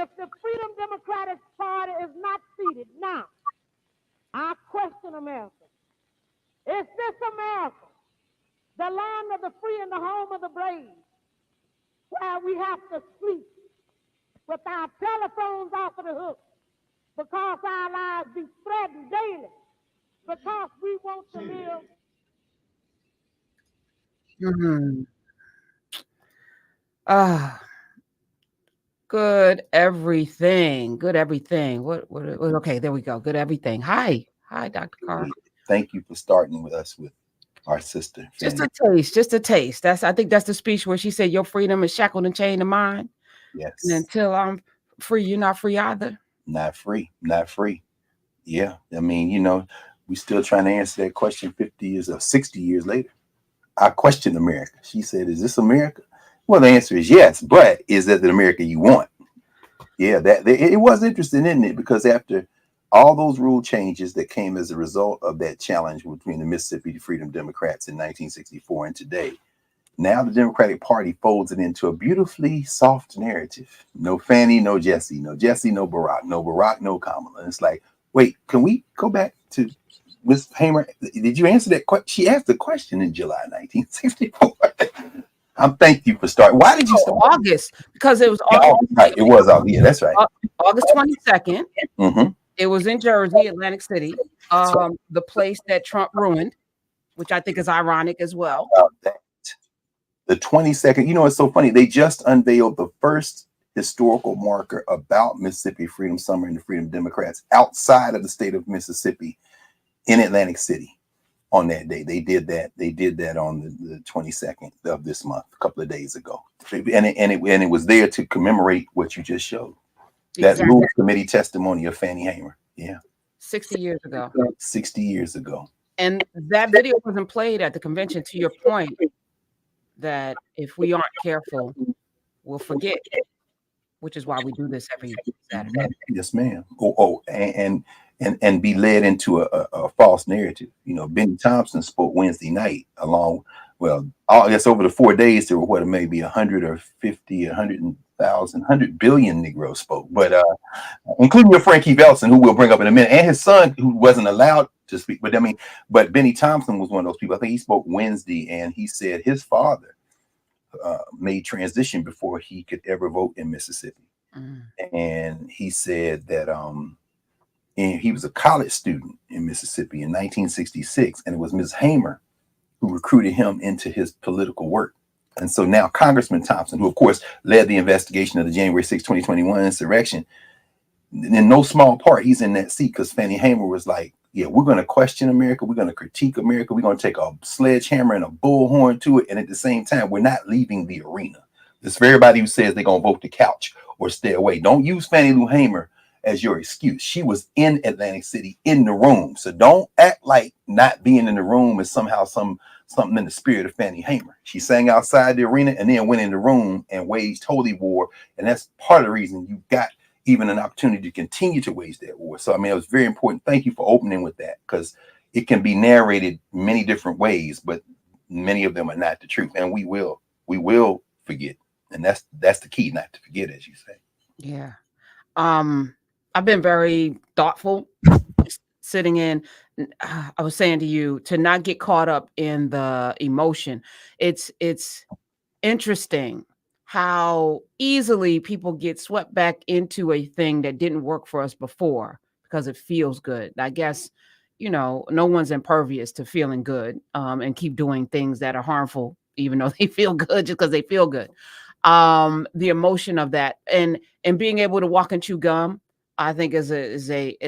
if the Freedom Democratic Party is not seated now, I question America. Is this America, the land of the free and the home of the brave, where we have to sleep with our telephones off of the hook because our lives be threatened daily, because we want to live? Good everything. Good everything. What? Okay, there we go. Good everything. Hi, Dr. Carr. Thank you for starting with us with our sister. Just a taste. Just a taste. I think that's the speech where she said, "Your freedom is shackled and chained to mine." Yes. And until I'm free, you're not free either. Not free. Not free. Yeah. I mean, you know, we still trying to answer that question 50 years or 60 years later. I questioned America. She said, "Is this America?" Well, the answer is yes, but is that the America you want? Yeah, it was interesting, isn't it? Because after all those rule changes that came as a result of that challenge between the Mississippi Freedom Democrats in 1964 and today, now the Democratic Party folds it into a beautifully soft narrative. No Fannie, no Jesse, no Jesse, no Barack, no Barack, no Kamala. And it's like, wait, can we go back to Ms. Hamer? Did you answer that question? She asked the question in July 1964. Thank you for starting. Why did you start? August, because it was August. Right. It was August. Yeah, that's right. August 22nd. It was in Jersey, Atlantic City, the place that Trump ruined, which I think is ironic as well. The 22nd. You know, it's so funny. They just unveiled the first historical marker about Mississippi Freedom Summer and the Freedom Democrats outside of the state of Mississippi in Atlantic City. On that day, they did that. They did that on the 22nd of this month, a couple of days ago, and it was there to commemorate what you just showed. That Rules Committee testimony of Fannie Hamer. Yeah, 60 years ago. 60 years ago. And that video wasn't played at the convention. To your point, that if we aren't careful, we'll forget. Which is why we do this every Saturday. Yes, ma'am. And be led into a false narrative. You know, Benny Thompson spoke Wednesday night along, well, I guess over the 4 days there were what, maybe 100 or 50, 100,000, 100 billion Negroes spoke, but including your friend Keith Ellison, who we'll bring up in a minute, and his son, who wasn't allowed to speak. But I mean, but Benny Thompson was one of those people. I think he spoke Wednesday, and he said his father made transition before he could ever vote in Mississippi. And he said that and he was a college student in Mississippi in 1966, and it was Ms. Hamer who recruited him into his political work. And so now Congressman Thompson, who of course led the investigation of the January 6, 2021 insurrection, in no small part, he's in that seat because Fannie Hamer was like, yeah, we're going to question America. We're going to critique America. We're going to take a sledgehammer and a bullhorn to it. And at the same time, we're not leaving the arena. This is for everybody who says they're going to vote the couch or stay away. Don't use Fannie Lou Hamer as your excuse. She was in Atlantic City in the room. So don't act like not being in the room is somehow something in the spirit of Fannie Hamer. She sang outside the arena and then went in the room and waged holy war. And that's part of the reason you got even an opportunity to continue to wage that war. So, I mean, it was very important. Thank you for opening with that, because it can be narrated many different ways, but many of them are not the truth. And we will forget. And that's the key, not to forget, as you say. Yeah. I've been very thoughtful sitting in. I was saying to you to not get caught up in the emotion. It's interesting how easily people get swept back into a thing that didn't work for us before because it feels good. I guess, you know, no one's impervious to feeling good and keep doing things that are harmful, even though they feel good just because they feel good. The emotion of that and being able to walk and chew gum, I think is a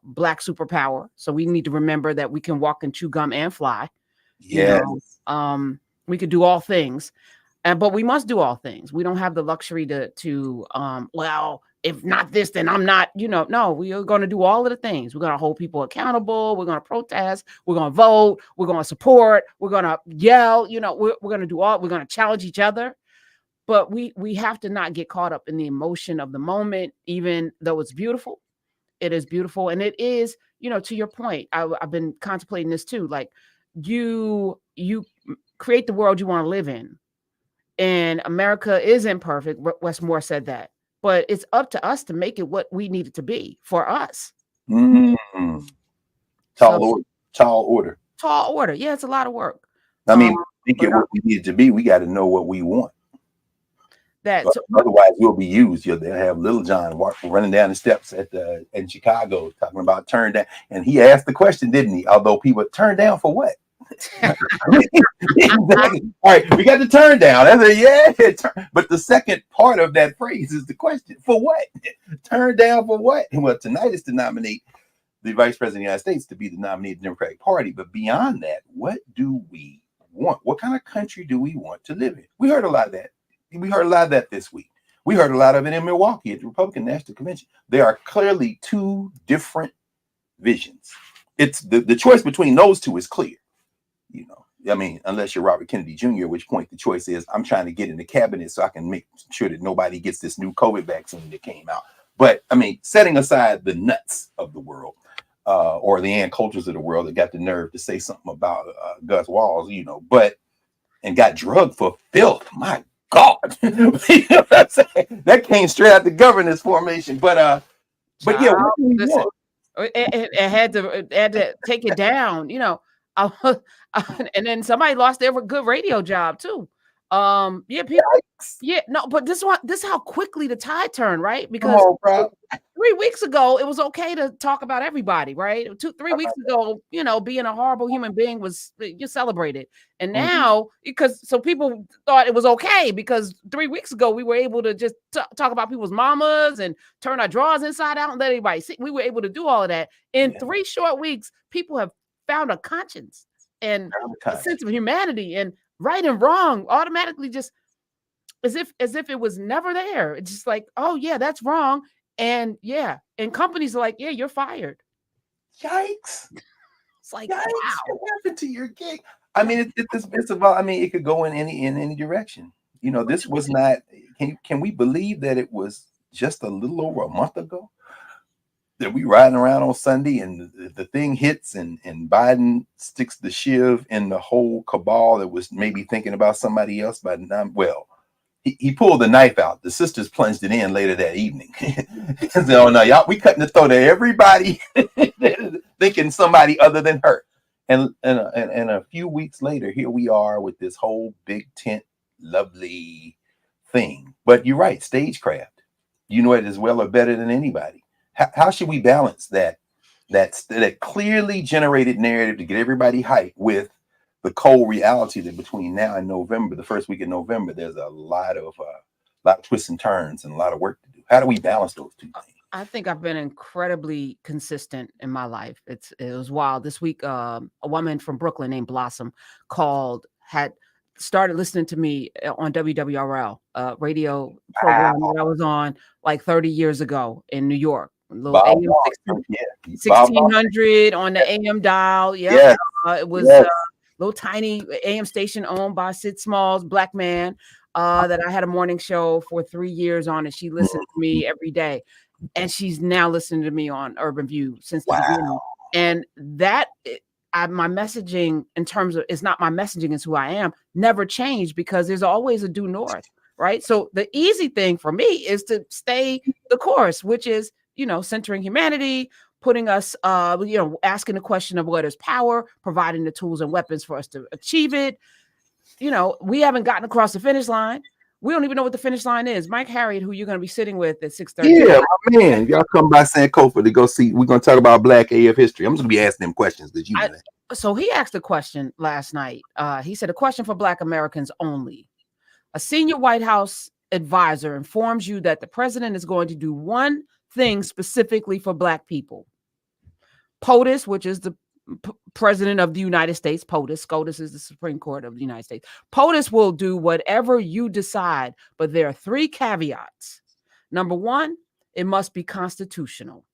Black superpower. So we need to remember that we can walk and chew gum and fly. Yes. You know, we could do all things, but we must do all things. We don't have the luxury to well, if not this, then I'm not, you know, no, we are going to do all of the things. We're going to hold people accountable. We're going to protest. We're going to vote. We're going to support. We're going to yell, you know, we're going to do all, we're going to challenge each other. But we have to not get caught up in the emotion of the moment, even though it's beautiful. It is beautiful. And it is, you know, to your point, I've been contemplating this too. Like you create the world you want to live in. And America is imperfect. Wes Moore said that. but it's up to us to make it what we need it to be for us. Tall order. Tall order. Yeah, it's a lot of work. I mean, make it what we need it to be. We got to know what we want. Otherwise, we'll be used. They'll have Little John running down the steps in Chicago talking about turn down. And he asked the question, didn't he? Although people turn down for what? Exactly. All right, we got the turn down. I said, but the second part of that phrase is the question: for what? Turn down for what? Well, tonight is to nominate the Vice President of the United States to be the nominee of the Democratic Party. But beyond that, what do we want? What kind of country do we want to live in? We heard a lot of that. We heard a lot of that this week. We heard a lot of it in Milwaukee at the Republican National Convention. There are clearly two different visions. It's the choice between those two is clear. I mean, unless you're Robert Kennedy Jr., at which point the choice is I'm trying to get in the cabinet so I can make sure that nobody gets this new COVID vaccine that came out. But I mean, setting aside the nuts of the world or the Ann Coulters of the world that got the nerve to say something about Gus Walls, and got drugged for filth. My God, that came straight out the governance formation. But yeah, what do we want? It had to take it down, and then somebody lost their good radio job too. But this is how quickly the tide turned, right? Because 3 weeks ago it was okay to talk about everybody, right? 3 weeks ago, being a horrible human being was you celebrated, and now so people thought it was okay because 3 weeks ago we were able to just talk about people's mamas and turn our drawers inside out and let everybody see. We were able to do all of that in 3 short weeks. People have found a conscience and a sense of humanity, and right and wrong automatically just as if it was never there. It's just like, oh yeah, that's wrong. And companies are like, yeah, you're fired. Yikes. It's like, yikes. Wow. What happened to your gig? I mean, it's about, I mean, it could go in any direction. This was not, can we believe that it was just a little over a month ago that we riding around on Sunday and the thing hits and Biden sticks the shiv in the whole cabal that was maybe thinking about somebody else by now? Well, he pulled the knife out. The sisters plunged it in later that evening. Said, oh no, y'all, we cutting the throat of everybody thinking somebody other than her. And a few weeks later, here we are with this whole big tent, lovely thing. But you're right, stagecraft. You know it as well or better than anybody. How should we balance that clearly generated narrative to get everybody hyped with the cold reality that between now and November, the first week of November, there's a lot of twists and turns and a lot of work to do. How do we balance those two things? I think I've been incredibly consistent in my life. It was wild. This week, a woman from Brooklyn named Blossom had started listening to me on WWRL, radio program that I was on like 30 years ago in New York. Little AM 1600 on the AM dial. Yeah, it was a little tiny AM station owned by Sid Smalls, black man, that I had a morning show for 3 years on, and she listened to me every day. And she's now listening to me on Urban View since the beginning. And that my messaging in terms of, it's not my messaging, it's who I am, never changed because there's always a due north, right? So the easy thing for me is to stay the course, which is, centering humanity, putting us, asking the question of what is power, providing the tools and weapons for us to achieve it. We haven't gotten across the finish line. We don't even know what the finish line is. Mike Harriet, who you're going to be sitting with at 6:30. Yeah, my man. Y'all come by Sankofa to go see. We're going to talk about Black AF history. I'm just going to be asking them questions that you know. So he asked a question last night. He said, a question for Black Americans only. A senior White House advisor informs you that the president is going to do one thing specifically for Black people. POTUS, which is the president of the United States, POTUS, SCOTUS is the Supreme Court of the United States. POTUS will do whatever you decide, but there are 3 caveats. Number 1, it must be constitutional.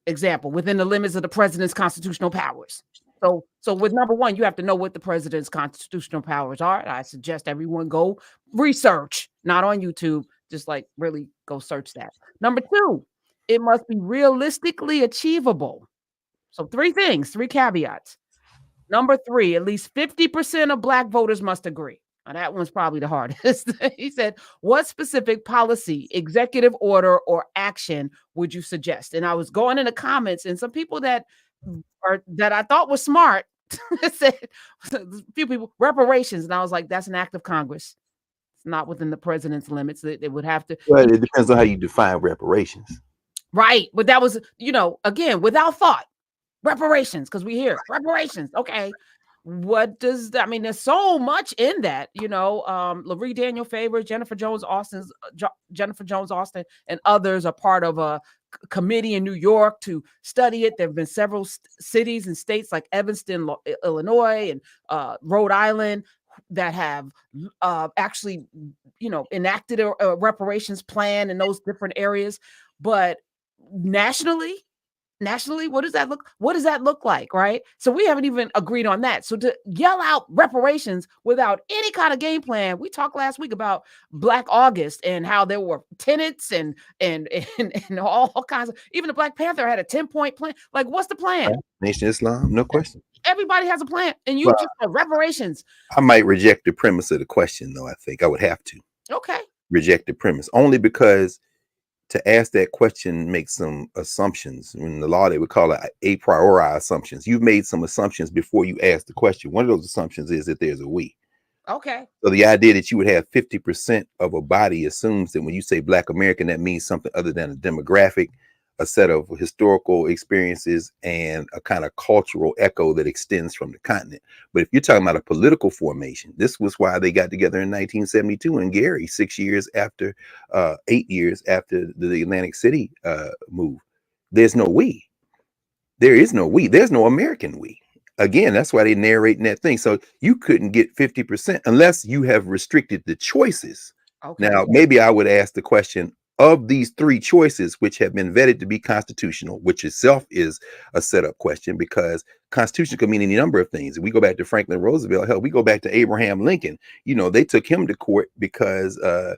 Example, within the limits of the president's constitutional powers. So with number 1, you have to know what the president's constitutional powers are. I suggest everyone go research, not on YouTube, just like really go search that. Number 2, it must be realistically achievable. So 3 things, 3 caveats. Number 3, at least 50% of Black voters must agree. Now, that one's probably the hardest. He said, what specific policy, executive order, or action would you suggest? And I was going in the comments, and some people that I thought was smart said, a few people, reparations. And I was like, that's an act of Congress. It's not within the president's limits. They would have to. Well, it depends on how you define reparations. Right. But that was, again, without thought, reparations, because we hear reparations. Okay. What does that mean? There's so much in that, Larry Daniel Favors, Jennifer Jones Austin, and others are part of a committee in New York to study it. There have been several cities and states like Evanston, Illinois, and Rhode Island that have actually, enacted a reparations plan in those different areas. But nationally, what does that look like, right? So we haven't even agreed on that. So to yell out reparations without any kind of game plan, we talked last week about Black August and how there were tenets and all kinds of, even the Black Panther had a 10-point plan. Like, what's the plan? Nation of Islam, no question. Everybody has a plan, and you just reparations. I might reject the premise of the question, though. I think I would have to. Okay. Reject the premise, only because to ask that question makes some assumptions. In the law, they would call it a priori assumptions. You've made some assumptions before you ask the question. One of those assumptions is that there's a we. Okay. So the idea that you would have 50% of a body assumes that when you say Black American, that means something other than a demographic, a set of historical experiences, and a kind of cultural echo that extends from the continent. But if you're talking about a political formation, this was why they got together in 1972 in Gary, 8 years after the Atlantic City move. There's no we. There is no we. There's no American we. Again, that's why they narrate in that thing. So you couldn't get 50% unless you have restricted the choices. Okay. Now, maybe I would ask the question, of these three choices, which have been vetted to be constitutional, which itself is a setup question, because constitution could mean any number of things. If we go back to Franklin Roosevelt, hell, we go back to Abraham Lincoln, they took him to court because the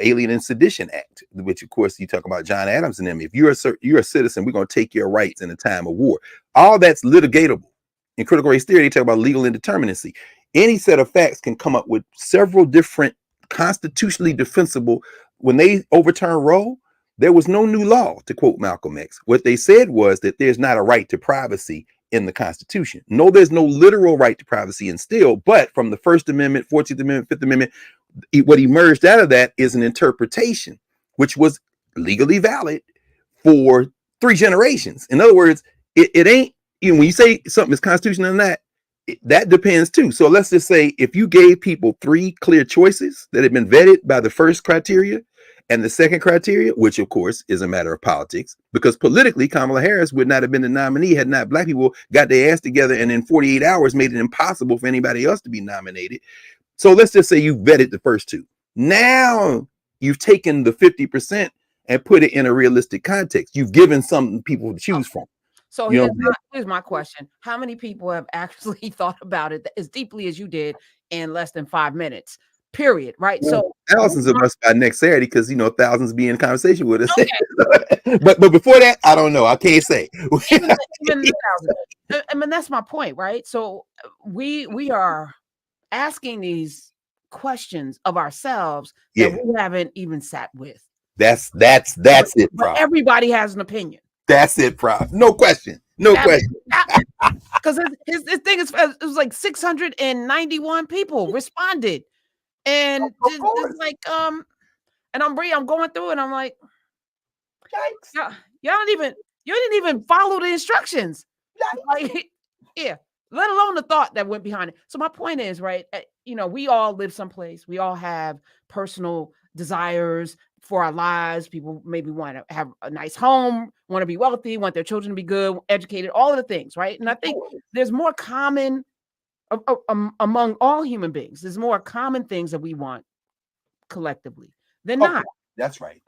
Alien and Sedition Act, which of course you talk about John Adams and them. If you're a citizen, we're going to take your rights in a time of war. All that's litigatable. In critical race theory, they talk about legal indeterminacy. Any set of facts can come up with several different constitutionally defensible. When they overturned Roe, there was no new law, to quote Malcolm X. What they said was that there's not a right to privacy in the Constitution. No, there's no literal right to privacy instilled, but from the First Amendment, 14th Amendment, Fifth Amendment, what emerged out of that is an interpretation, which was legally valid for 3 generations. In other words, it ain't, when you say something is constitutional or not, that depends too. So let's just say if you gave people 3 clear choices that had been vetted by the first criteria and the second criteria, which of course is a matter of politics, because politically Kamala Harris would not have been the nominee had not Black people got their ass together and in 48 hours made it impossible for anybody else to be nominated. So let's just say you vetted the first 2. Now you've taken the 50% and put it in a realistic context. You've given some people to choose from. So here's my question. How many people have actually thought about it as deeply as you did in less than 5 minutes? Period. Right. Well, so thousands of us by next Saturday, because thousands be in conversation with us. Okay. but before that, I don't know. I can't say. even thousands. I mean, that's my point, right? So we are asking these questions of ourselves that we haven't even sat with. That's it, bro. But everybody has an opinion. That's it, Prof. No question. Question. Because his thing is, it was like 691 people responded. And it's like, and I'm going through it, and I'm like, yikes. You didn't even follow the instructions. Like, yeah, let alone the thought that went behind it. So my point is, right, we all live someplace. We all have personal desires for our lives. People maybe want to have a nice home, want to be wealthy, want their children to be good, educated, all of the things, right? And I think there's more common among all human beings. There's more common things that we want collectively than not. That's right.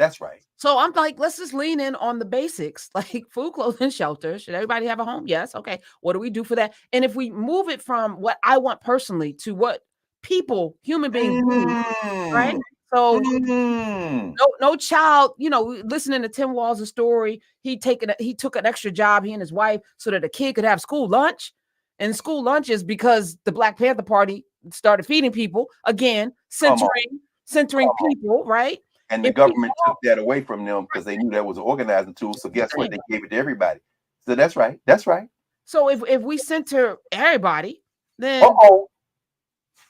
So I'm like, let's just lean in on the basics, like food, clothing, shelter. Should everybody have a home? Yes. Okay. What do we do for that? And if we move it from what I want personally to what people, human beings need, right? So no child, listening to Tim Walls' story, he took an extra job, he and his wife, so that a kid could have school lunch. And school lunch is because the Black Panther Party started feeding people again, centering people, right? And the government took that away from them because they knew that was an organizing tool. So guess what? They gave it to everybody. So that's right. That's right. So if we center everybody, then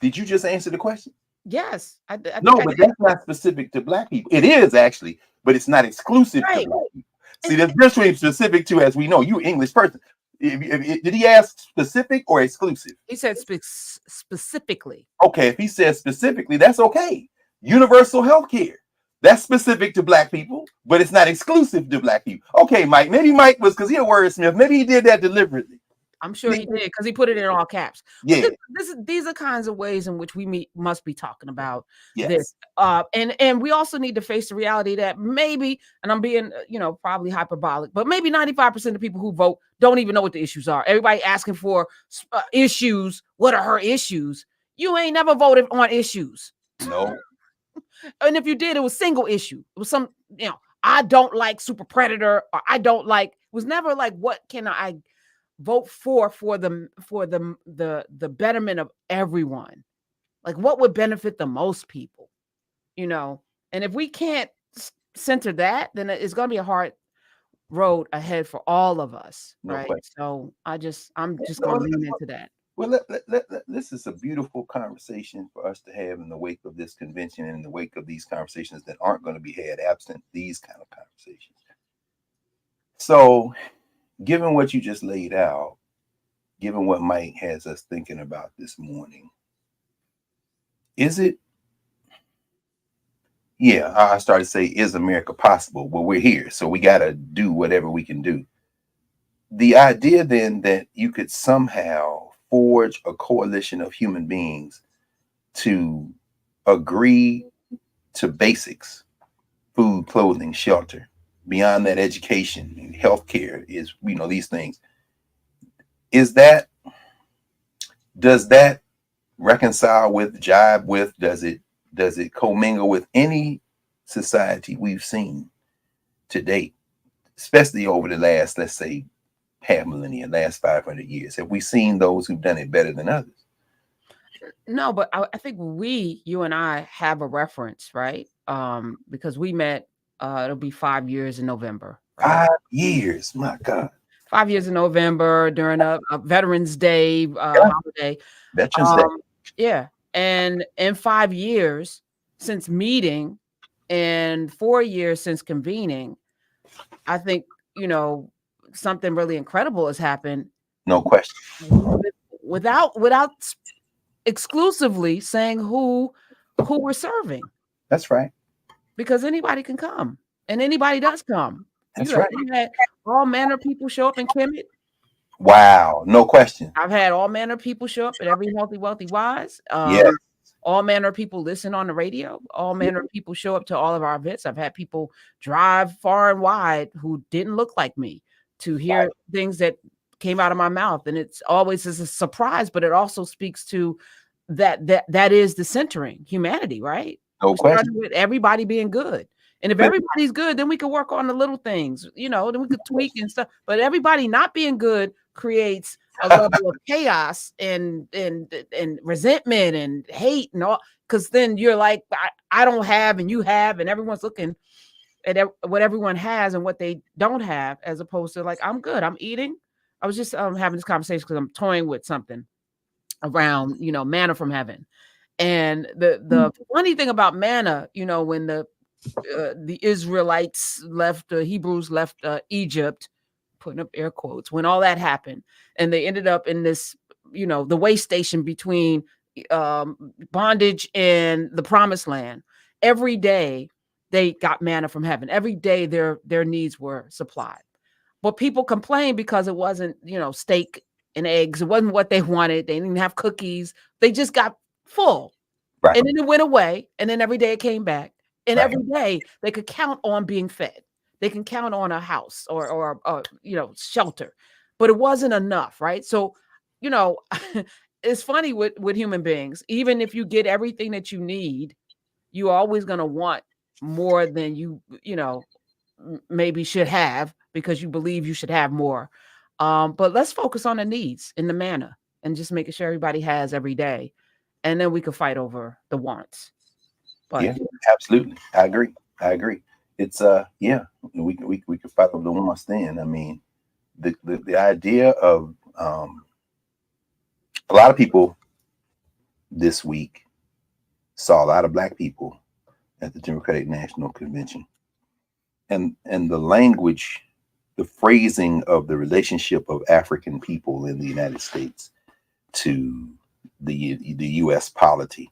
did you just answer the question? Yes. No, but that's not specific to Black people. It is actually, but it's not exclusive to Black people. See, there's difference between specific to, as we know, you English person. Did he ask specific or exclusive? He said specifically. Okay, if he says specifically, that's okay. Universal health care. That's specific to Black people, but it's not exclusive to Black people. Okay, Mike. Maybe Mike was, because he's a wordsmith. Maybe he did that deliberately. I'm sure he did, because he put it in all caps. Yeah. These are kinds of ways in which we must be talking about this. And we also need to face the reality that maybe, and I'm being, probably hyperbolic, but maybe 95% of people who vote don't even know what the issues are. Everybody asking for issues. What are her issues? You ain't never voted on issues. No. And if you did, it was single issue. It was some, I don't like Super Predator, or I don't like, it was never like, what can I vote for the betterment of everyone? Like, what would benefit the most people, And if we can't center that, then it's going to be a hard road ahead for all of us, right? So I'm just going to lean into that. Well, this is a beautiful conversation for us to have in the wake of this convention and in the wake of these conversations that aren't going to be had absent these kind of conversations. So, given what you just laid out, given what Mike has us thinking about this morning, is it? Yeah, I started to say, is America possible? Well, we're here, so we got to do whatever we can do. The idea then that you could somehow forge a coalition of human beings to agree to basics, food, clothing, shelter, beyond that education and healthcare is, these things. Does that reconcile with, jibe with, does it commingle with any society we've seen to date, especially over the last, let's say, half millennium, last 500 years? Have we seen those who've done it better than others? No, but I think you and I have a reference, right? Because we met, it'll be 5 years in November. Right? 5 years, my God. 5 years in November during a Veterans Day holiday. Veterans Day. Yeah. And in 5 years since meeting and 4 years since convening, I think, something really incredible has happened. No question. Without exclusively saying who we're serving. That's right. Because anybody can come, and anybody does come. That's right. You had all manner of people show up in Kemp. Wow, no question. I've had all manner of people show up at every Healthy, Wealthy, Wise. Yes. All manner of people listen on the radio. All manner of people show up to all of our events. I've had people drive far and wide who didn't look like me to hear things that came out of my mouth. And it's always a surprise, but it also speaks to that is the centering humanity, right? No question. With everybody being good. And if everybody's good, then we can work on the little things, then we could tweak and stuff. But everybody not being good creates a level of chaos and resentment and hate and all, because then you're like, I don't have and you have, and everyone's looking at what everyone has and what they don't have, as opposed to like, I'm good, I'm eating. I was just having this conversation because I'm toying with something around, manna from heaven. And the funny thing about manna, when the Israelites left, the Hebrews left Egypt, putting up air quotes, when all that happened, and they ended up in this, the way station between bondage and the promised land. Every day they got manna from heaven. Every day their needs were supplied. But people complained because it wasn't, steak and eggs. It wasn't what they wanted. They didn't have cookies. They just got full. Right. And then it went away. And then every day it came back. And every day they could count on being fed. They can count on a house or shelter. But it wasn't enough, right? So, it's funny with human beings. Even if you get everything that you need, you're always going to want more than you maybe should have, because you believe you should have more. But let's focus on the needs and the manna and just making sure everybody has every day. and then we could fight over the wants. But yeah, absolutely. I agree. It's yeah, we could fight over the wants then. I mean, the idea of a lot of people this week saw a lot of Black people at the Democratic National Convention, and the language, the phrasing of the relationship of African people in the United States to the U.S. polity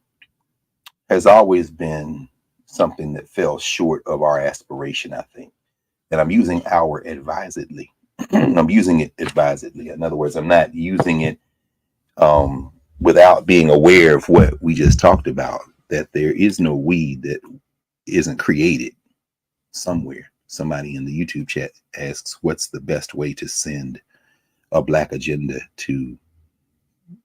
has always been something that fell short of our aspiration, I think. And I'm using our advisedly. I'm using it advisedly. In other words, I'm not using it without being aware of what we just talked about, that there is no weed that isn't created somewhere. Somebody in the YouTube chat asks, what's the best way to send a Black agenda to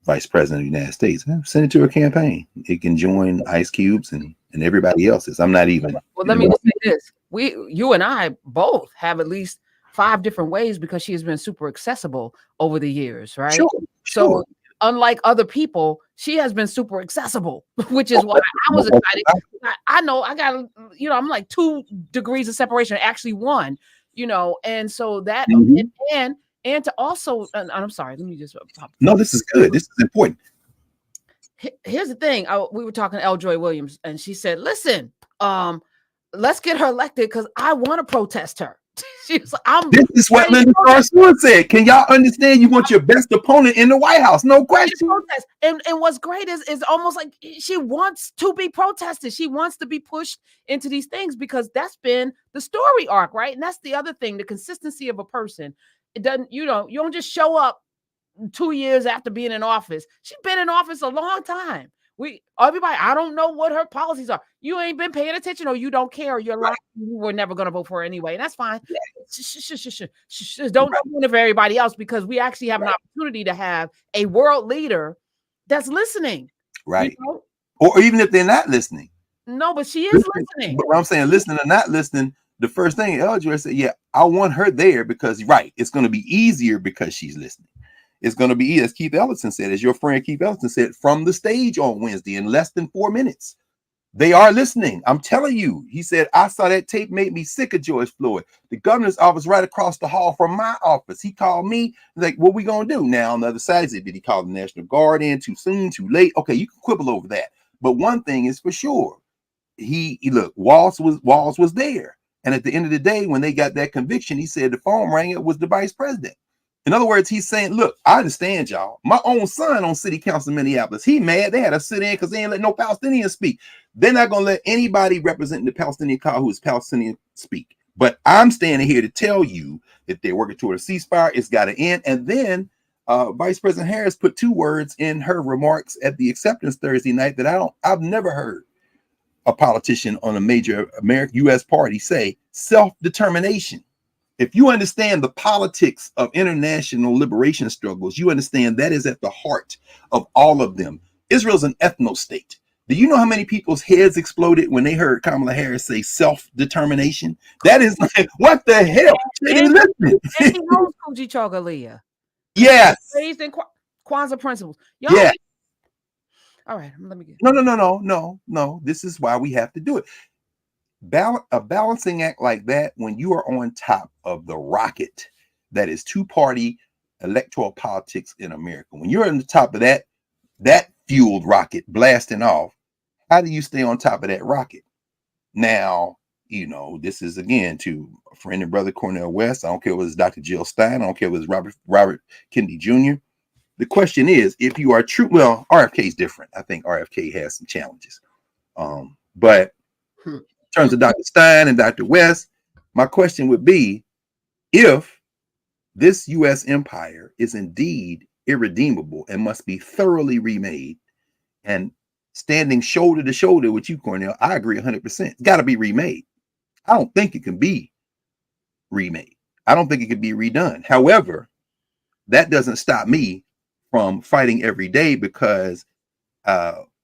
Vice President of the United States? Send it to a campaign. It can join Ice Cube's and everybody else's. I'm not even. Well, let me just say this. You and I both have at least 5 different ways, because she has been super accessible over the years, right? Sure. So unlike other people, she has been super accessible, which is why I was excited. I know I got, I'm like 2 degrees of separation, actually 1, and so that, and to also, and I'm sorry, let me just pop. No, this is good. This is important. Here's the thing. We were talking to L. Joy Williams, and she said, listen, let's get her elected because I want to protest her. She's like, this is what Linda Carr said. Can y'all understand? You want your best opponent in the White House, no question. And what's great is almost like she wants to be protested. She wants to be pushed into these things, because that's been the story arc, right? And that's the other thing, the consistency of a person. It doesn't, you don't just show up 2 years after being in office. She's been in office a long time. Everybody, I don't know what her policies are. You ain't been paying attention, or you don't care. You're lying. You were never going to vote for her anyway. And that's fine. Don't do it for everybody else, because we actually have an opportunity to have a world leader that's listening. Right. Or even if they're not listening. No, but she is listening. But I'm saying listening or not listening, the first thing Eldridge said, yeah, I want her there because, it's going to be easier because she's listening. It's going to be, as Keith Ellison said, as your friend Keith Ellison said, from the stage on Wednesday in less than 4 minutes. They are listening. I'm telling you. He said, I saw that tape, made me sick of George Floyd. The governor's office right across the hall from my office. He called me, like, what we going to do? Now, on the other side, he said, did he call the National Guard in too soon, too late? Okay, you can quibble over that. But one thing is for sure. Look, Walz was there. And at the end of the day, when they got that conviction, he said the phone rang, it was the vice president. In other words, he's saying, look, I understand y'all. My own son on city council in Minneapolis, he mad. They had to sit in because they ain't let no Palestinians speak. They're not going to let anybody representing the Palestinian cause who is Palestinian speak. But I'm standing here to tell you that they're working toward a ceasefire. It's got to end. And then Vice President Harris put 2 words in her remarks at the acceptance Thursday night that I've never heard a politician on a major American U.S. party say: self-determination. If you understand the politics of international liberation struggles, you understand that is at the heart of all of them. Israel's an ethno-state. Do you know how many people's heads exploded when they heard Kamala Harris say self-determination? That is like, what the hell? And he knows Kuji Chogalia. Yes. Raised in Kwanzaa principles. Yeah. All right, let me get. No. This is why we have to do it. A balancing act like that, when you are on top of the rocket that is 2-party electoral politics in America, when you're on the top of that fueled rocket blasting off, how do you stay on top of that rocket? Now, this is again to a friend and brother Cornel West. I don't care if it's Dr. Jill Stein. I don't care if it's Robert Kennedy Jr. The question is, if you are true, well, RFK is different. I think RFK has some challenges. But in terms of Dr. Stein and Dr. West, my question would be, if this U.S. empire is indeed irredeemable and must be thoroughly remade, and standing shoulder to shoulder with you, Cornel, I agree 100%. It's got to be remade. I don't think it can be remade. I don't think it can be redone. However, that doesn't stop me from fighting every day, because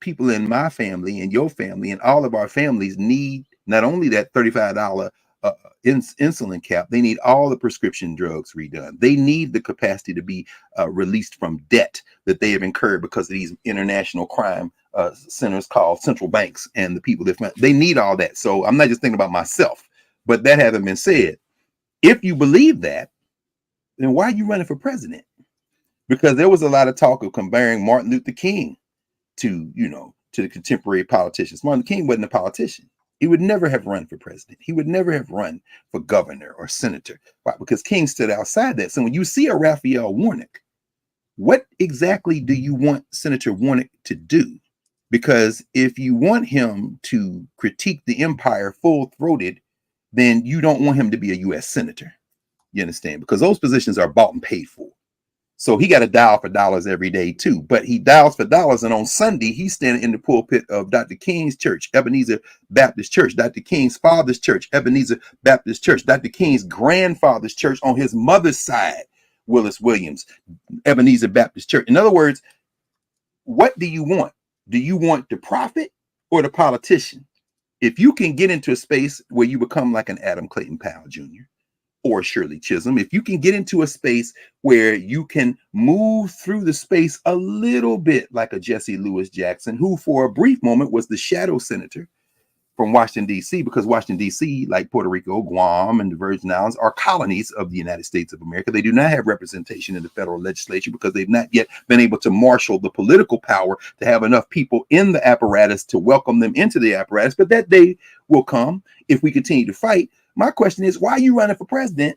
people in my family and your family and all of our families need not only that $35 insulin cap, they need all the prescription drugs redone. They need the capacity to be released from debt that they have incurred because of these international crime centers called central banks and the people that they need all that. So I'm not just thinking about myself, but that having been said, if you believe that, then why are you running for president? Because there was a lot of talk of comparing Martin Luther King to, to the contemporary politicians. Martin Luther King wasn't a politician. He would never have run for president. He would never have run for governor or senator. Why? Because King stood outside that. So when you see a Raphael Warnock, what exactly do you want Senator Warnock to do? Because if you want him to critique the empire full-throated, then you don't want him to be a U.S. senator. You understand? Because those positions are bought and paid for. So he got to dial for dollars every day too. But he dials for dollars, and on Sunday, he's standing in the pulpit of Dr. King's church, Ebenezer Baptist Church, Dr. King's father's church, Ebenezer Baptist Church, Dr. King's grandfather's church on his mother's side, Willis Williams, Ebenezer Baptist Church. In other words, what do you want? Do you want the prophet or the politician? If you can get into a space where you become like an Adam Clayton Powell Jr. or Shirley Chisholm, if you can get into a space where you can move through the space a little bit like a Jesse Lewis Jackson, who for a brief moment was the shadow senator from Washington, D.C., because Washington, D.C., like Puerto Rico, Guam, and the Virgin Islands, are colonies of the United States of America. They do not have representation in the federal legislature because they've not yet been able to marshal the political power to have enough people in the apparatus to welcome them into the apparatus. But that day will come if we continue to fight. My question is, why are you running for president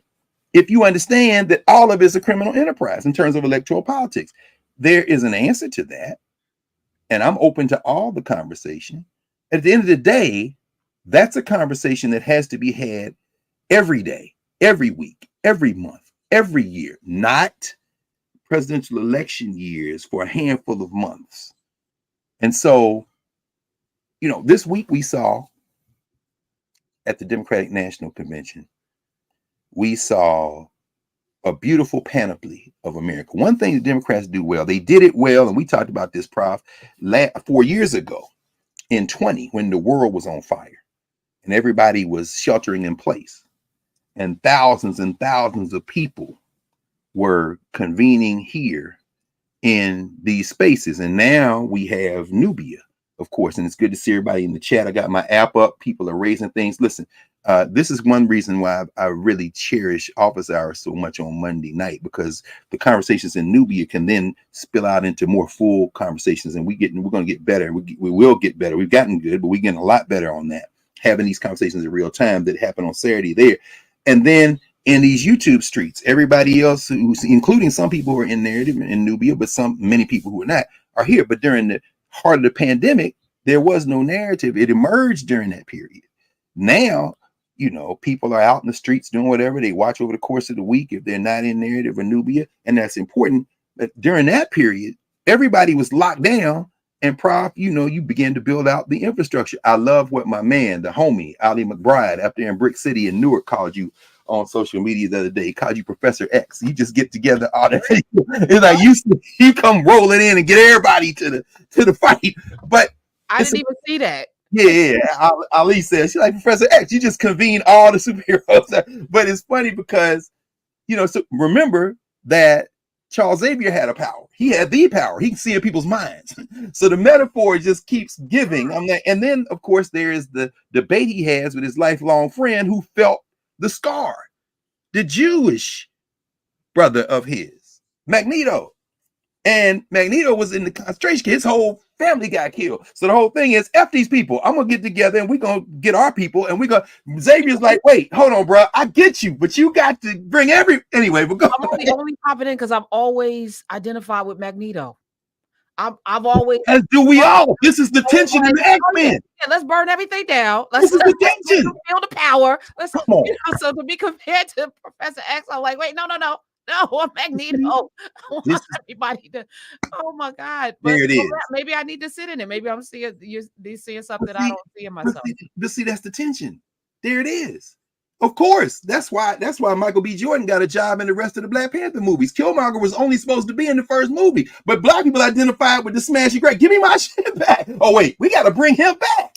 if you understand that all of it is a criminal enterprise in terms of electoral politics? There is an answer to that, and I'm open to all the conversation. At the end of the day, that's a conversation that has to be had every day, every week, every month, every year, not presidential election years for a handful of months. And so, this week we saw at the Democratic National Convention, we saw a beautiful panoply of America. One thing the Democrats do well, they did it well, and we talked about this, Prof, 4 years ago in 20, when the world was on fire and everybody was sheltering in place and thousands of people were convening here in these spaces. And now we have Nubia, of course, and it's good to see everybody in the chat. I got my app up. People are raising things. Listen, this is one reason why I really cherish office hours so much on Monday night, because the conversations in Nubia can then spill out into more full conversations, and we're going to get better. We will get better. We've gotten good, but we're getting a lot better on that, having these conversations in real time that happen on Saturday there. And then in these YouTube streets, everybody else, who's including some people who are in narrative in Nubia, but many people who are not, are here. But during the heart of the pandemic, there was no narrative. It emerged during that period. Now, people are out in the streets doing whatever. They watch over the course of the week if they're not in narrative or Nubia, and that's important. But during that period, everybody was locked down, and Prof, you began to build out the infrastructure. I love what my man, the homie, Ali McBride, up there in Brick City in Newark, called you on social media the other day. He called you Professor X. You just get together all the it's like you come rolling in and get everybody to the fight. But I didn't even see that. Yeah. Ali says, she's like, Professor X, you just convene all the superheroes. But it's funny because, so remember that Charles Xavier had a power. He had the power. He can see in people's minds. So the metaphor just keeps giving. And then, of course, there is the debate he has with his lifelong friend who felt the scar, the Jewish brother of his, Magneto. And Magneto was in the concentration camp. His whole family got killed. So the whole thing is, F these people. I'm going to get together and we're going to get our people. And Xavier's like, wait, hold on, bro. I get you, but you got to bring anyway. But I'm only popping in because I've always identified with Magneto. I've always, as do we all. This is the tension in the X-Men. Yeah, let's burn everything down. This is the tension. Feel the power. Come on. So to be compared to Professor X, I'm like, wait, no, I'm Magneto. I want everybody to. Oh my God! But there it is. Maybe I need to sit in it. Maybe I'm seeing something I don't see in myself. But see, that's the tension. There it is. Of course, that's why Michael B. Jordan got a job in the rest of the Black Panther movies. Killmonger was only supposed to be in the first movie, but Black people identified with the smashing great. Give me my shit back. Oh wait, we got to bring him back.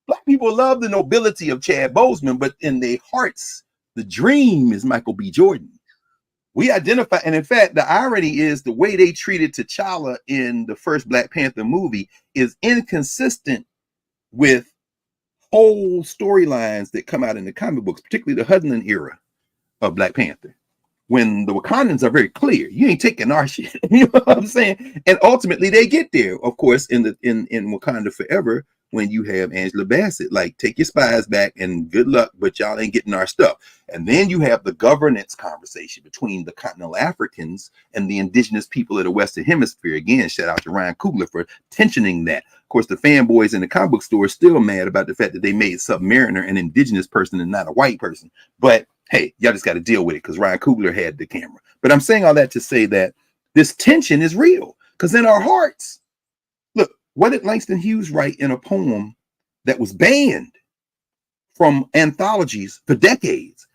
Black people love the nobility of Chad Boseman, but in their hearts, the dream is Michael B. Jordan. We identify, and in fact, the irony is the way they treated T'Challa in the first Black Panther movie is inconsistent with whole storylines that come out in the comic books, particularly the Hudlin era of Black Panther, when the Wakandans are very clear, you ain't taking our shit. You know what I'm saying? And ultimately they get there, of course, in Wakanda Forever, when you have Angela Bassett, like, take your spies back and good luck, but y'all ain't getting our stuff. And then you have the governance conversation between the continental Africans and the indigenous people of the Western Hemisphere. Again, shout out to Ryan Coogler for tensioning that. Of course, the fanboys in the comic book store are still mad about the fact that they made Submariner an indigenous person and not a white person. But hey, y'all just got to deal with it because Ryan Coogler had the camera. But I'm saying all that to say that this tension is real, because in our hearts, look, what did Langston Hughes write in a poem that was banned from anthologies for decades,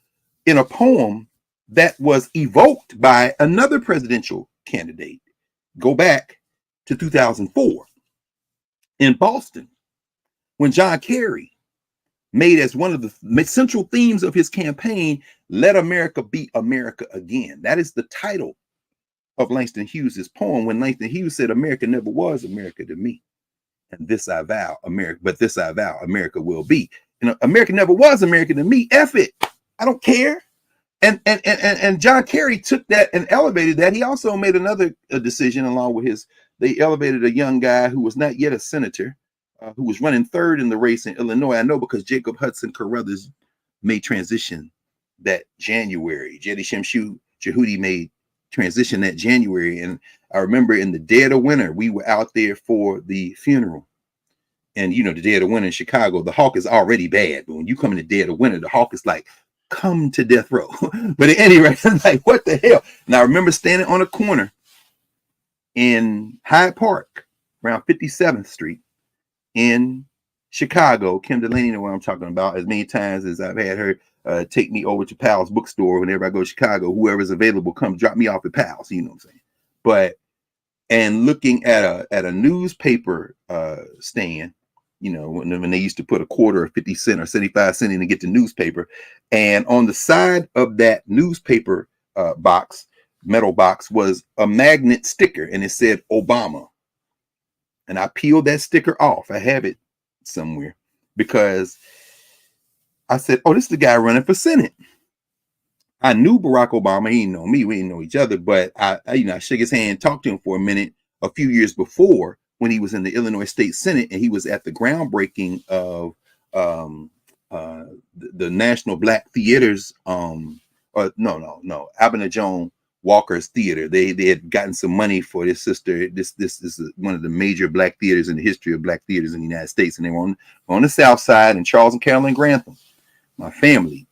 in a poem that was evoked by another presidential candidate? Go back to 2004 in Boston, when John Kerry made as one of the central themes of his campaign, "Let America be America again." That is the title of Langston Hughes's poem, when Langston Hughes said, "America never was America to me, and this I vow, America, but this I vow, America will be." You know, America never was America to me. F it, I don't care. And John Kerry took that and elevated that. He also made another decision along with his. They elevated a young guy who was not yet a senator, who was running third in the race in Illinois. I know because Jacob Hudson Carruthers made transition that January. Jedi Shemshu Jehudi made transition that January. And I remember in the dead of winter, we were out there for the funeral. And, you know, the dead of winter in Chicago, the hawk is already bad. But when you come in the dead of winter, the hawk is like, come to death row. But at any rate, like, what the hell? And I remember standing on a corner in Hyde Park around 57th Street in Chicago. Kim Delaney know what I'm talking about. As many times as I've had her take me over to Powell's bookstore whenever I go to Chicago, whoever's available, come drop me off at Powell's, you know what I'm saying? But, and looking at a newspaper stand, you know, when they used to put a quarter or 50 cent or 75 cent in to get the newspaper. And on the side of that newspaper box, metal box, was a magnet sticker, and it said Obama. And I peeled that sticker off. I have it somewhere because I said, oh, this is the guy running for Senate. I knew Barack Obama. He didn't know me. We didn't know each other. But I shook his hand, talked to him for a minute a few years before when he was in the Illinois State Senate, and he was at the groundbreaking of the National Black Theaters. Abner Joan Walker's theater. They had gotten some money for this sister. This is one of the major black theaters in the history of black theaters in the United States, and they were on the South Side in Charles and Carolyn Grantham. My family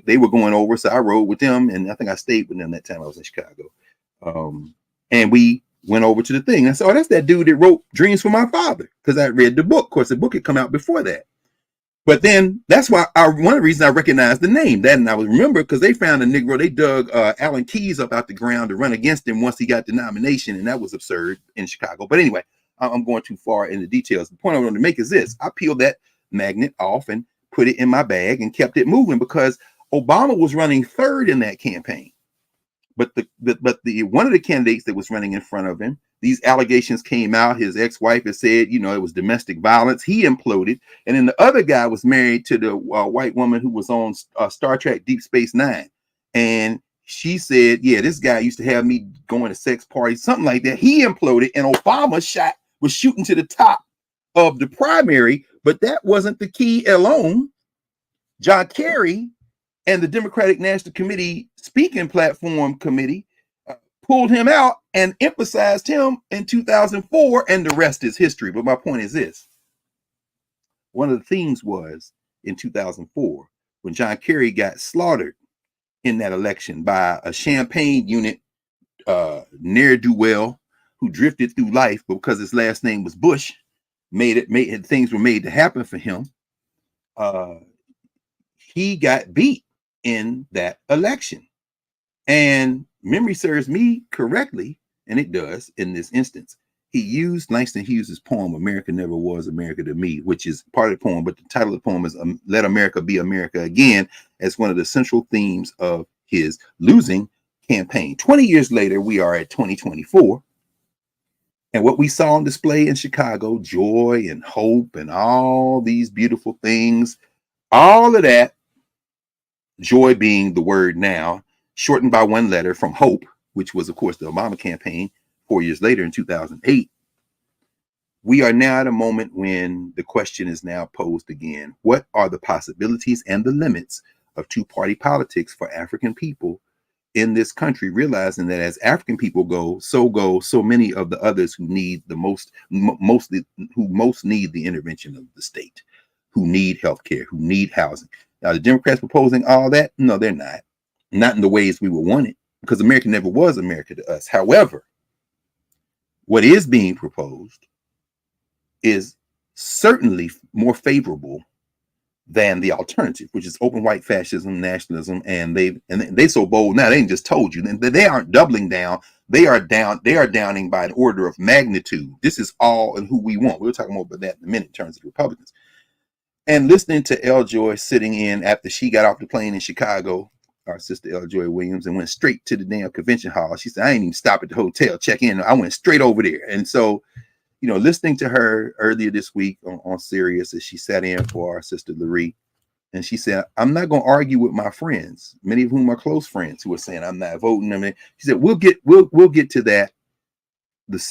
they were going over, so I rode with them, and I think I stayed with them that time I was in Chicago. And we went over to the thing. I said, oh, that's that dude that wrote Dreams for My Father, because I read the book. Of course, the book had come out before that. But then that's why one of the reasons I recognized the name. That, and I would remember because they found a Negro. They dug Alan Keyes up out the ground to run against him once he got the nomination, and that was absurd in Chicago. But anyway, I'm going too far in the details. The point I wanted to make is this: I peeled that magnet off and put it in my bag and kept it moving because Obama was running third in that campaign. But the one of the candidates that was running in front of him, these allegations came out. His ex-wife had said, you know, it was domestic violence. He imploded. And then the other guy was married to the white woman who was on Star Trek Deep Space Nine. And she said, yeah, this guy used to have me going to sex parties, something like that. He imploded, and Obama was shooting to the top of the primary. But that wasn't the key alone. John Kerry and the Democratic National Committee Speaking Platform Committee pulled him out and emphasized him in 2004, and the rest is history. But my point is this: one of the themes was in 2004 when John Kerry got slaughtered in that election by a Champagne unit ne'er-do-well who drifted through life, but because his last name was Bush, things were made to happen for him. He got beat in that election. And memory serves me correctly, and it does in this instance. He used Langston Hughes's poem, America Never Was America to Me, which is part of the poem, but the title of the poem is Let America Be America Again, as one of the central themes of his losing campaign. 20 years later, we are at 2024. And what we saw on display in Chicago, joy and hope and all these beautiful things, all of that, joy being the word now, shortened by one letter from hope, which was, of course, the Obama campaign 4 years later in 2008. We are now at a moment when the question is now posed again. What are the possibilities and the limits of two-party politics for African people in this country, realizing that as African people go so many of the others who need the most need the intervention of the state, who need healthcare, who need housing. Now, the Democrats proposing all that? No, they're not in the ways we would want it, because America never was America to us. However, what is being proposed is certainly more favorable than the alternative, which is open white fascism, nationalism, and they so bold now. They ain't just told you. They aren't doubling down. They are downing by an order of magnitude. This is all and who we want. We'll talk more about that in a minute in terms of the Republicans. And listening to L. Joy sitting in after she got off the plane in Chicago, our sister L. Joy Williams, and went straight to the damn convention hall. She said, I ain't even stop at the hotel, check in. I went straight over there. And so, listening to her earlier this week on Sirius as she sat in for our sister Larry, and she said, I'm not going to argue with my friends, many of whom are close friends, who are saying I'm not voting. I mean, she said, we'll get to that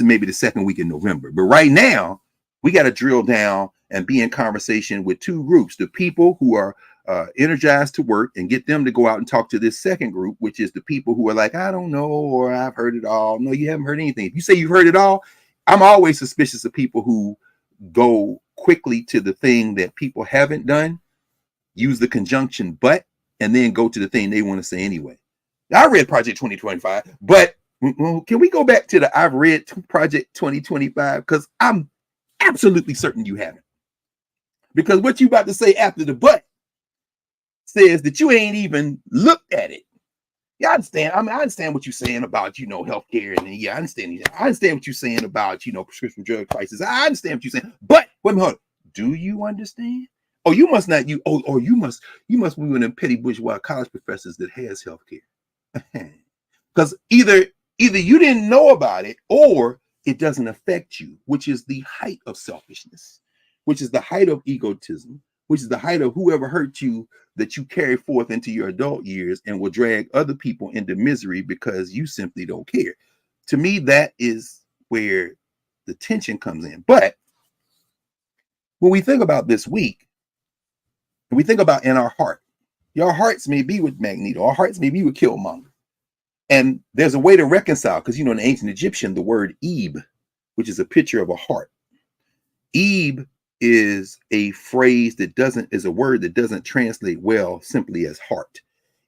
maybe the second week in November. But right now, we got to drill down and be in conversation with two groups, the people who are energized to work, and get them to go out and talk to this second group, which is the people who are like, I don't know, or I've heard it all. No, you haven't heard anything. If you say you've heard it all, I'm always suspicious of people who go quickly to the thing that people haven't done, use the conjunction but, and then go to the thing they want to say anyway. I read Project 2025, but can we go back to the I've read Project 2025? Because I'm absolutely certain you haven't. Because what you about to say after the but says that you ain't even looked at it. Yeah, I understand. I understand what you're saying about, healthcare, and I understand what you're saying about, prescription drug prices. I understand what you're saying. But wait a minute, hold on. Do you understand? Oh, you must not. You must be one of them petty bourgeois college professors that has healthcare. Because either you didn't know about it, or it doesn't affect you, which is the height of selfishness, which is the height of egotism, which is the height of whoever hurt you that you carry forth into your adult years and will drag other people into misery because you simply don't care. To me, that is where the tension comes in. But when we think about this week, and we think about in our heart, your hearts may be with Magneto, our hearts may be with Killmonger. And there's a way to reconcile, because, in ancient Egyptian, the word Eb, which is a picture of a heart. Eb is a word that doesn't translate well simply as heart.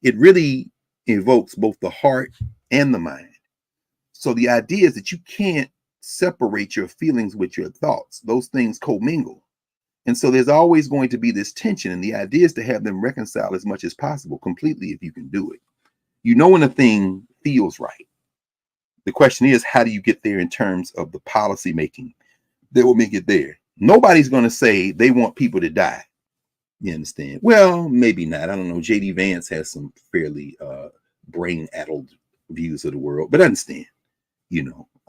It really evokes both the heart and the mind. So the idea is that you can't separate your feelings with your thoughts. Those things commingle. And so there's always going to be this tension. And the idea is to have them reconcile as much as possible, completely, if you can do it. When a thing feels right. The question is, how do you get there in terms of the policy making that will make it there? Nobody's going to say they want people to die. You understand? Well, maybe not. I don't know. J.D. Vance has some fairly brain-addled views of the world, but I understand, But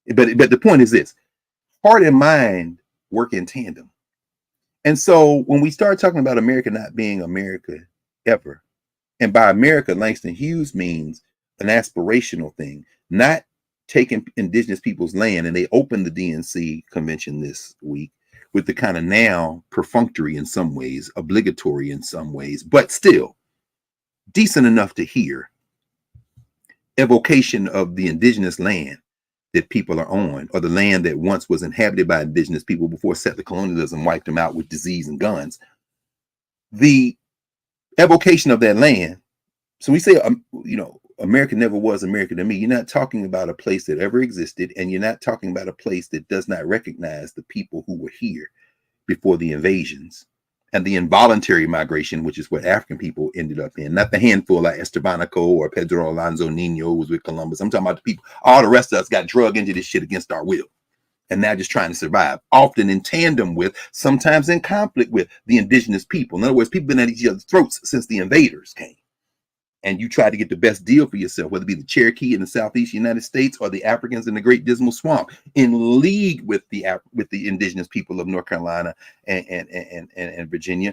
the point is this: heart and mind work in tandem. And so when we start talking about America not being America ever, and by America, Langston Hughes means an aspirational thing, not taking indigenous people's land. And they opened the DNC convention this week with the kind of now perfunctory in some ways, obligatory in some ways, but still decent enough to hear evocation of the indigenous land that people are on, or the land that once was inhabited by indigenous people before settler colonialism wiped them out with disease and guns. The evocation of that land. So we say, America never was America to me. You're not talking about a place that ever existed, and you're not talking about a place that does not recognize the people who were here before the invasions and the involuntary migration, which is what African people ended up in. Not the handful like Estebanico or Pedro Alonso Nino who was with Columbus. I'm talking about the people, all the rest of us got drugged into this shit against our will. And now just trying to survive, often in tandem with, sometimes in conflict with the indigenous people. In other words, people been at each other's throats since the invaders came. and you try to get the best deal for yourself, whether it be the Cherokee in the Southeast United States or the Africans in the Great Dismal Swamp, in league with the indigenous people of North Carolina and Virginia.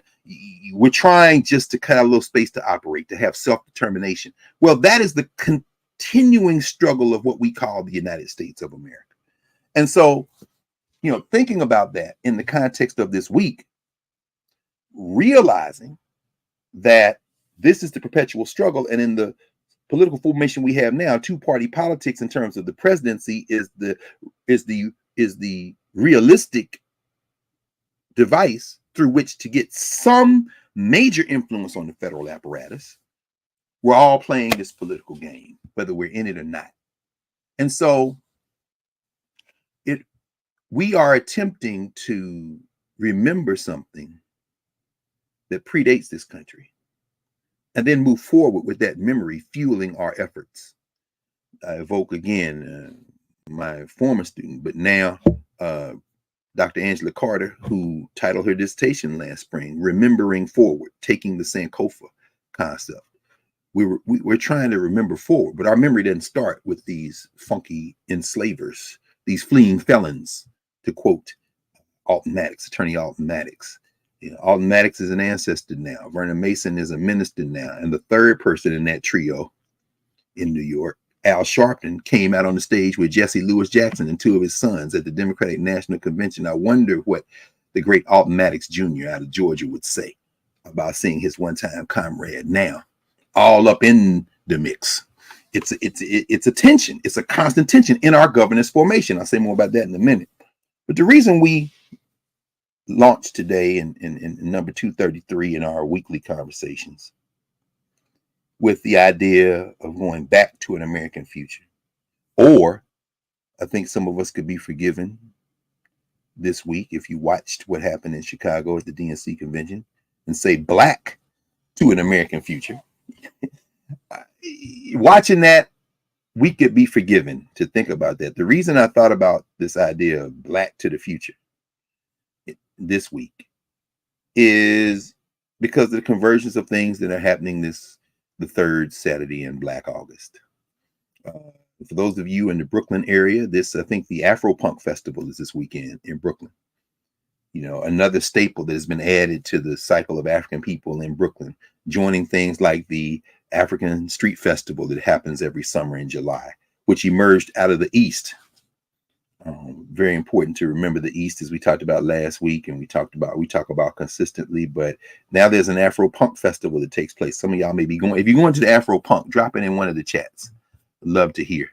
We're trying just to cut out a little space to operate, to have self-determination. Well, that is the continuing struggle of what we call the United States of America. And so, you know, thinking about that in the context of this week, realizing that this is the perpetual struggle, and in the political formation we have now, two-party politics in terms of the presidency is the realistic device through which to get some major influence on the federal apparatus. We're all playing this political game, whether we're in it or not. And so we are attempting to remember something that predates this country, and then move forward with that memory fueling our efforts. I evoke again my former student, but now Dr. Angela Carter, who titled her dissertation last spring, Remembering Forward, taking the Sankofa concept. We're trying to remember forward, but our memory doesn't start with these funky enslavers, these fleeing felons, to quote Alton Maddox, Attorney Alton Maddox. You know, Alton Maddox is an ancestor now. Vernon Mason is a minister now. And the third person in that trio in New York, Al Sharpton, came out on the stage with Jesse Lewis Jackson and two of his sons at the Democratic National Convention. I wonder what the great Alton Maddox Jr. out of Georgia would say about seeing his one-time comrade now all up in the mix. It's a tension. It's a constant tension in our governance formation. I'll say more about that in a minute. But the reason we launched today in number 233 in our weekly conversations with the idea of going back to an American future, or I think some of us could be forgiven this week if you watched what happened in Chicago at the DNC convention and say black to an American future. Watching that, we could be forgiven to think about that. The reason I thought about this idea of black to the future this week is because of the convergence of things that are happening the third Saturday in Black August. For those of you in the Brooklyn area, I think the Afro-Punk Festival is this weekend in Brooklyn. You know, another staple that has been added to the cycle of African people in Brooklyn, joining things like the African Street Festival that happens every summer in July, which emerged out of the East. Very important to remember the East, as we talked about last week, and we talk about consistently. But now there's an Afro-Punk Festival that takes place. Some of y'all may be going. If you're going to the Afro-Punk, drop it in one of the chats. Love to hear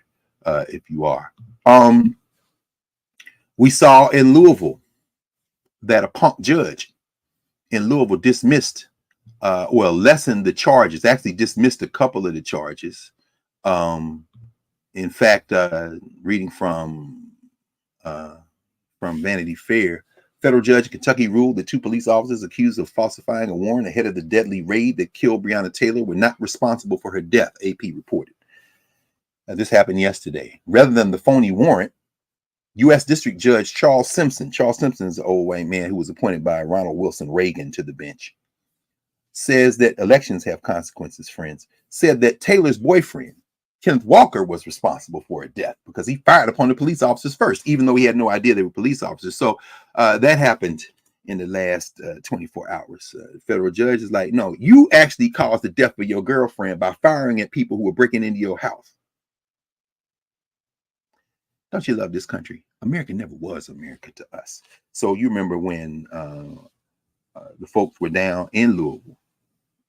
if you are. We saw in Louisville that a punk judge in Louisville lessened the charges, actually dismissed a couple of the charges. In fact, reading from Vanity Fair, federal judge in Kentucky ruled that two police officers accused of falsifying a warrant ahead of the deadly raid that killed Breonna Taylor were not responsible for her death, AP reported. Now, this happened yesterday. Rather than the phony warrant, U.S. District Judge Charles Simpson is an old white man who was appointed by Ronald Wilson Reagan to the bench, says that elections have consequences, friends, said that Taylor's boyfriend, Kenneth Walker, was responsible for her death because he fired upon the police officers first, even though he had no idea they were police officers. So that happened in the last 24 hours. The federal judge is like, no, you actually caused the death of your girlfriend by firing at people who were breaking into your house. Don't you love this country? America never was America to us. So you remember when the folks were down in Louisville.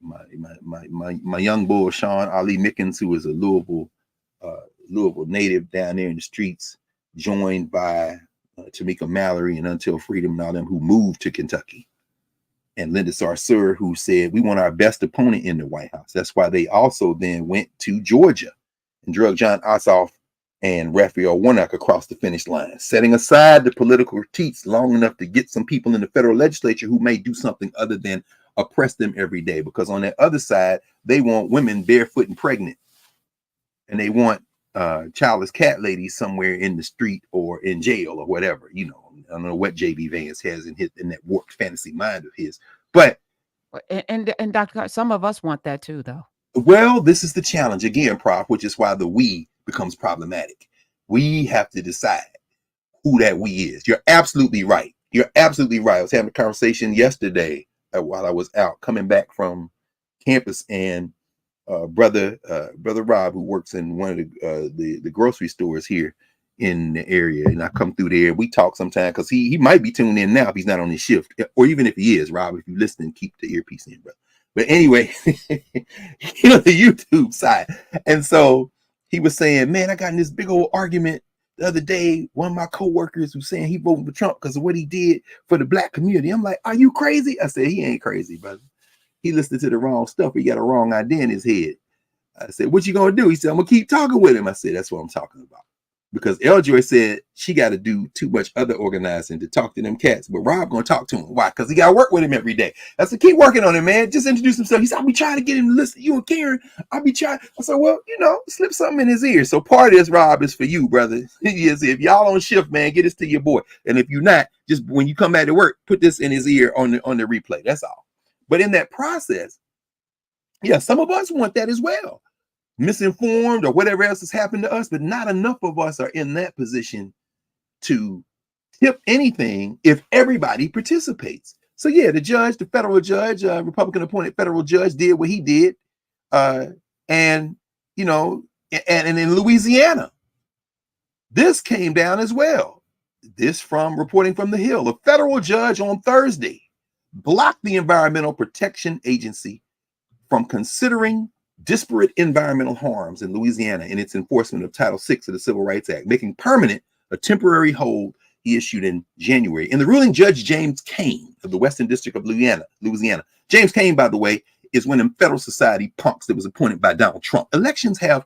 My young bull, Sean Ali Mickens, who is a Louisville native down there in the streets, joined by Tamika Mallory and Until Freedom and all them who moved to Kentucky. And Linda Sarsour, who said, we want our best opponent in the White House. That's why they also then went to Georgia and drug John Ossoff and Raphael Warnock across the finish line, setting aside the political critiques long enough to get some people in the federal legislature who may do something other than oppress them every day. Because on that other side, they want women barefoot and pregnant. And they want childless cat ladies somewhere in the street or in jail or whatever. You know, I don't know what J.B. Vance has in that warped fantasy mind of his. But and Dr. Carr, some of us want that too, though. Well, this is the challenge again, Prof, which is why the we becomes problematic. We have to decide who that we is. You're absolutely right. You're absolutely right. I was having a conversation yesterday while I was out coming back from campus, and brother Rob, who works in one of the grocery stores here in the area, and I come through there. We talk sometimes because he might be tuned in now if he's not on his shift, or even if he is. Rob, if you're listening, keep the earpiece in, brother. But anyway, you know, the YouTube side, and so he was saying, "Man, I got in this big old argument the other day. One of my coworkers was saying he voted for Trump because of what he did for the black community." I'm like, "Are you crazy?" I said, "He ain't crazy, brother. He listened to the wrong stuff. He got a wrong idea in his head." I said, "What you gonna do?" He said, "I'm gonna keep talking with him." I said, "That's what I'm talking about." Because Eljoy said she got to do too much other organizing to talk to them cats, but Rob gonna talk to him. Why? Because he got to work with him every day. I said, "Keep working on him, man. Just introduce himself." He said, "I'll be trying to get him to listen. You and Karen, I'll be trying." I said, "Well, you know, slip something in his ear." So part of this, Rob, is for you, brother. If y'all on shift, man, get this to your boy. And if you're not, just when you come back to work, put this in his ear on the replay. That's all. But in that process, yeah, some of us want that as well. Misinformed or whatever else has happened to us, but not enough of us are in that position to tip anything if everybody participates. So yeah, the judge, the federal judge, Republican appointed federal judge, did what he did. And you know, and in Louisiana, this came down as well. This from reporting from the Hill. A federal judge on Thursday blocked the Environmental Protection Agency from considering disparate environmental harms in Louisiana in its enforcement of Title VI of the Civil Rights Act, making permanent a temporary hold he issued in January. In the ruling, Judge James Kane of the Western District of Louisiana. James Kane, by the way, is one of them Federal Society punks that was appointed by Donald Trump. Elections have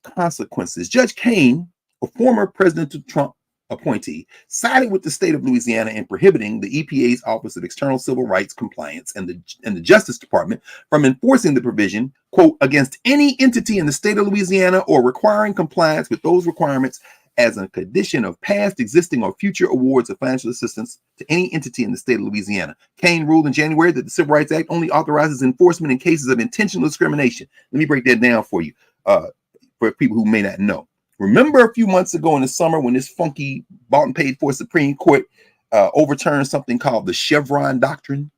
consequences. Judge Kane, a former President Trump appointee, sided with the state of Louisiana in prohibiting the EPA's Office of External Civil Rights Compliance and the Justice Department from enforcing the provision, quote, against any entity in the state of Louisiana or requiring compliance with those requirements as a condition of past, existing, or future awards of financial assistance to any entity in the state of Louisiana. Kane ruled in January that the Civil Rights Act only authorizes enforcement in cases of intentional discrimination. Let me break that down for you, for people who may not know. Remember a few months ago in the summer when this funky bought and paid for Supreme Court overturned something called the chevron doctrine?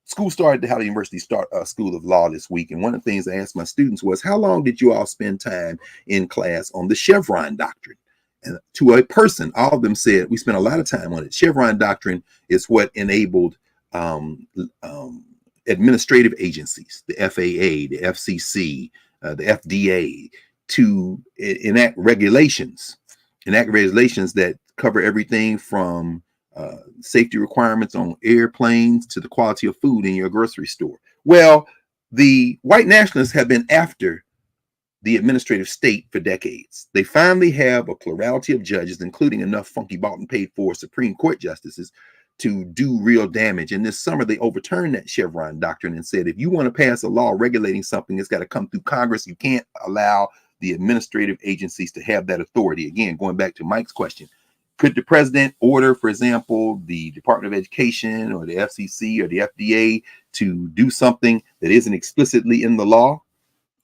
School started at the Howard University School of Law this week, and one of the things I asked my students was, how long did you all spend time in class on the chevron doctrine? And to a person, all of them said, we spent a lot of time on it. Chevron doctrine is what enabled administrative agencies, the FAA, the FCC, the FDA, to enact regulations that cover everything from safety requirements on airplanes to the quality of food in your grocery store. Well, the white nationalists have been after the administrative state for decades. They finally have a plurality of judges, including enough funky bought and paid for Supreme Court justices to do real damage. And this summer, they overturned that Chevron doctrine and said, if you want to pass a law regulating something, it's got to come through Congress. You can't allow the administrative agencies to have that authority. Again, going back to Mike's question, could the president order, for example, the Department of Education or the FCC or the FDA to do something that isn't explicitly in the law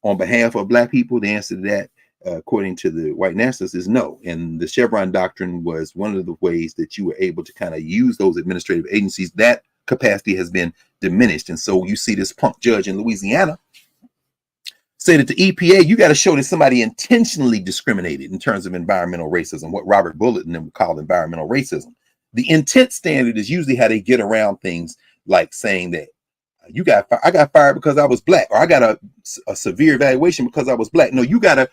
on behalf of Black people? The answer to that, according to the white nationalists, is no. And the Chevron doctrine was one of the ways that you were able to kind of use those administrative agencies. That capacity has been diminished. And so you see this punk judge in Louisiana say that the EPA, you got to show that somebody intentionally discriminated in terms of environmental racism, what Robert Bullitt and them would call environmental racism. The intent standard is usually how they get around things, like saying that I got fired because I was Black, or I got a severe evaluation because I was Black. No, you gotta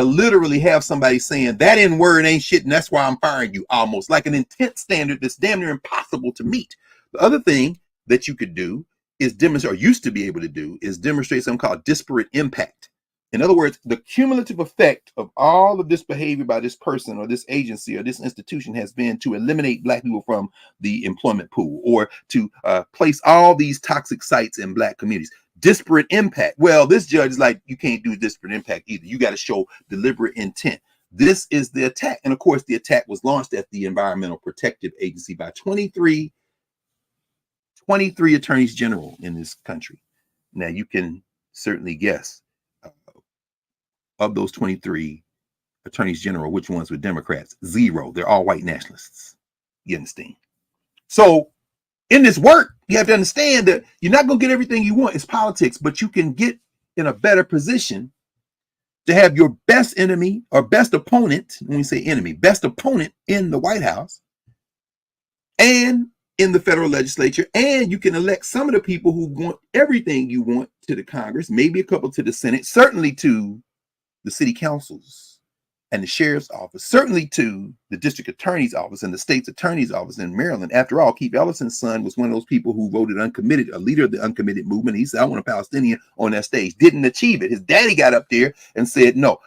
literally have somebody saying that N-word ain't shit, and that's why I'm firing you, almost like an intent standard that's damn near impossible to meet. The other thing that you could do is demonstrate, or used to be able to do, is demonstrate something called disparate impact. In other words, the cumulative effect of all of this behavior by this person or this agency or this institution has been to eliminate Black people from the employment pool, or to place all these toxic sites in Black communities. Disparate impact. Well, this judge is like, you can't do disparate impact either. You got to show deliberate intent. This is the attack. And of course, the attack was launched at the Environmental Protective Agency by 23 attorneys general in this country. Now, you can certainly guess of those 23 attorneys general, which ones were Democrats? 0. They're all white nationalists. You understand? So in this work, you have to understand that you're not going to get everything you want. It's politics, but you can get in a better position to have your best enemy or best opponent, when we say enemy, best opponent in the White House and in the federal legislature. And you can elect some of the people who want everything you want to the Congress, maybe a couple to the Senate, certainly to the city councils and the sheriff's office, certainly to the district attorney's office and the state's attorney's office in Maryland. After all, Keith Ellison's son was one of those people who voted uncommitted, a leader of the uncommitted movement. He said, I want a Palestinian on that stage. Didn't achieve it. His daddy got up there and said, no,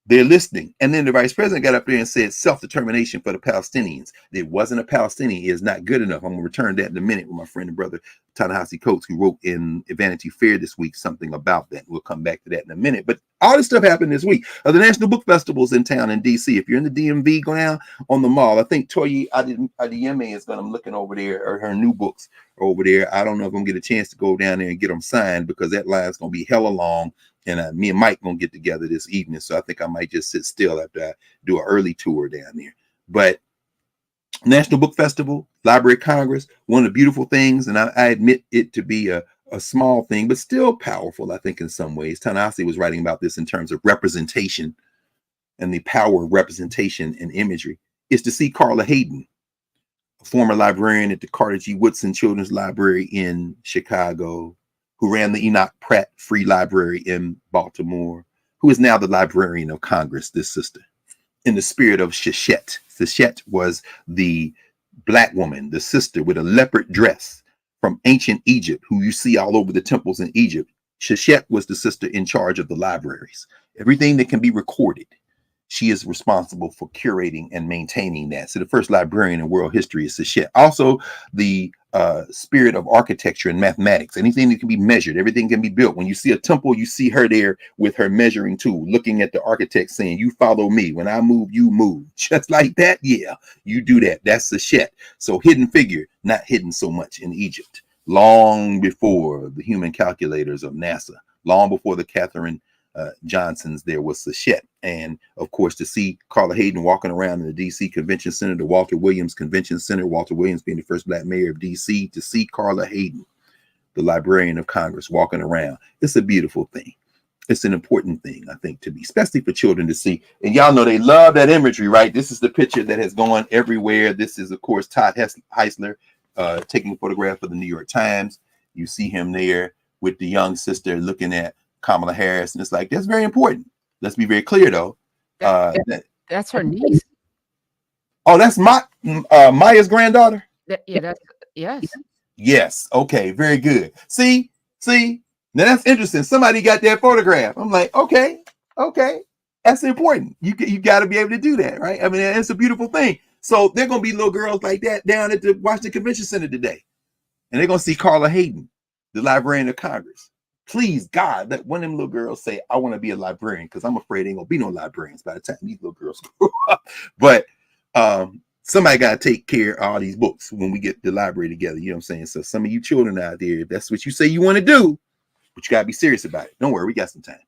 they're listening. And then the vice president got up there and said self-determination for the Palestinians. There wasn't a Palestinian. It is not good enough. I'm going to return that in a minute with my friend and brother, Ta-Nehisi Coates, who wrote in Vanity Fair this week something about that. We'll come back to that in a minute. But all this stuff happened this week. The National Book Festival's in town in D.C. If you're in the DMV, go down on the mall. I think Toyi Adeyemi is going to, I'm looking over there, or her new books are over there. I don't know if I'm going to get a chance to go down there and get them signed because that line's going to be hella long. And me and Mike gonna get together this evening, so I think I might just sit still after I do an early tour down there. But National Book Festival, Library of Congress, one of the beautiful things, and I admit it to be a small thing, but still powerful, I think, in some ways. Ta-Nehisi was writing about this in terms of representation and the power of representation and imagery, is to see Carla Hayden, a former librarian at the Carter G. Woodson Children's Library in Chicago, who ran the Enoch Pratt Free Library in Baltimore, who is now the Librarian of Congress, this sister, in the spirit of Sheshet. Sheshet was the black woman, the sister with a leopard dress from ancient Egypt, who you see all over the temples in Egypt. Sheshet was the sister in charge of the libraries. Everything that can be recorded, she is responsible for curating and maintaining that. So the first librarian in world history is Sheshet. Also, the spirit of architecture and mathematics. Anything that can be measured, everything can be built. When you see a temple, you see her there with her measuring tool, looking at the architect saying, you follow me. When I move, you move. Just like that, yeah, you do that. That's Sheshet. So hidden figure, not hidden so much in Egypt. Long before the human calculators of NASA, long before the Catherine Johnsons, there was Sheshet. And of course, to see Carla Hayden walking around in the DC Convention Center, the Walter Williams Convention Center, Walter Williams being the first black mayor of DC, to see Carla Hayden, the Librarian of Congress, walking around, it's a beautiful thing. It's an important thing, I think, to be, especially for children to see. And y'all know they love that imagery, right? This is the picture that has gone everywhere. This is, of course, Todd Heisler taking a photograph for the New York Times. You see him there with the young sister looking at Kamala Harris, and it's like, that's very important. Let's be very clear, though. That's her niece. Oh, that's Maya's granddaughter. Yes. Yes. Okay. Very good. See. Now that's interesting. Somebody got that photograph. I'm like, okay. That's important. You got to be able to do that, right? I mean, it's a beautiful thing. So they're gonna be little girls like that down at the Washington Convention Center today, and they're gonna see Carla Hayden, the Librarian of Congress. Please, God, let one of them little girls say, I want to be a librarian, because I'm afraid ain't going to be no librarians by the time these little girls grow up. But somebody got to take care of all these books when we get the library together. You know what I'm saying? So some of you children out there, if that's what you say you want to do, but you got to be serious about it. Don't worry, we got some time.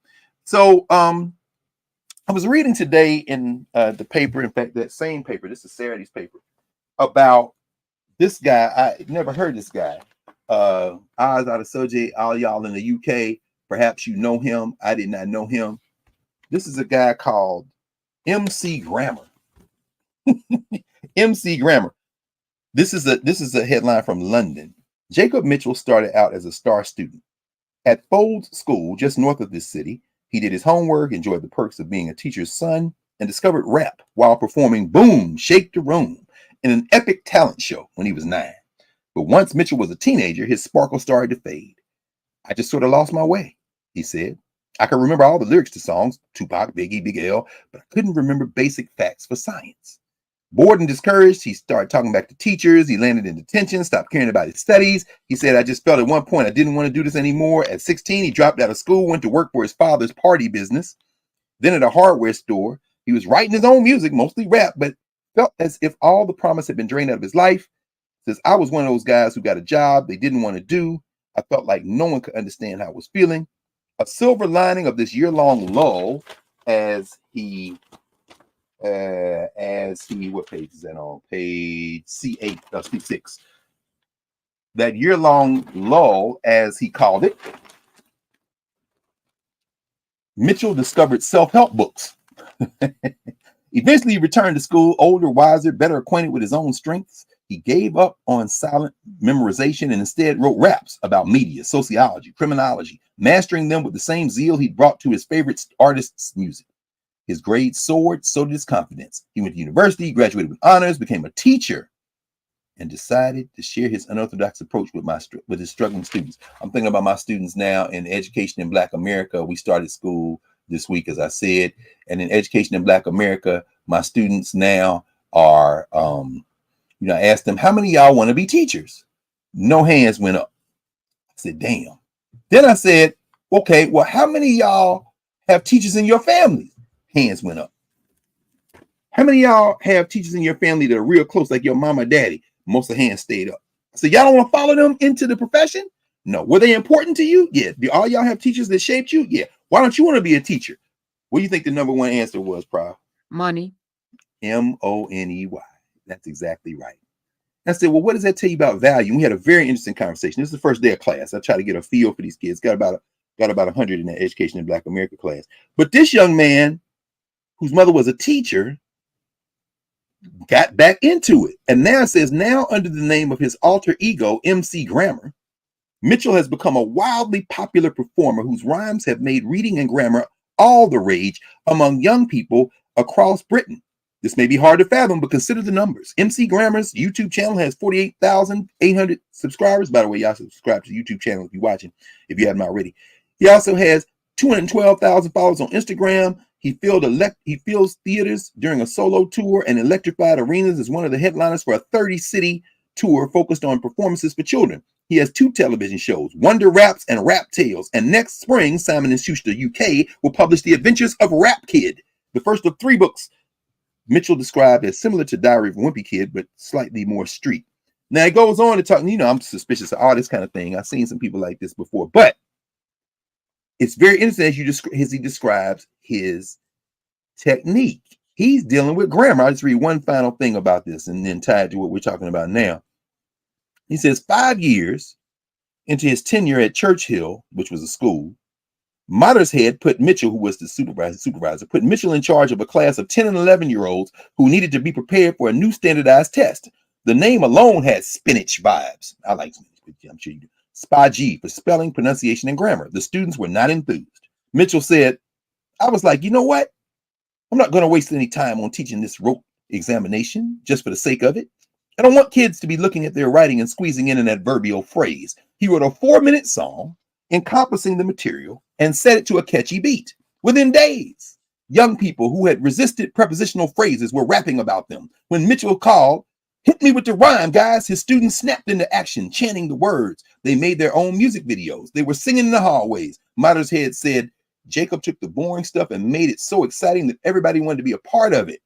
So I was reading today in the paper, in fact, that same paper, this is Saturday's paper, about this guy. I never heard this guy. Oz out of Soje, all y'all in the UK, perhaps you know him. I did not know him. This is a guy called MC Grammar. MC Grammar. This is a headline from London. Jacob Mitchell started out as a star student at Folds School, just north of this city. He did his homework, enjoyed the perks of being a teacher's son, and discovered rap while performing Boom, Shake the Room in an epic talent show when he was 9. But once Mitchell was a teenager, his sparkle started to fade. I just sort of lost my way, he said. I could remember all the lyrics to songs, Tupac, Biggie, Big L, but I couldn't remember basic facts for science. Bored and discouraged, he started talking back to teachers. He landed in detention, stopped caring about his studies. He said, I just felt at one point I didn't want to do this anymore. At 16, he dropped out of school, went to work for his father's party business. Then at a hardware store, he was writing his own music, mostly rap, but felt as if all the promise had been drained out of his life. Says, I was one of those guys who got a job they didn't want to do. I felt like no one could understand how I was feeling. A silver lining of this year-long lull, as he, what page is that on? Page C8, C6. That year-long lull, as he called it, Mitchell discovered self-help books. Eventually, he returned to school, older, wiser, better acquainted with his own strengths. He gave up on silent memorization and instead wrote raps about media, sociology, criminology, mastering them with the same zeal he brought to his favorite artists' music. His grades soared, so did his confidence. He went to university, graduated with honors, became a teacher, and decided to share his unorthodox approach with his struggling students. I'm thinking about my students now in education in Black America. We started school this week, as I said, and in education in Black America, my students now are, I asked them, how many of y'all want to be teachers? No hands went up. I said, damn. Then I said, okay, well, how many of y'all have teachers in your family? Hands went up. How many of y'all have teachers in your family that are real close, like your mama or daddy? Most of the hands stayed up. So y'all don't want to follow them into the profession? No. Were they important to you? Yeah. Do all y'all have teachers that shaped you? Yeah. Why don't you want to be a teacher? What do you think the number one answer was, Prof? Money. Money. That's exactly right. I said, well, what does that tell you about value? And we had a very interesting conversation. This is the first day of class. I try to get a feel for these kids. Got about 100 in that education in Black America class. But this young man, whose mother was a teacher, got back into it. And now it says, now under the name of his alter ego, MC Grammar, Mitchell has become a wildly popular performer whose rhymes have made reading and grammar all the rage among young people across Britain. This may be hard to fathom, but consider the numbers. MC Grammar's YouTube channel has 48,800 subscribers. By the way, y'all subscribe to the YouTube channel if you're watching, if you haven't already. He also has 212,000 followers on Instagram. He fills theaters during a solo tour and electrified arenas as one of the headliners for a 30-city tour focused on performances for children. He has 2 television shows, Wonder Raps and Rap Tales. And next spring, Simon & Schuster UK will publish The Adventures of Rap Kid, the first of 3 books Mitchell described as similar to Diary of a Wimpy Kid, but slightly more street. Now, it goes on to talk, I'm suspicious of all this kind of thing. I've seen some people like this before, but it's very interesting as he describes his technique. He's dealing with grammar. I'll just read one final thing about this and then tie it to what we're talking about now. He says 5 years into his tenure at Churchill, which was a school, Mottershead put Mitchell, who was the supervisor, put Mitchell in charge of a class of 10 and 11-year-olds who needed to be prepared for a new standardized test. The name alone had spinach vibes. I like spinach, I'm sure you do. SPA-G for spelling, pronunciation, and grammar. The students were not enthused. Mitchell said, I was like, you know what? I'm not going to waste any time on teaching this rote examination just for the sake of it. I don't want kids to be looking at their writing and squeezing in an adverbial phrase. He wrote a 4-minute song encompassing the material and set it to a catchy beat. Within days, young people who had resisted prepositional phrases were rapping about them. When Mitchell called, hit me with the rhyme, guys, his students snapped into action, chanting the words. They made their own music videos. They were singing in the hallways. Mottershead said, Jacob took the boring stuff and made it so exciting that everybody wanted to be a part of it.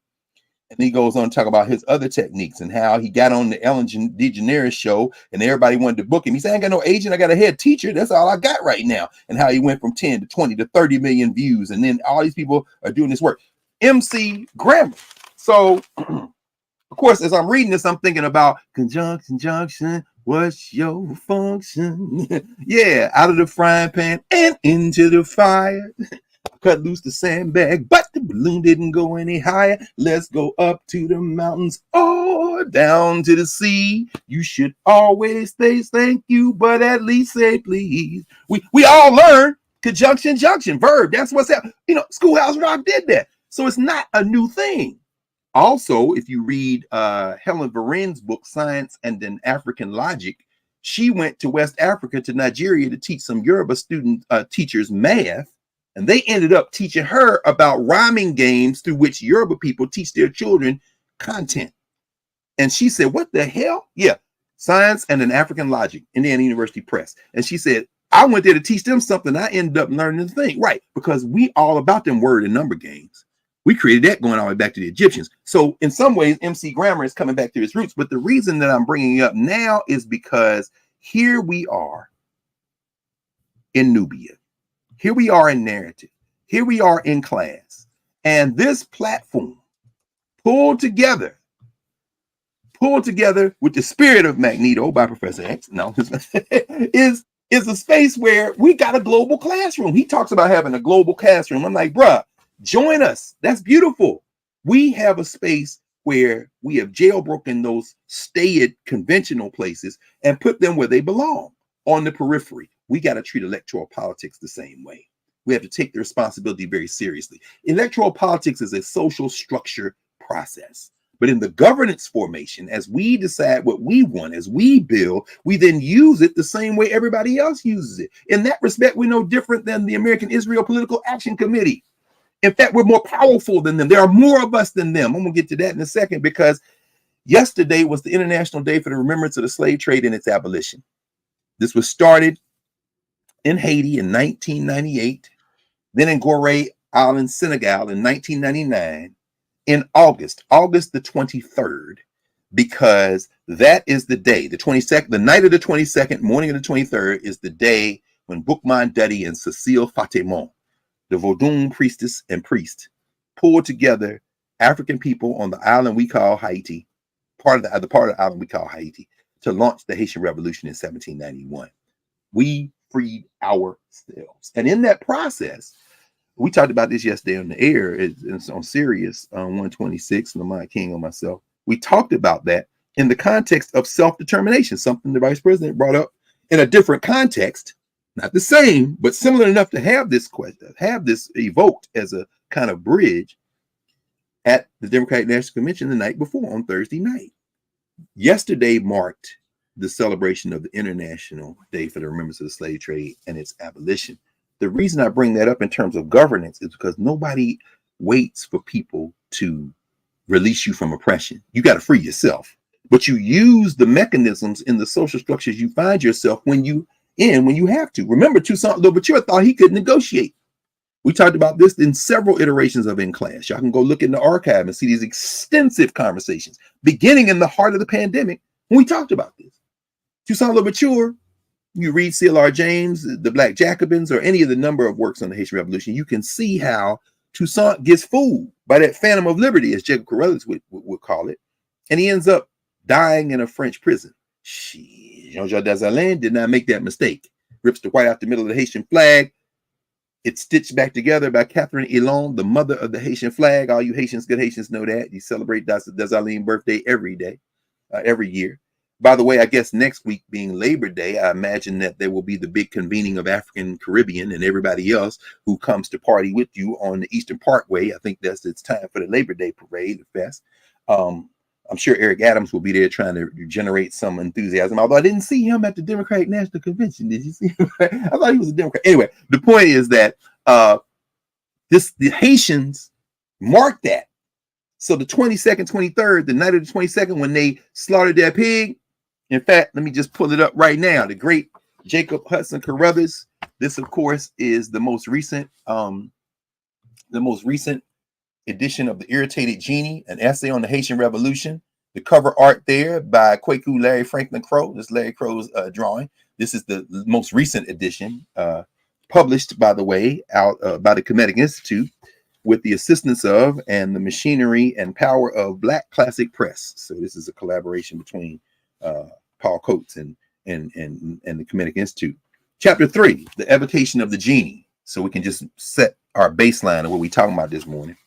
And he goes on to talk about his other techniques and how he got on the Ellen DeGeneres show and everybody wanted to book him. He said, I ain't got no agent. I got a head teacher. That's all I got right now. And how he went from 10 to 20 to 30 million views. And then all these people are doing this work. MC Grammar. So, of course, as I'm reading this, I'm thinking about conjunction. What's your function? Yeah, out of the frying pan and into the fire. Cut loose the sandbag, but the balloon didn't go any higher. Let's go up to the mountains or down to the sea. You should always say thank you, but at least say please. We all learn conjunction, junction, verb. That's what's happening. Schoolhouse Rock did that. So it's not a new thing. Also, if you read Helen Varen's book, Science and an African Logic, she went to West Africa, to Nigeria, to teach some Yoruba teachers math. And they ended up teaching her about rhyming games through which Yoruba people teach their children content. And she said, what the hell? Yeah, Science and an African Logic, Indiana University Press. And she said, I went there to teach them something. I ended up learning the thing. Right, because we all about them word and number games. We created that going all the way back to the Egyptians. So in some ways, MC Grammar is coming back to his roots. But the reason that I'm bringing it up now is because here we are in Nubia. Here we are in narrative. Here we are in class. And this platform pulled together with the spirit of Magneto by Professor X, is a space where we got a global classroom. He talks about having a global classroom. I'm like, bruh, join us. That's beautiful. We have a space where we have jailbroken those staid conventional places and put them where they belong, on the periphery. We got to treat electoral politics the same way. We have to take the responsibility very seriously. Electoral politics is a social structure process. But in the governance formation, as we decide what we want, as we build, we then use it the same way everybody else uses it. In that respect, we're no different than the American Israel Political Action Committee. In fact, we're more powerful than them. There are more of us than them. I'm going to get to that in a second, because yesterday was the International Day for the Remembrance of the Slave Trade and its Abolition. This was started in Haiti in 1998, then in Gorée Island, Senegal in 1999, in August the 23rd, because that is the day, the 22nd, the night of the 22nd, morning of the 23rd is the day when Boukman Dutty and Cecile Fatimon, the Vodun priestess and priest, pulled together African people on the island we call Haiti, part of the island we call Haiti, to launch the Haitian Revolution in 1791. We freed ourselves. And in that process, we talked about this yesterday on the air. It's on Sirius 126, Lamont King and myself. We talked about that in the context of self-determination, something the vice president brought up in a different context, not the same, but similar enough to have this question, have this evoked as a kind of bridge at the Democratic National Convention the night before, on Thursday night. Yesterday marked the celebration of the International Day for the Remembrance of the Slave Trade and its Abolition. The reason I bring that up in terms of governance is because nobody waits for people to release you from oppression. You got to free yourself, but you use the mechanisms in the social structures you find yourself when you have to. Remember, Toussaint Louverture thought he could negotiate. We talked about this in several iterations of In Class. Y'all can go look in the archive and see these extensive conversations, beginning in the heart of the pandemic when we talked about this. Toussaint Louverture, you read C.L.R. James, the Black Jacobins, or any of the number of works on the Haitian Revolution, you can see how Toussaint gets fooled by that phantom of liberty, as Jacob Carruthers would call it, and he ends up dying in a French prison. Jean-Jacques Dessalines did not make that mistake. Rips the white out the middle of the Haitian flag. It's stitched back together by Catherine Elon, the mother of the Haitian flag. All you Haitians, good Haitians know that. You celebrate Dessalines' birthday every day, every year. By the way, I guess next week being Labor Day, I imagine that there will be the big convening of African Caribbean and everybody else who comes to party with you on the Eastern Parkway. I think it's time for the Labor Day parade, the fest. I'm sure Eric Adams will be there trying to generate some enthusiasm, although I didn't see him at the Democratic National Convention. Did you see him? I thought he was a Democrat. Anyway, the point is that the Haitians marked that. So the 22nd, 23rd, the night of the 22nd, when they slaughtered their pig. In fact, let me just pull it up right now. The great Jacob Hudson Carruthers. This, of course, is the most recent edition of the Irritated Genie, an essay on the Haitian Revolution. The cover art there by Kwaku Larry Franklin Crow. This is Larry Crow's drawing. This is the most recent edition, published, by the way, out by the Kemetic Institute, with the assistance of and the machinery and power of Black Classic Press. So this is a collaboration between Paul Coates and the Kemetic Institute. Chapter 3, the evocation of the genie. So we can just set our baseline of what we're talking about this morning.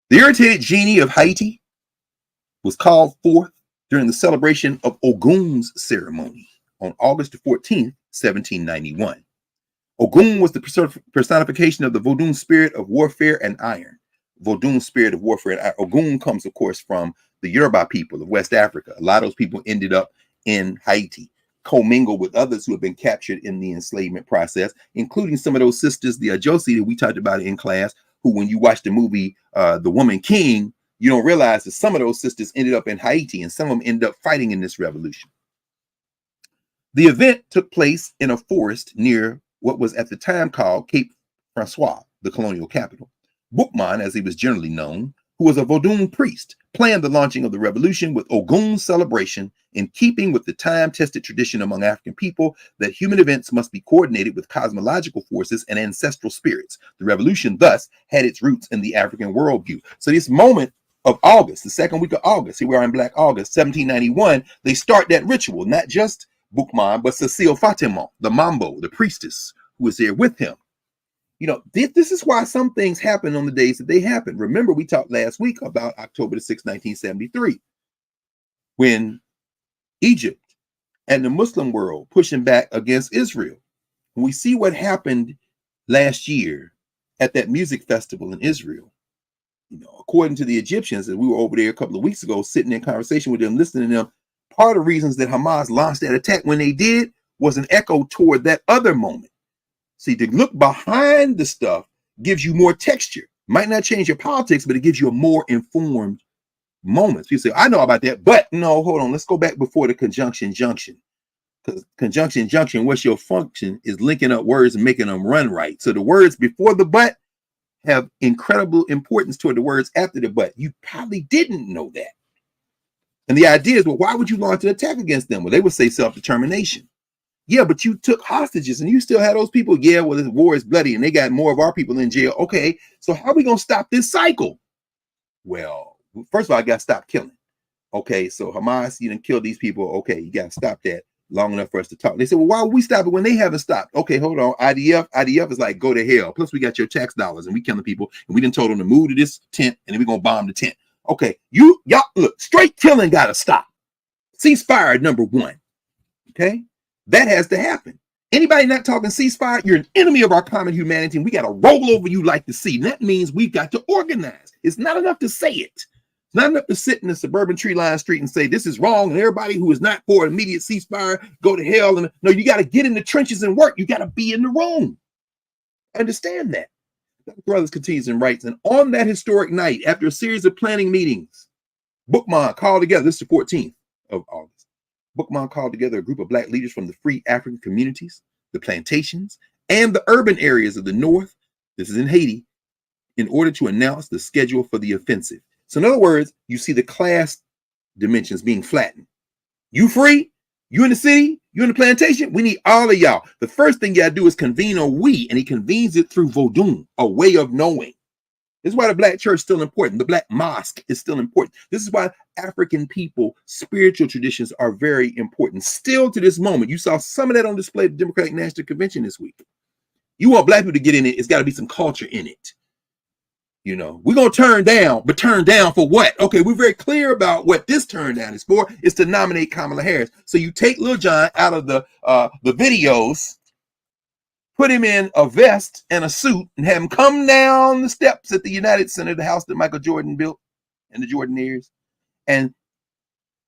The irritated genie of Haiti was called forth during the celebration of Ogun's ceremony on August 14th, 1791. Ogun was the personification of the Vodun spirit of warfare and iron. Vodun spirit of warfare and iron. Ogun comes, of course, from the Yoruba people of West Africa. A lot of those people ended up in Haiti, commingled with others who have been captured in the enslavement process, including some of those sisters, the Ajosi that we talked about in class, who, when you watch the movie The Woman King, you don't realize that some of those sisters ended up in Haiti and some of them ended up fighting in this revolution. The event took place in a forest near what was at the time called Cape Francois, the colonial capital. Boukman, as he was generally known, who was a Vodun priest, planned the launching of the revolution with Ogun celebration, in keeping with the time-tested tradition among African people that human events must be coordinated with cosmological forces and ancestral spirits. The revolution thus had its roots in the African worldview. So this moment of August, the second week of August, here we are in Black August, 1791, they start that ritual, not just Boukman, but Cecile Fatima, the Mambo, the priestess, who was there with him. You know, this is why some things happen on the days that they happen. Remember, we talked last week about October the 6th, 1973, when Egypt and the Muslim world pushing back against Israel. We see what happened last year at that music festival in Israel. You know, according to the Egyptians, and we were over there a couple of weeks ago, sitting in conversation with them, listening to them, part of the reasons that Hamas launched that attack when they did was an echo toward that other moment. See, to look behind the stuff gives you more texture. Might not change your politics, but it gives you a more informed moment. People say, I know about that, but no, hold on. Let's go back before the conjunction junction. Because conjunction junction, what's your function is linking up words and making them run right. So the words before the but have incredible importance toward the words after the but. You probably didn't know that. And the idea is, well, why would you launch an attack against them? Well, they would say self-determination. Yeah, but you took hostages and you still had those people. Yeah, well, this war is bloody and they got more of our people in jail. Okay, so how are we going to stop this cycle? Well, first of all, I got to stop killing. Okay, so Hamas, you didn't kill these people. Okay, you got to stop that long enough for us to talk. They said, well, why would we stop it when they haven't stopped? Okay, hold on. IDF is like, go to hell. Plus, we got your tax dollars and we killing people. And we done told them to move to this tent and then we're going to bomb the tent. Okay, y'all, look, straight killing got to stop. Ceasefire number one. Okay? That has to happen. Anybody not talking ceasefire, you're an enemy of our common humanity, and we got to roll over you like the sea. And that means we've got to organize. It's not enough to say it. It's not enough to sit in the suburban tree-lined street and say this is wrong, and everybody who is not for immediate ceasefire, go to hell. And no, you got to get in the trenches and work. You got to be in the room. Understand that. Dr. Brothers continues and writes, and on that historic night, after a series of planning meetings, Boukman called together, this is the 14th of August, Boukman called together a group of Black leaders from the free African communities, the plantations, and the urban areas of the North, this is in Haiti, in order to announce the schedule for the offensive. So in other words, you see the class dimensions being flattened. You free? You in the city? You in the plantation? We need all of y'all. The first thing you gotta do is convene a we, and he convenes it through Vodun, a way of knowing. This is why the Black church is still important. The Black mosque is still important. This is why African people, spiritual traditions are very important. Still to this moment, you saw some of that on display at the Democratic National Convention this week. You want Black people to get in it, it's got to be some culture in it. You know, we're going to turn down, but turn down for what? Okay, we're very clear about what this turn down is for. It's to nominate Kamala Harris. So you take Lil Jon out of the videos, put him in a vest and a suit and have him come down the steps at the United Center, the house that Michael Jordan built and the Jordanaires, and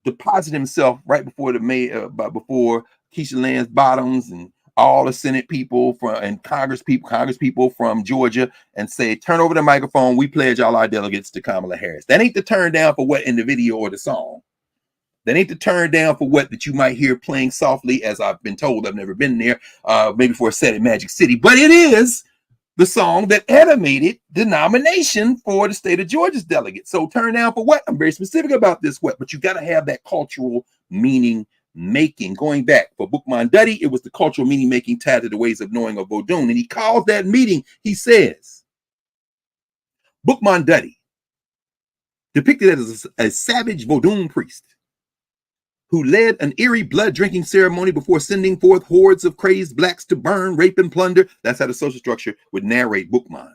deposit himself right before before Keisha Lance Bottoms and all the Senate people and Congress people from Georgia, and say, turn over the microphone. We pledge all our delegates to Kamala Harris. That ain't the turn down for what in the video or the song. That ain't the turn down for what that you might hear playing softly, as I've been told. I've never been there, maybe for a set at Magic City, but it is the song that animated the nomination for the state of Georgia's delegate. So turn down for what? I'm very specific about this what, but you got to have that cultural meaning making. Going back for Boukman Dutty, it was the cultural meaning making tied to the ways of knowing of Vodun. And he calls that meeting, he says, Boukman Dutty, depicted as a savage Vodun priest, who led an eerie blood-drinking ceremony before sending forth hordes of crazed Blacks to burn, rape, and plunder. That's how the social structure would narrate Boukman.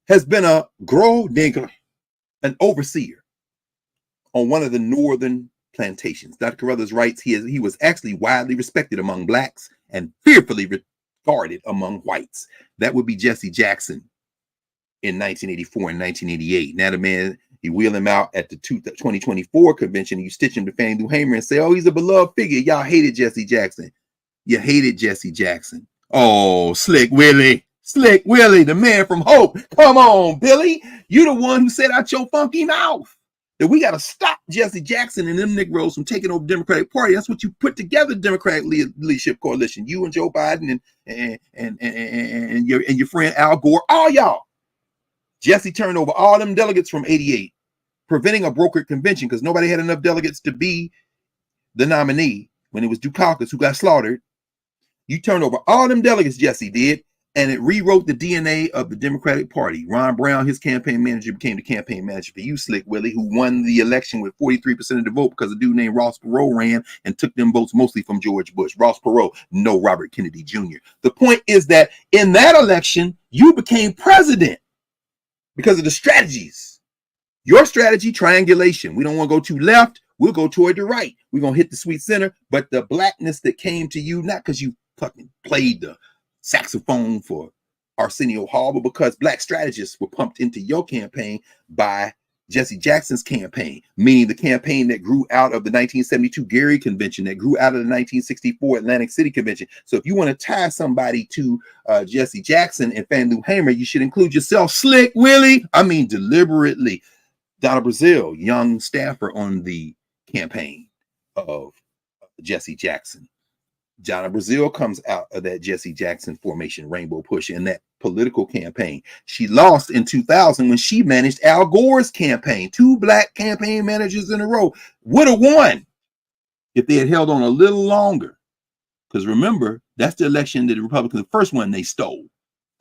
Has been a gros nègre, an overseer on one of the northern plantations. Dr. Carruthers writes he was actually widely respected among Blacks and fearfully regarded among whites. That would be Jesse Jackson in 1984 and 1988. Now the man, you wheel him out at the 2024 convention, and you stitch him to Fannie Lou Hamer and say, oh, he's a beloved figure. Y'all hated Jesse Jackson. You hated Jesse Jackson. Oh, Slick Willie, the man from Hope. Come on, Billy. You the one who said out your funky mouth that we got to stop Jesse Jackson and them Negroes from taking over the Democratic Party. That's what you put together, the Democratic Leadership Coalition. You and Joe Biden and your friend Al Gore, all y'all. Jesse turned over all them delegates from 88, preventing a brokered convention because nobody had enough delegates to be the nominee when it was Dukakis who got slaughtered. You turned over all them delegates, Jesse did, and it rewrote the DNA of the Democratic Party. Ron Brown, his campaign manager, became the campaign manager for you, Slick Willie, who won the election with 43% of the vote because a dude named Ross Perot ran and took them votes mostly from George Bush. Ross Perot, no Robert Kennedy Jr. The point is that in that election, you became president because of the strategies. Your strategy, triangulation. We don't want to go too left. We'll go toward the right. We're going to hit the sweet center. But the blackness that came to you, not because you fucking played the saxophone for Arsenio Hall, but because black strategists were pumped into your campaign by Jesse Jackson's campaign, meaning the campaign that grew out of the 1972 Gary Convention, that grew out of the 1964 Atlantic City Convention. So if you want to tie somebody to Jesse Jackson and Fannie Lou Hamer, you should include yourself, Slick Willie. I mean, deliberately. Donna Brazile, young staffer on the campaign of Jesse Jackson. Donna Brazile comes out of that Jesse Jackson formation, Rainbow Push, in that political campaign. She lost in 2000 when she managed Al Gore's campaign. 2 black campaign managers in a row. Would have won if they had held on a little longer. Because remember, that's the election that the Republicans, the first one they stole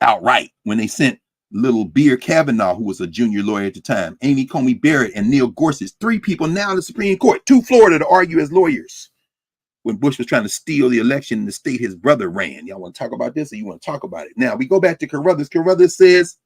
outright when they sent little Beer Kavanaugh, who was a junior lawyer at the time, Amy Coney Barrett, and Neil Gorsuch, 3 people now in the Supreme Court, to Florida to argue as lawyers when Bush was trying to steal the election in the state his brother ran. Y'all want to talk about this or you want to talk about it? Now, we go back to Carruthers. Carruthers says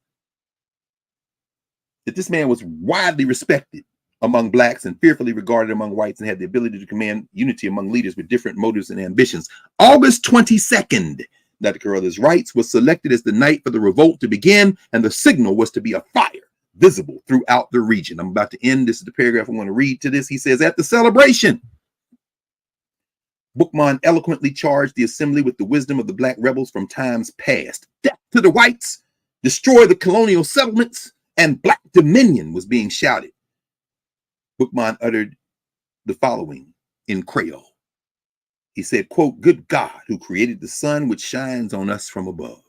that this man was widely respected among blacks and fearfully regarded among whites and had the ability to command unity among leaders with different motives and ambitions. August 22nd, Dr. Carruthers writes, was selected as the night for the revolt to begin, and the signal was to be a fire visible throughout the region. I'm about to end. This is the paragraph I want to read to this. He says, at the celebration, Bookman eloquently charged the assembly with the wisdom of the black rebels from times past. Death to the whites, destroy the colonial settlements, and black dominion was being shouted. Bookman uttered the following in Creole. He said, quote, good God, who created the sun which shines on us from above,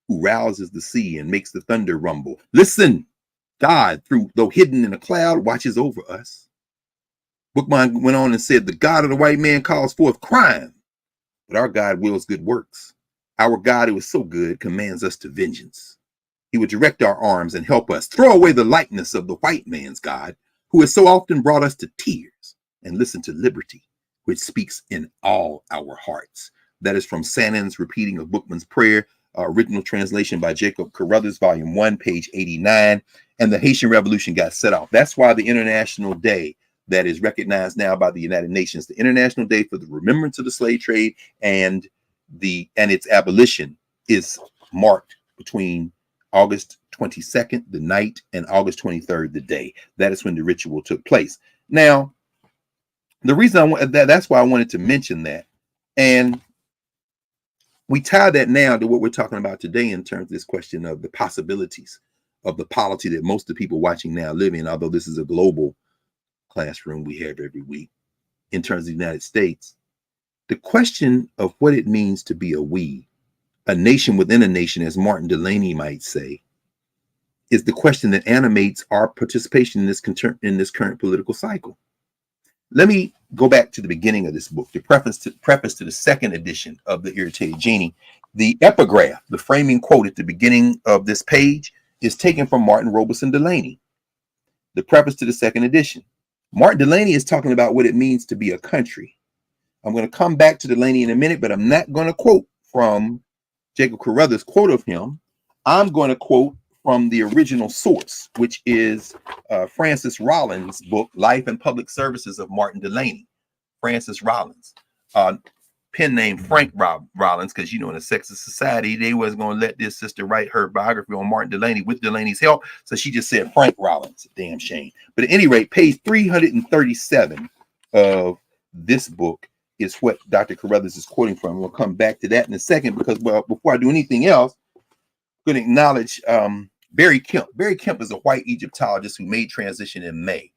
who rouses the sea and makes the thunder rumble. Listen, God, though hidden in a cloud, watches over us. Bookman went on and said, the God of the white man calls forth crime, but our God wills good works. Our God, who is so good, commands us to vengeance. He would direct our arms and help us throw away the likeness of the white man's God, who has so often brought us to tears, and listen to liberty, which speaks in all our hearts. That is from Sannon's repeating of Bookman's prayer, original translation by Jacob Carruthers, volume 1, page 89. And the Haitian Revolution got set off. That's why the International Day that is recognized now by the United Nations, the International Day for the Remembrance of the Slave Trade and its abolition, is marked between August 22nd, the night, and August 23rd, the day. That is when the ritual took place. Now, the reason I want that's why I wanted to mention that. And we tie that now to what we're talking about today in terms of this question of the possibilities of the polity that most of the people watching now live in, although this is a global classroom we have every week in terms of the United States. The question of what it means to be a nation within a nation, as Martin Delany might say, is the question that animates our participation in this current political cycle. Let me go back to the beginning of this book, the preface to the second edition of The Irritated Genie. The epigraph, the framing quote at the beginning of this page, is taken from Martin Robeson Delany. The preface to the second edition. Martin Delany is talking about what it means to be a country. I'm going to come back to Delany in a minute, but I'm not going to quote from Jacob Carruthers' quote of him. I'm going to quote from the original source, which is Francis Rollins' book, Life and Public Services of Martin Delany. Francis Rollins, pen name Frank Rollins, because, you know, in a sexist society, they wasn't going to let this sister write her biography on Martin Delany with Delany's help. So she just said Frank Rollins. Damn shame. But at any rate, page 337 of this book is what Dr. Carruthers is quoting from. We'll come back to that in a second because, well, before I do anything else, I'm going to acknowledge Barry Kemp. Barry Kemp is a white Egyptologist who made transition in May.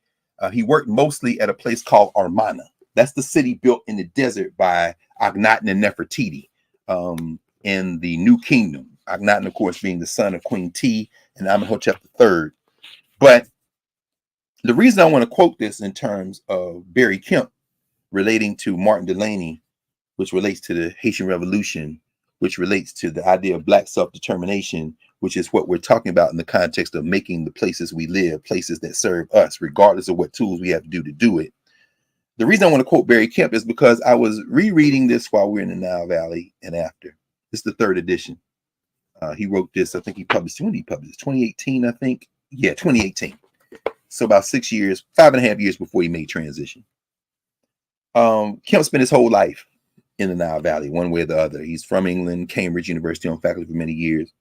He worked mostly at a place called Armana. That's the city built in the desert by Akhenaten and Nefertiti in the New Kingdom. Akhenaten, of course, being the son of Queen T and Amenhotep III. But the reason I want to quote this in terms of Barry Kemp relating to Martin Delany, which relates to the Haitian Revolution, which relates to the idea of Black self-determination, which is what we're talking about in the context of making the places we live places that serve us, regardless of what tools we have to do it. The reason I want to quote Barry Kemp is because I was rereading this while we were in the Nile Valley and after. This is the third edition. He wrote this, I think he published, when did he publish it? 2018, I think. Yeah, 2018. So about 6 years, 5.5 years before he made transition. Kemp spent his whole life in the Nile Valley, one way or the other. He's from England, Cambridge University, on faculty for many years.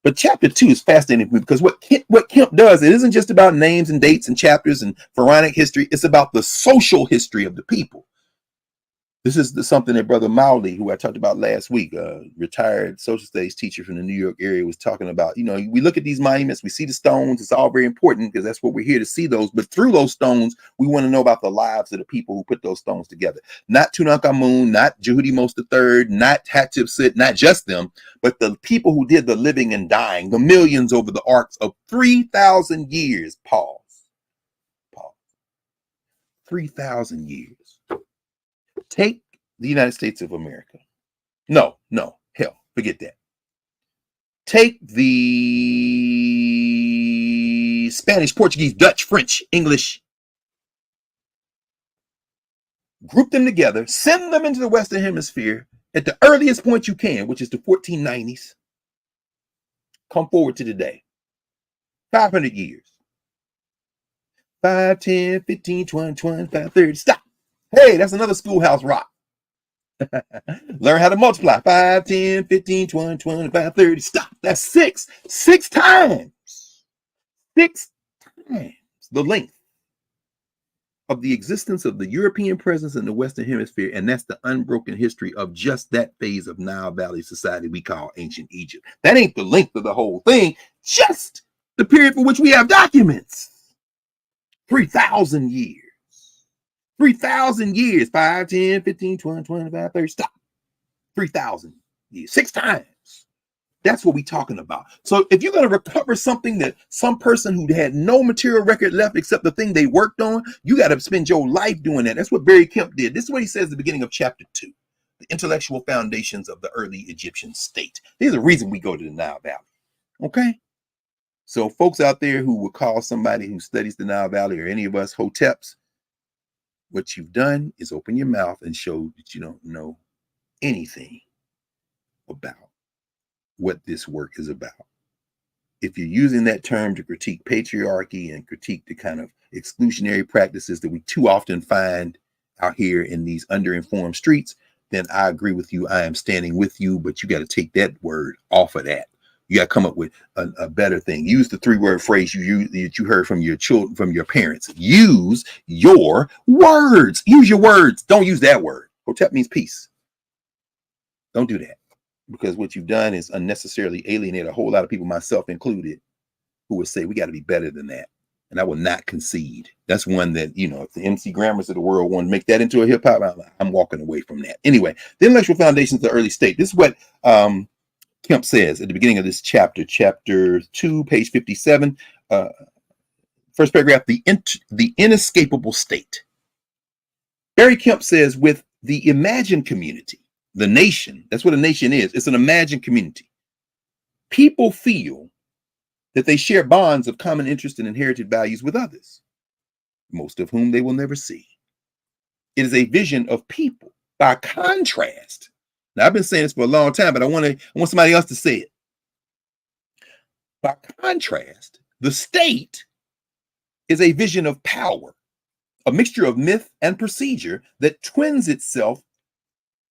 But chapter 2 is fascinating because what Kemp does, it isn't just about names and dates and chapters and pharaonic history. It's about the social history of the people. This is something that Brother Mowley, who I talked about last week, a retired social studies teacher from the New York area, was talking about. You know, we look at these monuments, we see the stones. It's all very important because that's what we're here to see those. But through those stones, we want to know about the lives of the people who put those stones together. Not Tutankhamun, not Jehudi-Mos III, not Hatshepsut, not just them, but the people who did the living and dying, the millions over the arcs of 3,000 years. Pause. 3,000 years. Take the United States of America. No, hell, forget that. Take the Spanish, Portuguese, Dutch, French, English. Group them together, send them into the Western Hemisphere at the earliest point you can, which is the 1490s. Come forward to today. 500 years. 5, 10, 15, 20, 25, 30. Stop. Hey, that's another schoolhouse rock. Learn how to multiply. 5, 10, 15, 20, 25, 30. Stop. That's 6. 6 times. 6 times the length of the existence of the European presence in the Western Hemisphere. And that's the unbroken history of just that phase of Nile Valley society we call ancient Egypt. That ain't the length of the whole thing, just the period for which we have documents. 3,000 years. 3,000 years. 5, 10, 15, 20, 25, 30. Stop. 3,000 years. 6 times. That's what we're talking about. So if you're going to recover something that some person who had no material record left except the thing they worked on, you got to spend your life doing that. That's what Barry Kemp did. This is what he says at the beginning of chapter 2. The intellectual foundations of the early Egyptian state. There's a reason we go to the Nile Valley. Okay? So folks out there who would call somebody who studies the Nile Valley or any of us hoteps, what you've done is open your mouth and show that you don't know anything about what this work is about. If you're using that term to critique patriarchy and critique the kind of exclusionary practices that we too often find out here in these underinformed streets, then I agree with you. I am standing with you, but you got to take that word off of that. You got to come up with a better thing. Use the 3-word phrase that you heard from your children, from your parents. Use your words. Use your words. Don't use that word. Hotep means peace. Don't do that, because what you've done is unnecessarily alienate a whole lot of people, myself included, who would say we got to be better than that. And I will not concede. That's one that, you know, if the MC Grammars of the world want to make that into a hip hop, I'm walking away from that. Anyway, the intellectual foundations of the early state. This is what Kemp says at the beginning of this chapter, chapter 2, page 57, first paragraph, the inescapable state. Barry Kemp says, with the imagined community, the nation, that's what a nation is. It's an imagined community. People feel that they share bonds of common interest and inherited values with others, most of whom they will never see. It is a vision of people. By contrast, now I've been saying this for a long time, but I want somebody else to say it. By contrast, the state is a vision of power, a mixture of myth and procedure that twins itself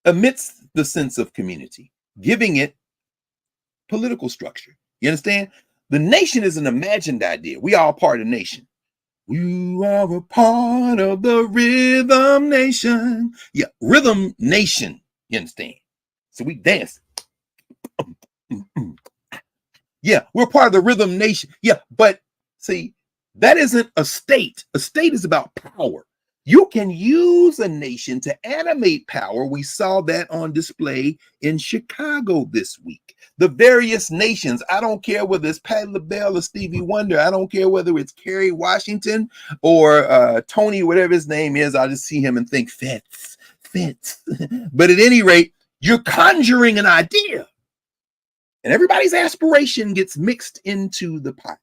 amidst the sense of community, giving it political structure. You understand? The nation is an imagined idea. We are part of the nation. You are a part of the rhythm nation. Yeah, rhythm nation. You understand? So we dance. Yeah, we're part of the rhythm nation. Yeah, but see, that isn't a state. A state is about power. You can use a nation to animate power. We saw that on display in Chicago this week. The various nations, I don't care whether it's Patti LaBelle or Stevie Wonder. I don't care whether it's Kerry Washington or Tony, whatever his name is. I just see him and think fits. But at any rate, you're conjuring an idea. And everybody's aspiration gets mixed into the pot.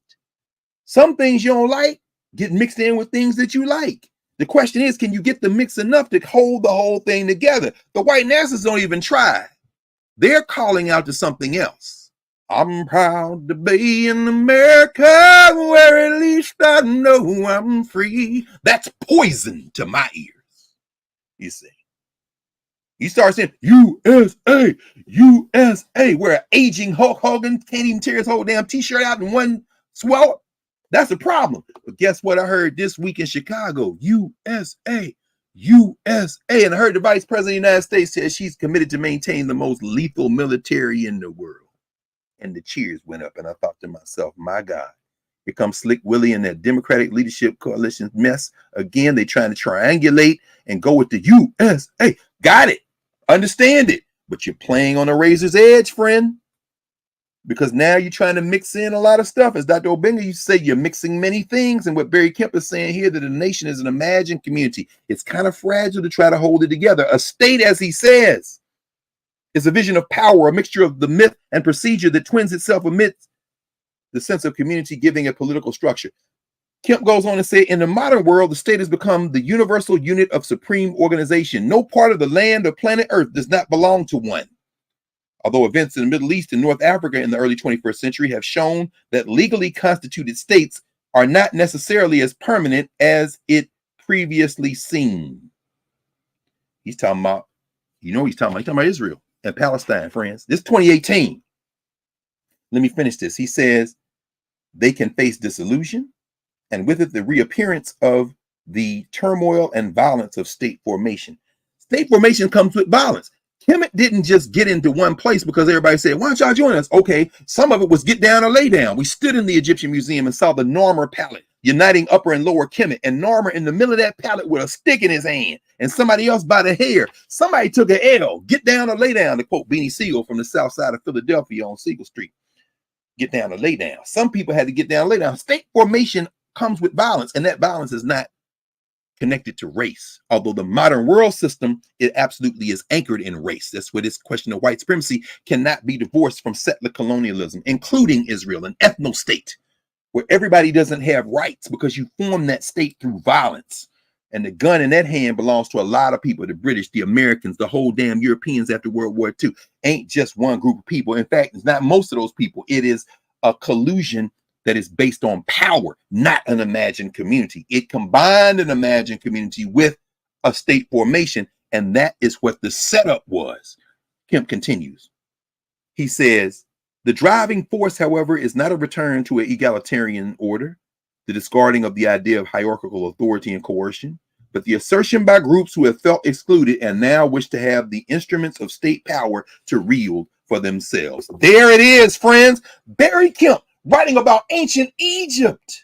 Some things you don't like get mixed in with things that you like. The question is, can you get the mix enough to hold the whole thing together? The white nationalists don't even try. They're calling out to something else. I'm proud to be in America, where at least I know I'm free. That's poison to my ears, you see. You start saying, USA, USA, where an aging Hulk Hogan can't even tear his whole damn t-shirt out in one swallow. That's a problem. But guess what I heard this week in Chicago? USA, USA. And I heard the Vice President of the United States says she's committed to maintain the most lethal military in the world. And the cheers went up. And I thought to myself, my God, here comes Slick Willie and that Democratic Leadership Coalition mess. Again, they trying to triangulate and go with the USA. Got it. Understand it. But you're playing on a razor's edge, friend. Because now you're trying to mix in a lot of stuff. As Dr. Obenga used to say, you're mixing many things. And what Barry Kemp is saying here, that a nation is an imagined community. It's kind of fragile to try to hold it together. A state, as he says, is a vision of power, a mixture of the myth and procedure that twins itself amidst the sense of community, giving a political structure. Kemp goes on to say, in the modern world, the state has become the universal unit of supreme organization. No part of the land or planet Earth does not belong to one. Although events in the Middle East and North Africa in the early 21st century have shown that legally constituted states are not necessarily as permanent as it previously seemed. He's talking about, he's talking about Israel and Palestine, friends. This is 2018. Let me finish this. He says they can face disillusion, and with it, the reappearance of the turmoil and violence of state formation. State formation comes with violence. Kemet didn't just get into one place because everybody said, why don't y'all join us? Okay, some of it was get down or lay down. We stood in the Egyptian Museum and saw the Narmer palette uniting upper and lower Kemet, and Narmer in the middle of that palette with a stick in his hand and somebody else by the hair. Somebody took an L, get down or lay down, to quote Beanie Siegel from the south side of Philadelphia on Siegel Street. Get down or lay down. Some people had to get down or lay down. State formation comes with violence, and that violence is not connected to race. Although the modern world system, it absolutely is anchored in race. That's where this question of white supremacy cannot be divorced from settler colonialism, including Israel, an ethno state where everybody doesn't have rights because you form that state through violence. And the gun in that hand belongs to a lot of people, the British, the Americans, the whole damn Europeans after World War II. Ain't just one group of people. In fact, it's not most of those people. It is a collusion that is based on power, not an imagined community. It combined an imagined community with a state formation, and that is what the setup was. Kemp continues. He says, the driving force, however, is not a return to an egalitarian order, the discarding of the idea of hierarchical authority and coercion, but the assertion by groups who have felt excluded and now wish to have the instruments of state power to wield for themselves. There it is, friends. Barry Kemp, writing about ancient Egypt,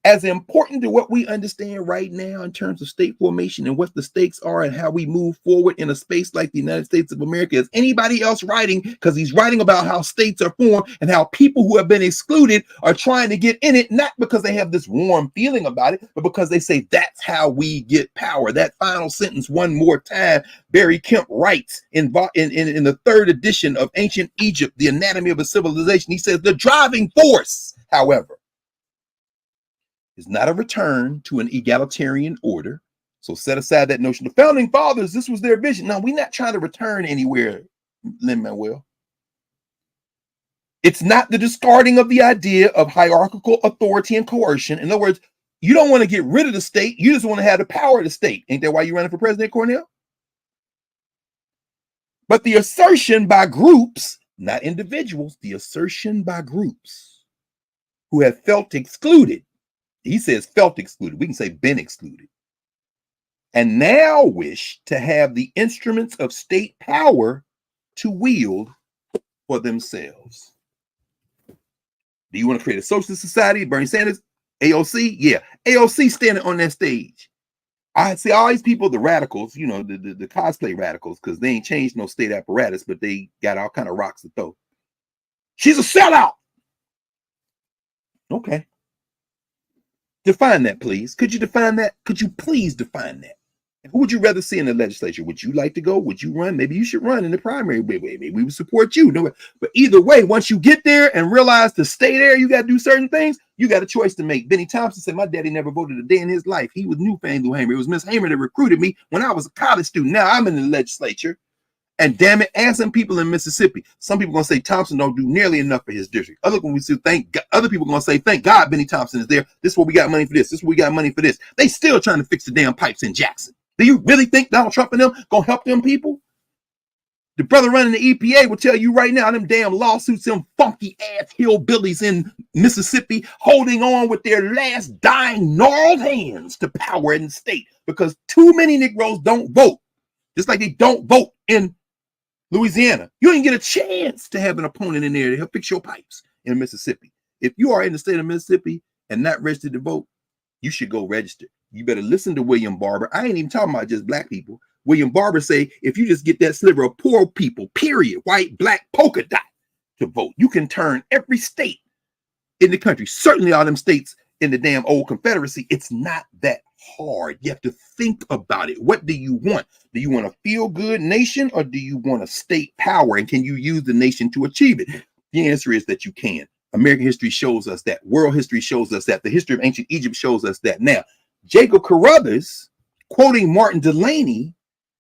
as important to what we understand right now in terms of state formation and what the stakes are and how we move forward in a space like the United States of America as anybody else writing, because he's writing about how states are formed and how people who have been excluded are trying to get in it, not because they have this warm feeling about it, but because they say that's how we get power. That final sentence, one more time, Barry Kemp writes in the third edition of Ancient Egypt, The Anatomy of a Civilization. He says, the driving force, however, is not a return to an egalitarian order. So set aside that notion. The founding fathers, this was their vision. No, we're not trying to return anywhere, Lin-Manuel. It's not the discarding of the idea of hierarchical authority and coercion. In other words, you don't want to get rid of the state. You just want to have the power of the state. Ain't that why you're running for president, Cornell? But the assertion by groups, not individuals, the assertion by groups who have felt excluded. He says felt excluded. We can say been excluded. And now wish to have the instruments of state power to wield for themselves. Do you want to create a socialist society? Bernie Sanders, AOC? Yeah. AOC standing on that stage. I see all these people, the radicals, you know, the cosplay radicals, because they ain't changed no state apparatus, but they got all kind of rocks to throw. She's a sellout. Okay. Define that, please. Could you define that? Could you please define that? Who would you rather see in the legislature? Would you like to go? Would you run? Maybe you should run in the primary. Maybe we would support you. No, but either way, once you get there and realize to stay there, you got to do certain things. You got a choice to make. Benny Thompson said, my daddy never voted a day in his life. He was new Fannie Lou Hamer. It was Miss Hamer that recruited me when I was a college student. Now I'm in the legislature. And damn it, ask some people in Mississippi. Some people gonna say Thompson don't do nearly enough for his district. Other people gonna say, thank God Benny Thompson is there. This is where we got money for this. This is where we got money for this. They still trying to fix the damn pipes in Jackson. Do you really think Donald Trump and them gonna help them people? The brother running the EPA will tell you right now, them damn lawsuits, them funky ass hillbillies in Mississippi holding on with their last dying gnarled hands to power in the state because too many Negroes don't vote. Just like they don't vote in Louisiana. You ain't get a chance to have an opponent in there to help fix your pipes in Mississippi. If you are in the state of Mississippi and not registered to vote, you should go register. You better listen to William Barber. I ain't even talking about just black people. William Barber say, if you just get that sliver of poor people, period, white, black, polka dot to vote, you can turn every state in the country, certainly all them states in the damn old Confederacy. It's not that hard. You have to think about it. What do you want? Do you want a feel-good nation or do you want a state power? And can you use the nation to achieve it? The answer is that you can. American history shows us that. World history shows us that. The history of ancient Egypt shows us that. Now, Jacob Carruthers, quoting Martin Delany,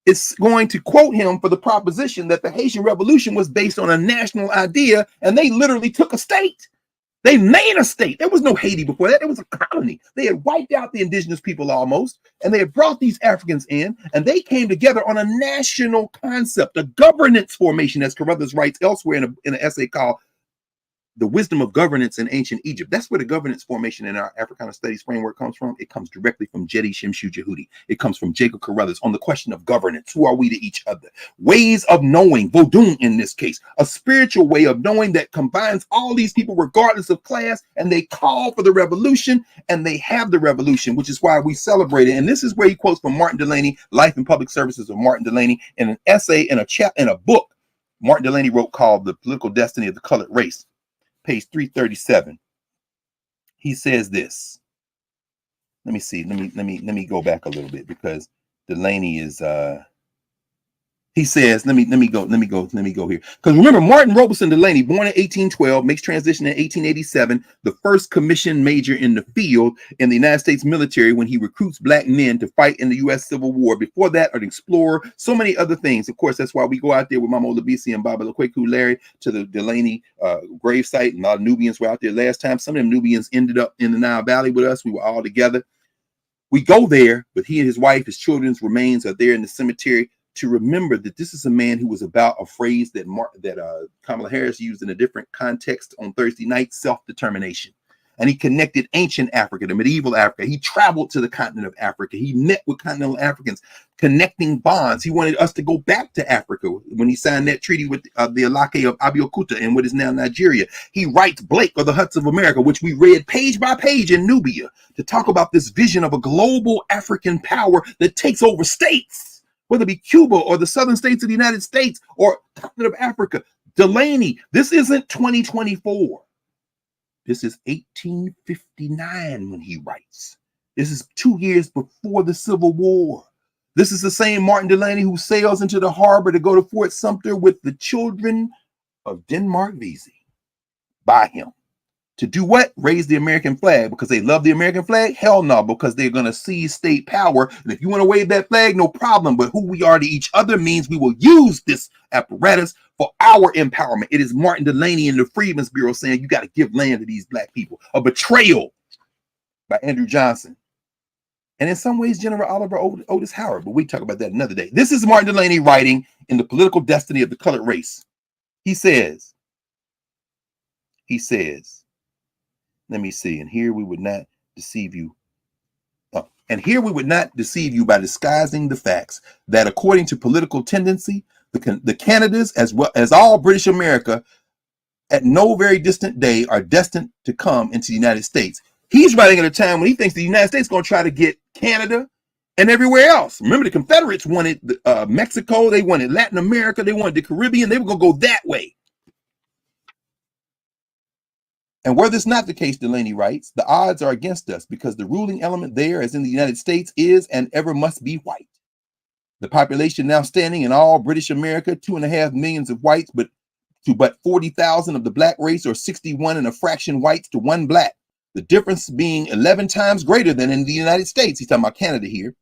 is going to quote him for the proposition that the Haitian Revolution was based on a national idea, and they literally took a state. They made a state. There was no Haiti before that. It was a colony. They had wiped out the indigenous people almost, and they had brought these Africans in, and they came together on a national concept, a governance formation, as Carruthers writes elsewhere in an essay called The Wisdom of Governance in Ancient Egypt. That's where the governance formation in our Africana Studies framework comes from. It comes directly from Jedi Shimshu Jehudi. It comes from Jacob Carruthers on the question of governance. Who are we to each other? Ways of knowing, Vodun in this case, a spiritual way of knowing that combines all these people regardless of class, and they call for the revolution, and they have the revolution, which is why we celebrate it. And this is where he quotes from Martin Delany, Life and Public Services of Martin Delany, in an essay in a book Martin Delany wrote called The Political Destiny of the Colored Race. Page 337. He says this. Let me see. Let me go back a little bit because Delany is he says, let me go here. Because remember, Martin Robeson Delany, born in 1812, makes transition in 1887, the first commissioned major in the field in the United States military when he recruits black men to fight in the U.S. Civil War. Before that, an explorer, so many other things. Of course, that's why we go out there with Mama Olabisi and Baba Lekweku Larry to the Delany gravesite, and a lot of Nubians were out there last time. Some of them Nubians ended up in the Nile Valley with us. We were all together. We go there, but he and his wife, his children's remains are there in the cemetery to remember that this is a man who was about a phrase that Kamala Harris used in a different context on Thursday night, self-determination. And he connected ancient Africa to medieval Africa. He traveled to the continent of Africa. He met with continental Africans, connecting bonds. He wanted us to go back to Africa when he signed that treaty with the Alake of Abeokuta in what is now Nigeria. He writes Blake or the Huts of America, which we read page by page in Nubia, to talk about this vision of a global African power that takes over states, whether it be Cuba or the southern states of the United States or continent of Africa. Delany, this isn't 2024. This is 1859 when he writes. This is 2 years before the Civil War. This is the same Martin Delany who sails into the harbor to go to Fort Sumter with the children of Denmark Vesey by him. To do what? Raise the American flag because they love the American flag? Hell no, because they're going to seize state power. And if you want to wave that flag, no problem. But who we are to each other means we will use this apparatus for our empowerment. It is Martin Delany and the Freedmen's Bureau saying you got to give land to these black people. A betrayal by Andrew Johnson. And in some ways, General Oliver Otis Howard. But we talk about that another day. This is Martin Delany writing in The Political Destiny of the Colored Race. He says, let me see. And here we would not deceive you. By disguising the facts that according to political tendency, the Canadas, as well as all British America, at no very distant day are destined to come into the United States. He's writing at a time when he thinks the United States is going to try to get Canada and everywhere else. Remember, the Confederates wanted Mexico, they wanted Latin America, they wanted the Caribbean. They were going to go that way. And were this not the case, Delaney writes, the odds are against us because the ruling element there, as in the United States, is and ever must be white. The population now standing in all British America, 2.5 million of whites, but 40,000 of the black race, or 61 and a fraction whites to 1 black. The difference being 11 times greater than in the United States. He's talking about Canada here.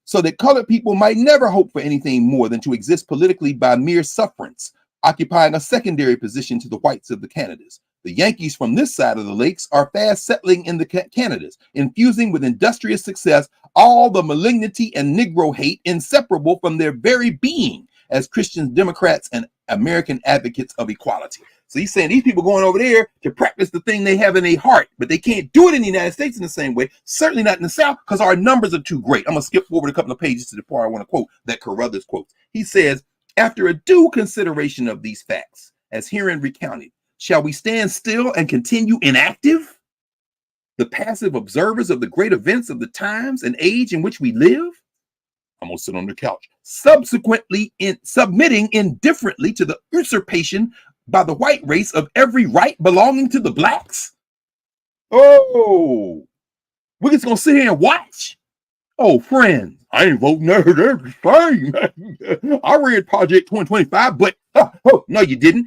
So that colored people might never hope for anything more than to exist politically by mere sufferance, occupying a secondary position to the whites of the Canadas. The Yankees from this side of the lakes are fast settling in the Canadas, infusing with industrious success all the malignity and Negro hate inseparable from their very being as Christian Democrats and American advocates of equality. So he's saying these people going over there to practice the thing they have in their heart, but they can't do it in the United States in the same way, certainly not in the South, because our numbers are too great. I'm going to skip forward a couple of pages to the part I want to quote that Carruthers quotes. He says, after a due consideration of these facts, as herein recounted, shall we stand still and continue inactive, the passive observers of the great events of the times and age in which we live? I'm going to sit on the couch. Subsequently, submitting indifferently to the usurpation by the white race of every right belonging to the blacks? Oh, we're just going to sit here and watch? Oh, friends, I ain't voting the same. I read Project 2025, but no, you didn't.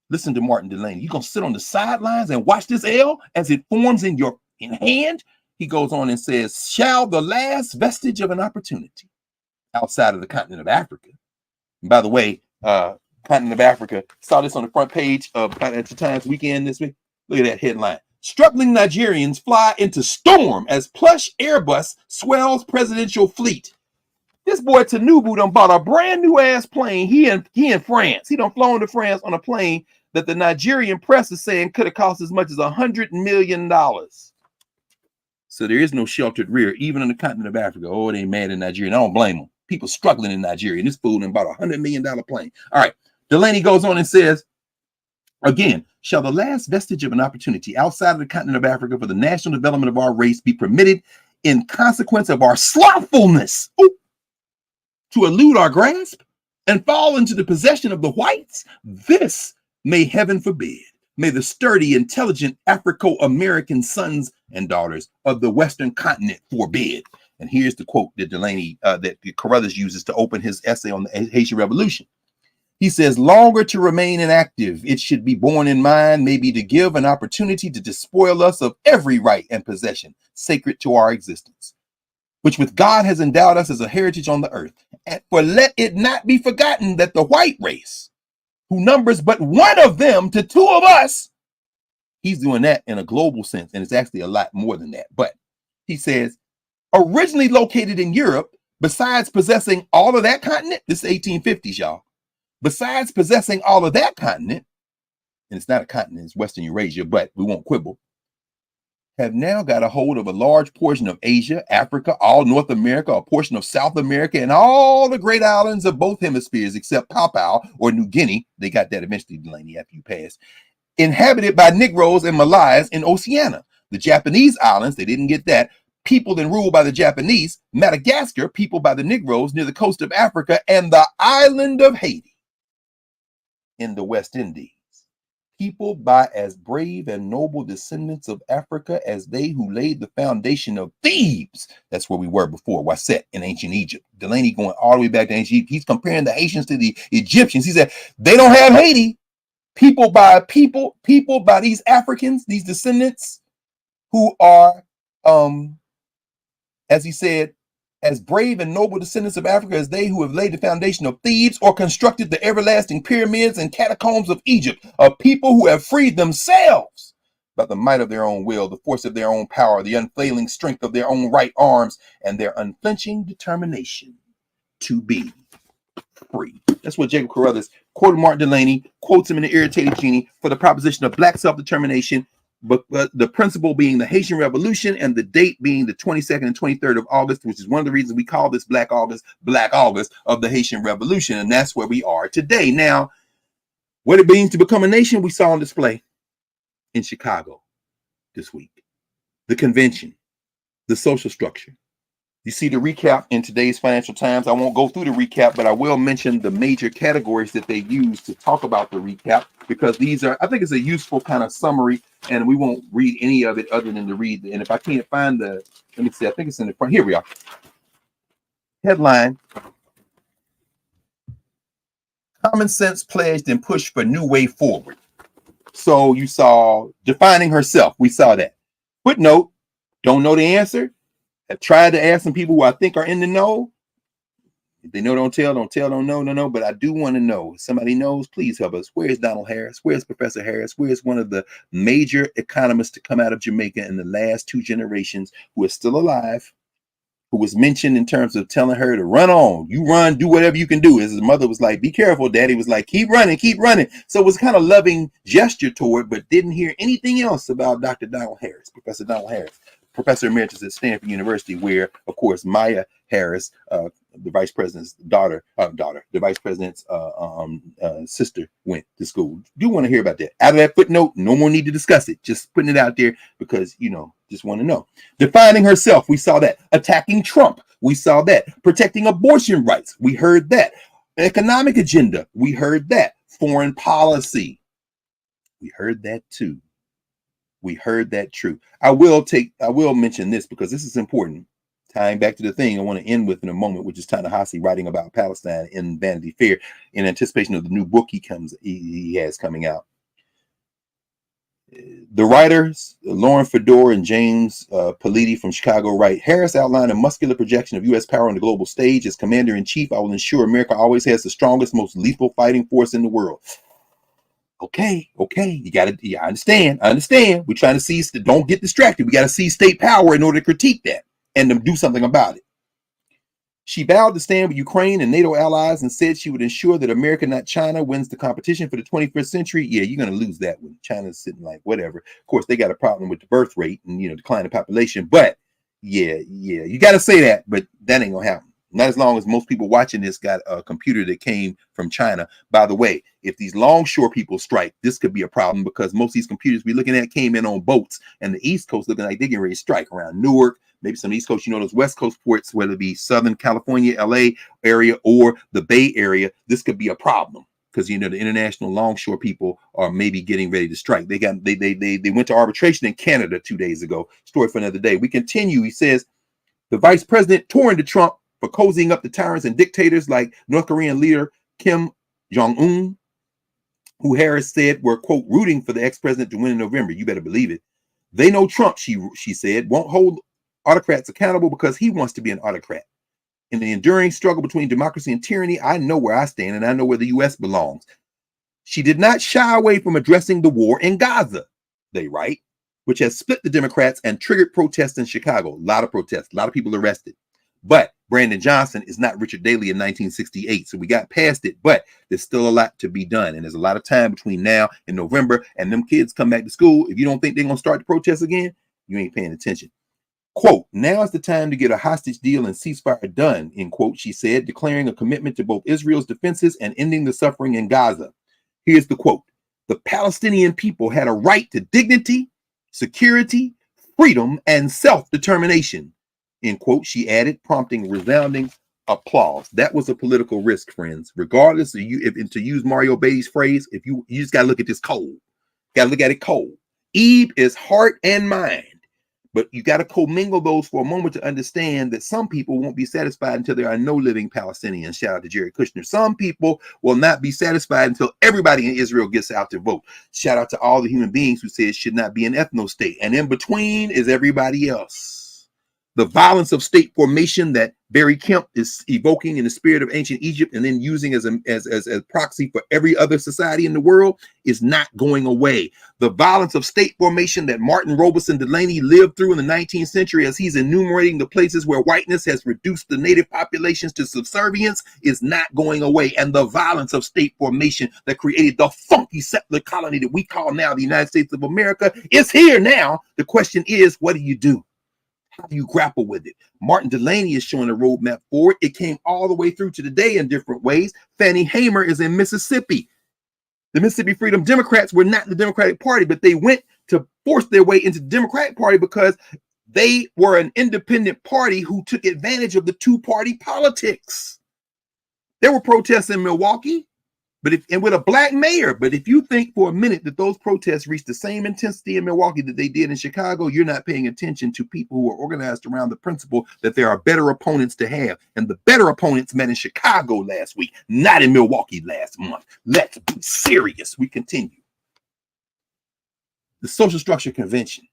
Listen to Martin Delaney. You're going to sit on the sidelines and watch this L as it forms in your hand? He goes on and says, shall the last vestige of an opportunity outside of the continent of Africa. And by the way, continent of Africa, saw this on the front page of Financial Times weekend this week. Look at that headline. Struggling Nigerians fly into storm as plush Airbus swells presidential fleet. This boy Tinubu done bought a brand new ass plane. He in France. He done flown to France on a plane that the Nigerian press is saying could have cost as much as $100 million. So there is no sheltered rear, even in the continent of Africa. Oh, they mad in Nigeria. And I don't blame them. People struggling in Nigeria. And this fool done bought $100 million plane. All right. Delaney goes on and says, again, shall the last vestige of an opportunity outside of the continent of Africa for the national development of our race be permitted in consequence of our slothfulness to elude our grasp and fall into the possession of the whites? This may heaven forbid. May the sturdy, intelligent Afro-American sons and daughters of the Western continent forbid. And here's the quote that Delaney, that Carruthers uses to open his essay on the Haitian Revolution. He says, longer to remain inactive, it should be borne in mind, maybe to give an opportunity to despoil us of every right and possession sacred to our existence, which with God has endowed us as a heritage on the earth. And for let it not be forgotten that the white race, who numbers but one of them to two of us, he's doing that in a global sense, and it's actually a lot more than that. But he says, originally located in Europe, besides possessing all of that continent, this is 1850s, y'all. Besides possessing all of that continent, and it's not a continent, it's Western Eurasia, but we won't quibble, have now got a hold of a large portion of Asia, Africa, all North America, a portion of South America, and all the great islands of both hemispheres except Papua or New Guinea. They got that eventually, Delaney, after you pass. Inhabited by Negroes and Malays in Oceania. The Japanese islands, they didn't get that. Peopled and ruled by the Japanese. Madagascar, peopled by the Negroes near the coast of Africa, and the island of Haiti in the West Indies, peopled by as brave and noble descendants of Africa as they who laid the foundation of Thebes. That's where we were before, Waset in ancient Egypt. Delaney going all the way back to ancient Egypt. He's comparing the Haitians to the Egyptians. He said, they don't have Haiti. People by these Africans, these descendants who are, as he said, as brave and noble descendants of Africa as they who have laid the foundation of Thebes or constructed the everlasting pyramids and catacombs of Egypt, a people who have freed themselves by the might of their own will, the force of their own power, the unfailing strength of their own right arms, and their unflinching determination to be free. That's what Jacob Carruthers quoted Martin Delaney, quotes him in the Irritated Genie for the proposition of black self-determination, but the principle being the Haitian Revolution and the date being the 22nd and 23rd of August, which is one of the reasons we call this Black August of the Haitian Revolution. And that's where we are today. Now, what it means to become a nation, we saw on display in Chicago this week. The convention, the social structure, You see the recap in today's Financial Times. I won't go through the recap, but I will mention the major categories that they use to talk about the recap, because these are, I think it's a useful kind of summary, and we won't read any of it other than to read. And if I can't find the, let me see, I think it's in the front. Here we are. Headline: Common sense pledged and pushed for new way forward. So you saw defining herself. We saw that. Footnote: don't know the answer. I've tried to ask some people who I think are in the know. If they know, don't tell, don't know, no. But I do want to know. If somebody knows, please help us. Where's Donald Harris? Where's Professor Harris? Where's one of the major economists to come out of Jamaica in the last 2 generations who is still alive, who was mentioned in terms of telling her to run on? You run, do whatever you can do. As his mother was like, be careful. Daddy was like, keep running, keep running. So it was kind of loving gesture toward, but didn't hear anything else about Dr. Donald Harris, Professor Donald Harris, Professor Emeritus at Stanford University, where, of course, Maya Harris, the vice president's the vice president's sister, went to school. Do want to hear about that. Out of that footnote, no more need to discuss it. Just putting it out there because, just want to know. Defining herself, we saw that. Attacking Trump, we saw that. Protecting abortion rights, we heard that. Economic agenda, we heard that. Foreign policy, we heard that too. We heard that true. I will mention this because this is important. Tying back to the thing I want to end with in a moment, which is Ta-Nehisi writing about Palestine in Vanity Fair in anticipation of the new book he has coming out. The writers, Lauren Fedor and James Politi from Chicago, write, Harris outlined a muscular projection of U.S. power on the global stage. As commander-in-chief, I will ensure America always has the strongest, most lethal fighting force in the world. Okay. I understand. We're trying to see, don't get distracted. We got to see state power in order to critique that and to do something about it. She vowed to stand with Ukraine and NATO allies and said she would ensure that America, not China, wins the competition for the 21st century. Yeah, you're going to lose that one. China's sitting like whatever. Of course, they got a problem with the birth rate and, declining population. But yeah, you got to say that, but that ain't going to happen. Not as long as most people watching this got a computer that came from China. By the way, if these longshore people strike, this could be a problem because most of these computers we're looking at came in on boats, and the East Coast looking like they're getting ready to strike around Newark, maybe some East Coast, those West Coast ports, whether it be Southern California, LA area, or the Bay Area. This could be a problem because, the international longshore people are maybe getting ready to strike. They went to arbitration in Canada 2 days ago. Story for another day. We continue. He says, the vice president tore into Trump for cozying up to tyrants and dictators like North Korean leader Kim Jong-un, who Harris said were, quote, rooting for the ex-president to win in November. You better believe it. They know Trump, she said, won't hold autocrats accountable because he wants to be an autocrat. In the enduring struggle between democracy and tyranny, I know where I stand and I know where the U.S. belongs. She did not shy away from addressing the war in Gaza, they write, which has split the Democrats and triggered protests in Chicago. A lot of protests, a lot of people arrested. But Brandon Johnson is not Richard Daley in 1968. So we got past it, but there's still a lot to be done. And there's a lot of time between now and November. And them kids come back to school. If you don't think they're going to start the protest again, you ain't paying attention. Quote, now is the time to get a hostage deal and ceasefire done, end quote, she said, declaring a commitment to both Israel's defenses and ending the suffering in Gaza. Here's the quote. The Palestinian people had a right to dignity, security, freedom, and self-determination. End quote, she added, prompting resounding applause. That was a political risk, friends. Regardless of you, if to use Mario Beatty's phrase, if you just got to look at this cold. Got to look at it cold. Eve is heart and mind. But you got to commingle those for a moment to understand that some people won't be satisfied until there are no living Palestinians. Shout out to Jared Kushner. Some people will not be satisfied until everybody in Israel gets out to vote. Shout out to all the human beings who say it should not be an ethno state. And in between is everybody else. The violence of state formation that Barry Kemp is evoking in the spirit of ancient Egypt and then using as a proxy for every other society in the world is not going away. The violence of state formation that Martin Robeson Delaney lived through in the 19th century as he's enumerating the places where whiteness has reduced the native populations to subservience is not going away. And the violence of state formation that created the funky settler colony that we call now the United States of America is here now. The question is, what do you do? How do you grapple with it? Martin Delaney is showing a roadmap for it. It came all the way through to today in different ways. Fannie Hamer is in Mississippi. The Mississippi Freedom Democrats were not the Democratic Party, but they went to force their way into the Democratic Party because They were an independent party who took advantage of the two-party politics. There were protests in Milwaukee, and with a black mayor. But if you think for a minute that those protests reached the same intensity in Milwaukee that they did in Chicago, you're not paying attention to people who are organized around the principle that there are better opponents to have. And the better opponents met in Chicago last week, not in Milwaukee last month. Let's be serious. We continue. The Social Structure Convention.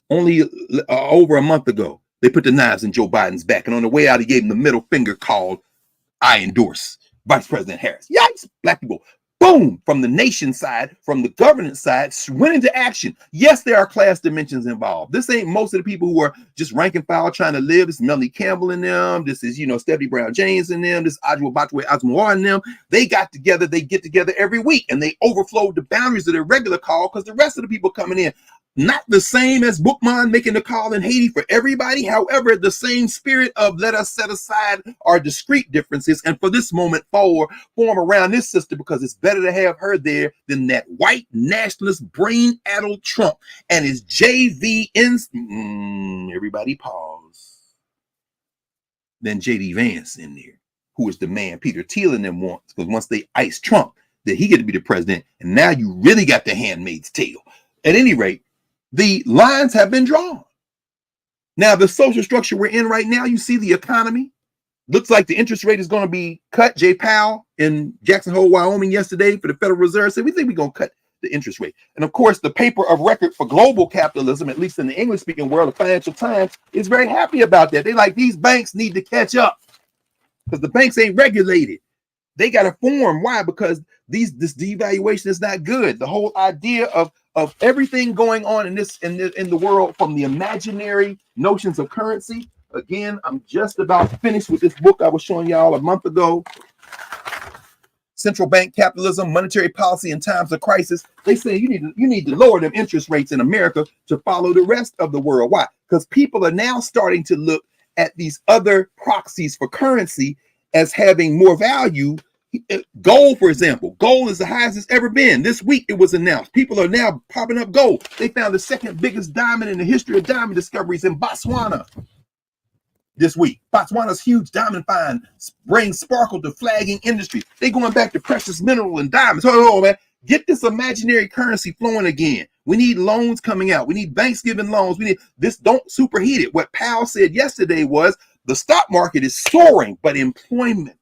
Only over a month ago, they put the knives in Joe Biden's back. And on the way out, he gave him the middle finger called, I endorse Vice President Harris. Yikes, black people. Boom, from the nation side, from the governance side, went into action. Yes, there are class dimensions involved. This ain't most of the people who are just rank and file trying to live. This is Melanie Campbell in them. This is, Stephanie Brown James in them. This is Adjua Batwe Asmawar in them. They got together. They get together every week, and they overflowed the boundaries of their regular call because the rest of the people coming in, not the same as Bookman making the call in Haiti for everybody. However, the same spirit of let us set aside our discrete differences and for this moment form around this sister, because it's better to have her there than that white nationalist brain-addled Trump and his JVNs. Everybody pause. Then J.D. Vance in there, who is the man Peter Thiel and them wants, because once they ice Trump, that he get to be the president, and now you really got the handmaid's tale. At any rate, the lines have been drawn. Now, the social structure we're in right now, you see the economy. Looks like the interest rate is going to be cut. Jay Powell in Jackson Hole, Wyoming yesterday for the Federal Reserve said, we think we're going to cut the interest rate. And of course, the paper of record for global capitalism, at least in the English-speaking world, the Financial Times, is very happy about that. They like, these banks need to catch up because the banks ain't regulated. They got to form. Why? Because this devaluation is not good. The whole idea of everything going on in the world, from the imaginary notions of currency. Again, I'm just about finished with this book I was showing y'all a month ago. Central bank capitalism, monetary policy in times of crisis. They say you need to lower them interest rates in America to follow the rest of the world. Why? Because people are now starting to look at these other proxies for currency as having more value. Gold, for example, gold is the highest it's ever been. This week it was announced. People are now popping up gold. They found the second biggest diamond in the history of diamond discoveries in Botswana this week. Botswana's huge diamond find brings sparkle to flagging industry. They going back to precious mineral and diamonds. Oh, man, get this imaginary currency flowing again. We need loans coming out. We need banks giving loans. We need this. Don't superheat it. What Powell said yesterday was the stock market is soaring, but employment.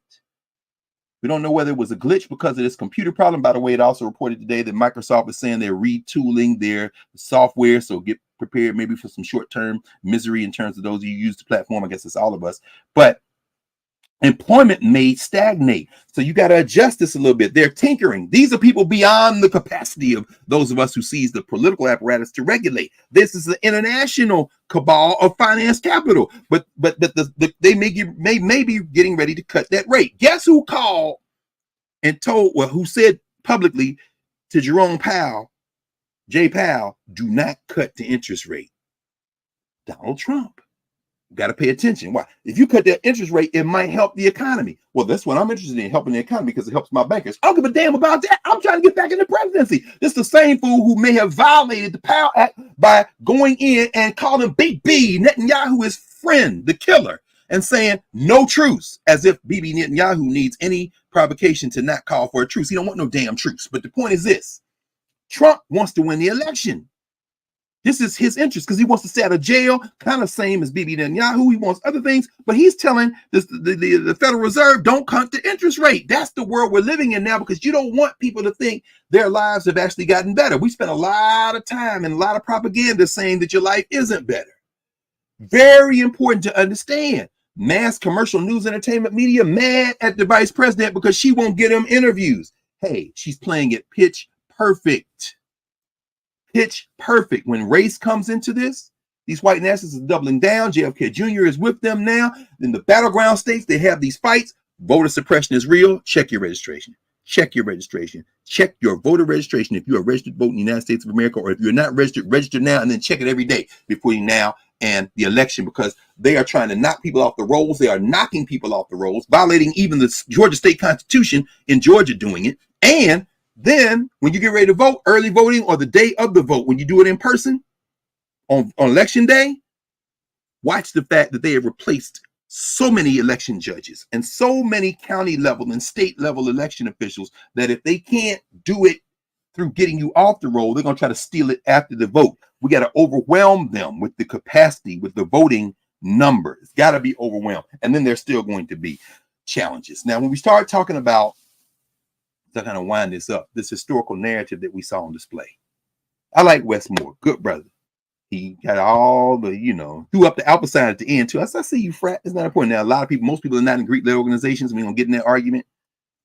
We don't know whether it was a glitch because of this computer problem. By the way, it also reported today that Microsoft is saying they're retooling their software. So get prepared maybe for some short-term misery in terms of those who use the platform. I guess it's all of us. But employment may stagnate. So you got to adjust this a little bit. They're tinkering. These are people beyond the capacity of those of us who sees the political apparatus to regulate. This is the international cabal of finance capital. But they may be getting ready to cut that rate. Guess who called and who said publicly to Jerome Powell, Jay Powell, do not cut the interest rate? Donald Trump. Got to pay attention. Why? If you cut that interest rate, it might help the economy. Well, that's what I'm interested in, helping the economy, because it helps my bankers. I don't give a damn about that. I'm trying to get back in the presidency. This is the same fool who may have violated the Powell Act by going in and calling Big B, Netanyahu, his friend, the killer, and saying no truce, as if Bibi Netanyahu needs any provocation to not call for a truce. He don't want no damn truce. But the point is this: Trump wants to win the election. This is his interest because he wants to stay out of jail, kind of same as Bibi Netanyahu. He wants other things, but he's telling the Federal Reserve, don't cut the interest rate. That's the world we're living in now, because you don't want people to think their lives have actually gotten better. We spent a lot of time and a lot of propaganda saying that your life isn't better. Very important to understand. Mass commercial news entertainment media mad at the vice president because she won't get him interviews. Hey, she's playing it pitch perfect. Pitch perfect. When race comes into this, these white nationalists are doubling down. JFK Jr. is with them now. In the battleground states, they have these fights. Voter suppression is real. Check your registration. Check your registration. Check your voter registration. If you are registered to vote in the United States of America, or if you're not registered, register now, and then check it every day between now and the election, because they are trying to knock people off the rolls. They are knocking people off the rolls, violating even the Georgia state constitution in Georgia doing it. And then when you get ready to vote, early voting or the day of the vote, when you do it in person, on election day, watch the fact that they have replaced so many election judges and so many county level and state level election officials that if they can't do it through getting you off the roll, they're going to try to steal it after the vote. We got to overwhelm them with the capacity, with the voting number. It's got to be overwhelmed. And then there's still going to be challenges. Now, when we start talking about, to kind of wind this up, this historical narrative that we saw on display, I like Westmore, good brother. He got all the, threw up the alpha sign at the end too. I said, I see you, frat. It's not important. Now, a lot of people, most people are not in Greek-led organizations. We don't get in that argument.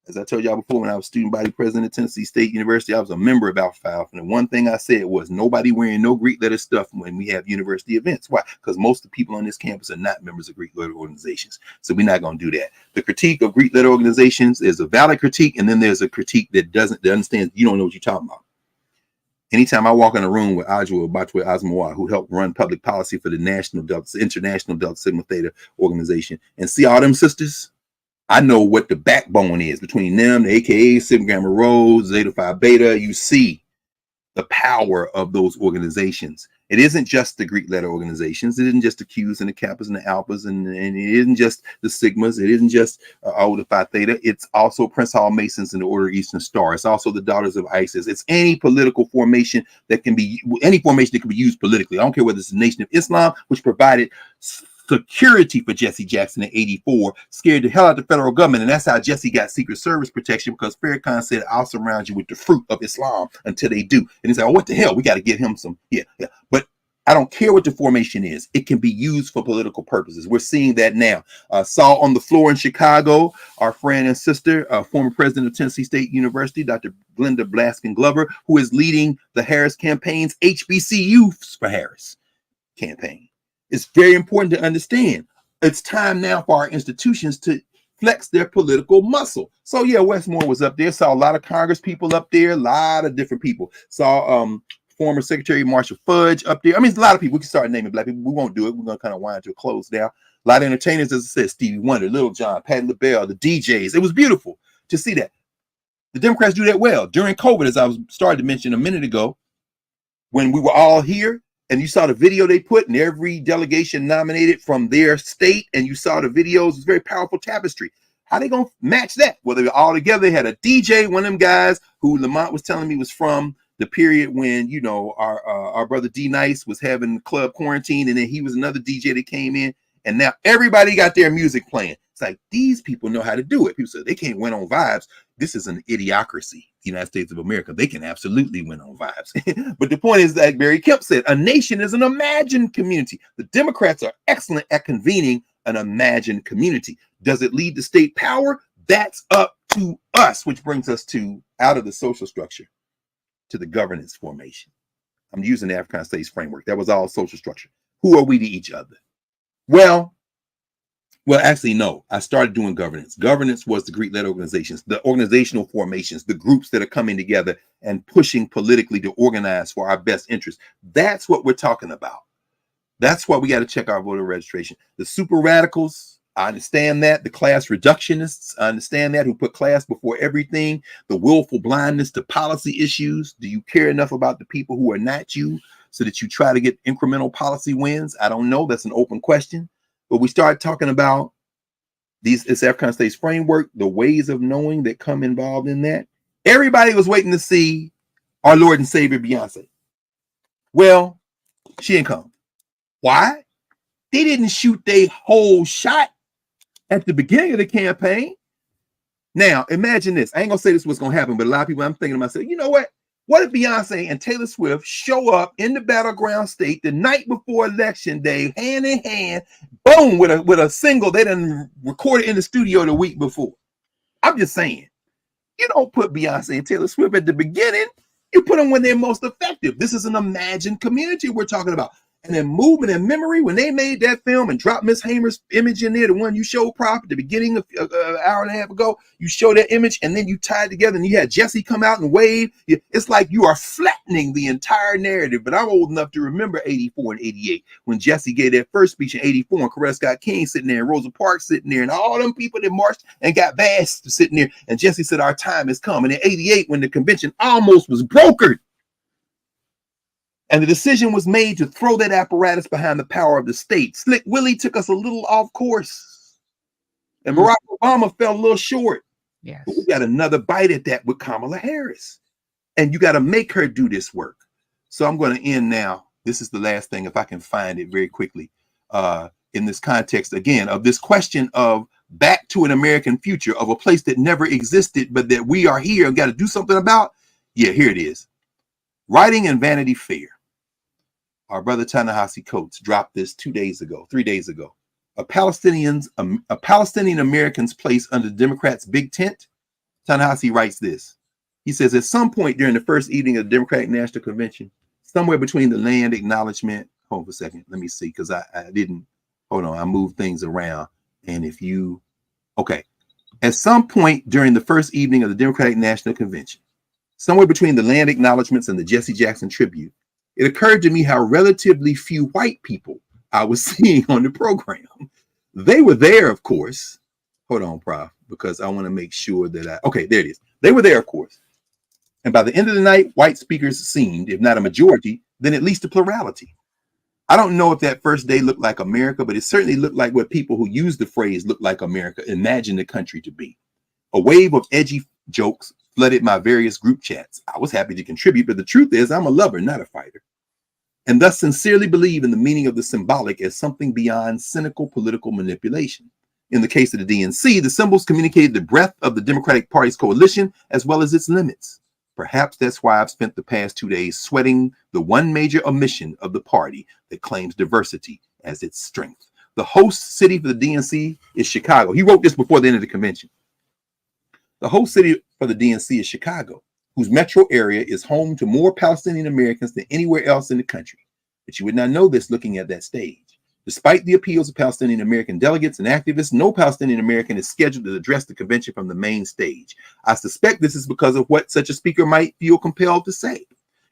As I told y'all before, when I was student body president at Tennessee State University, I was a member of Alpha Phi Alpha. And the one thing I said was nobody wearing no Greek letter stuff when we have university events. Why? Because most of the people on this campus are not members of Greek letter organizations. So we're not going to do that. The critique of Greek letter organizations is a valid critique. And then there's a critique that understands you don't know what you're talking about. Anytime I walk in a room with Ajwa Batwe Asmawa, who helped run public policy for the International Delta Sigma Theta organization, and see all them sisters, I know what the backbone is between them, the AKA, Sigma Gamma Rho, Zeta Phi Beta. You see the power of those organizations. It isn't just the Greek letter organizations. It isn't just the Qs and the Kappas and the Alphas, and it isn't just the Sigmas. It isn't just the Phi Theta. It's also Prince Hall Masons in the Order of Eastern Star. It's also the Daughters of Isis. It's any political formation that can be, any formation that can be used politically. I don't care whether it's the Nation of Islam, which provided security for Jesse Jackson in '84, scared the hell out of the federal government. And that's how Jesse got Secret Service protection, because Farrakhan said, I'll surround you with the fruit of Islam until they do. And he said, oh, what the hell? We got to give him some. Yeah. But I don't care what the formation is. It can be used for political purposes. We're seeing that now. Saw on the floor in Chicago, our friend and sister, former president of Tennessee State University, Dr. Glenda Blaskin Glover, who is leading the Harris campaign's HBCU for Harris campaign. It's very important to understand it's time now for our institutions to flex their political muscle. So yeah, Westmore was up there. Saw a lot of Congress people up there, a lot of different people. Saw former Secretary Marshall Fudge up there. I mean, it's a lot of people. We can start naming black people. We won't do it. We're going to kind of wind to a close now. A lot of entertainers, as I said, Stevie Wonder, Little John, Patti LaBelle, the DJs. It was beautiful to see that. The Democrats do that well. During COVID, as I was started to mention a minute ago, when we were all here, and you saw the video they put, and every delegation nominated from their state, and you saw the videos, it's very powerful tapestry. How they gonna match that? Well, they were all together. They had a DJ, one of them guys who Lamont was telling me was from the period when, our brother D Nice was having club quarantine, and then he was another DJ that came in, and now everybody got their music playing. It's like, these people know how to do it. People said they can't win on vibes. This is an idiocracy. United States of America, they can absolutely win on vibes. But the point is that Barry Kemp said, a nation is an imagined community. The Democrats are excellent at convening an imagined community. Does it lead to state power? That's up to us, which brings us to out of the social structure to the governance formation. I'm using the African States framework. That was all social structure. Who are we to each other? Well, actually, no. I started doing governance. Governance was the Greek-led organizations, the organizational formations, the groups that are coming together and pushing politically to organize for our best interests. That's what we're talking about. That's why we got to check our voter registration. The super radicals, I understand that. The class reductionists, I understand that, who put class before everything. The willful blindness to policy issues. Do you care enough about the people who are not you so that you try to get incremental policy wins? I don't know. That's an open question. But we start talking about this African States framework, the ways of knowing that come involved in that. Everybody was waiting to see our Lord and Savior Beyonce. Well, she didn't come. Why? They didn't shoot their whole shot at the beginning of the campaign. Now, imagine this. I ain't gonna say this was gonna happen, but a lot of people, I'm thinking to myself, you know what? What if Beyonce and Taylor Swift show up in the battleground state the night before election day, hand in hand, boom, with a single they done recorded in the studio the week before? I'm just saying, you don't put Beyonce and Taylor Swift at the beginning. You put them when they're most effective. This is an imagined community we're talking about. And then movement and memory, when they made that film and dropped Miss Hamer's image in there, the one you showed Prop at the beginning of an hour and a half ago, you show that image and then you tied together and you had Jesse come out and wave. It's like you are flattening the entire narrative. But I'm old enough to remember 84 and 88 when Jesse gave that first speech in 84 and Coretta Scott King sitting there and Rosa Parks sitting there and all them people that marched and got bashed sitting there. And Jesse said, our time has come. And in 88, when the convention almost was brokered, And the decision was made to throw that apparatus behind the power of the state. Slick Willie took us a little off course. And Barack Obama fell a little short. Yes. But we got another bite at that with Kamala Harris. And you got to make her do this work. So I'm going to end now. This is the last thing, if I can find it very quickly, in this context, again, of this question of back to an American future, of a place that never existed, but that we are here and got to do something about. Yeah, here it is. Writing in Vanity Fair. Our brother Ta-Nehisi Coates dropped this 3 days ago. A Palestinian American's place under the Democrats' big tent. Ta-Nehisi writes this. He says, at some point during the first evening of the Democratic National Convention, somewhere between the land acknowledgement, hold on a second, let me see, because I didn't, hold on, I moved things around. And if you, okay. At some point during the first evening of the Democratic National Convention, somewhere between the land acknowledgements and the Jesse Jackson tribute, it occurred to me how relatively few white people I was seeing on the program. They were there, of course. Hold on, Prof, because I want to make sure that okay, there it is. They were there, of course. And by the end of the night, white speakers seemed, if not a majority, then at least a plurality. I don't know if that first day looked like America, but it certainly looked like what people who use the phrase "look like America" imagine the country to be. A wave of edgy jokes flooded my various group chats. I was happy to contribute, but the truth is I'm a lover, not a fighter, and thus sincerely believe in the meaning of the symbolic as something beyond cynical political manipulation. In the case of the DNC, the symbols communicated the breadth of the Democratic Party's coalition as well as its limits. Perhaps that's why I've spent the past 2 days sweating the one major omission of the party that claims diversity as its strength. The host city for the DNC is Chicago. He wrote this before the end of the convention. The host city for the DNC is Chicago, whose metro area is home to more Palestinian Americans than anywhere else in the country. But you would not know this looking at that stage. Despite the appeals of Palestinian American delegates and activists, no Palestinian American is scheduled to address the convention from the main stage. I suspect this is because of what such a speaker might feel compelled to say.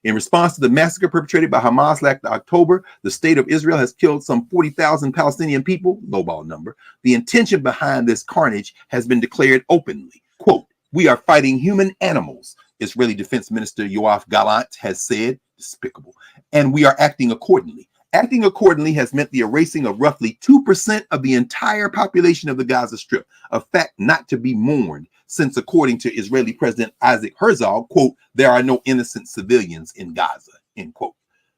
In response to the massacre perpetrated by Hamas last October, the state of Israel has killed some 40,000 Palestinian people, lowball number. The intention behind this carnage has been declared openly. Quote, "We are fighting human animals," Israeli Defense Minister Yoav Gallant has said, despicable, and we are acting accordingly. Acting accordingly has meant the erasing of roughly 2% of the entire population of the Gaza Strip, a fact not to be mourned, since according to Israeli President Isaac Herzog, quote, "there are no innocent civilians in Gaza," end quote.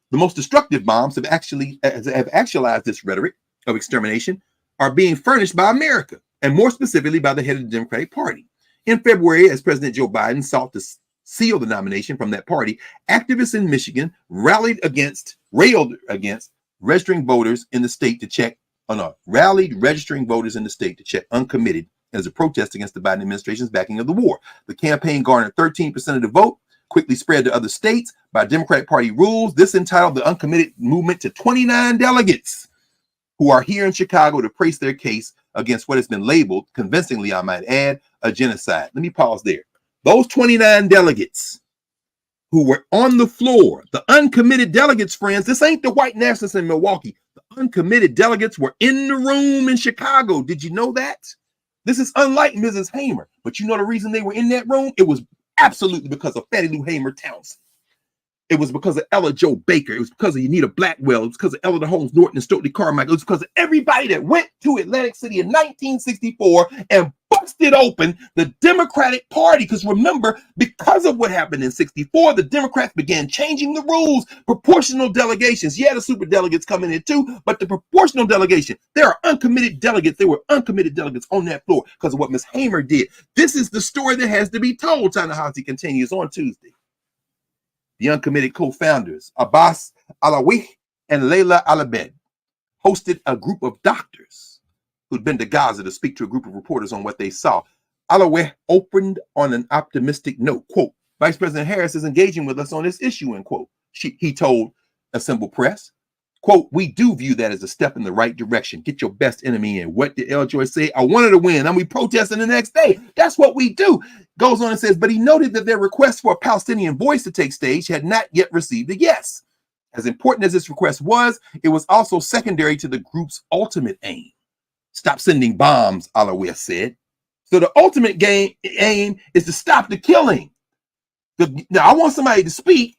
The most destructive bombs have actualized this rhetoric of extermination are being furnished by America, and more specifically by the head of the Democratic Party. In February, as President Joe Biden sought to seal the nomination from that party, activists in Michigan railed against registering voters in the state to check Uncommitted as a protest against the Biden administration's backing of the war. The campaign garnered 13% of the vote, quickly spread to other states by Democratic Party rules. This entitled the Uncommitted movement to 29 delegates who are here in Chicago to press their case against what has been labeled, convincingly I might add, a genocide. Let me pause there. Those 29 delegates who were on the floor, the uncommitted delegates, friends, this ain't the white nationalists in Milwaukee. The uncommitted delegates were in the room in Chicago. Did you know that? This is unlike Mrs. Hamer. But you know the reason they were in that room? It was absolutely because of Fannie Lou Hamer Thompson. It was because of Ella Jo Baker. It was because of Anita Blackwell. It was because of Eleanor Holmes Norton and Stokely Carmichael. It was because of everybody that went to Atlantic City in 1964 and busted open the Democratic Party. Because remember, because of what happened in 64, the Democrats began changing the rules. Proportional delegations. Yeah, the super delegates come in here too, but the proportional delegation, there are uncommitted delegates. There were uncommitted delegates on that floor because of what Ms. Hamer did. This is the story that has to be told. Ta-Nehisi continues on Tuesday. The uncommitted co-founders, Abbas Alawi and Layla Alabed, hosted a group of doctors who'd been to Gaza to speak to a group of reporters on what they saw. Alawi opened on an optimistic note, quote, "Vice President Harris is engaging with us on this issue," end quote. He told assembled press, quote, "We do view that as a step in the right direction. Get your best enemy in." What did El Joy say? "I wanted to win, and we protesting the next day." That's what we do. Goes on and says, but he noted that their request for a Palestinian voice to take stage had not yet received a yes. As important as this request was, it was also secondary to the group's ultimate aim. Stop sending bombs, Alawi said. So the ultimate aim is to stop the killing. Now, I want somebody to speak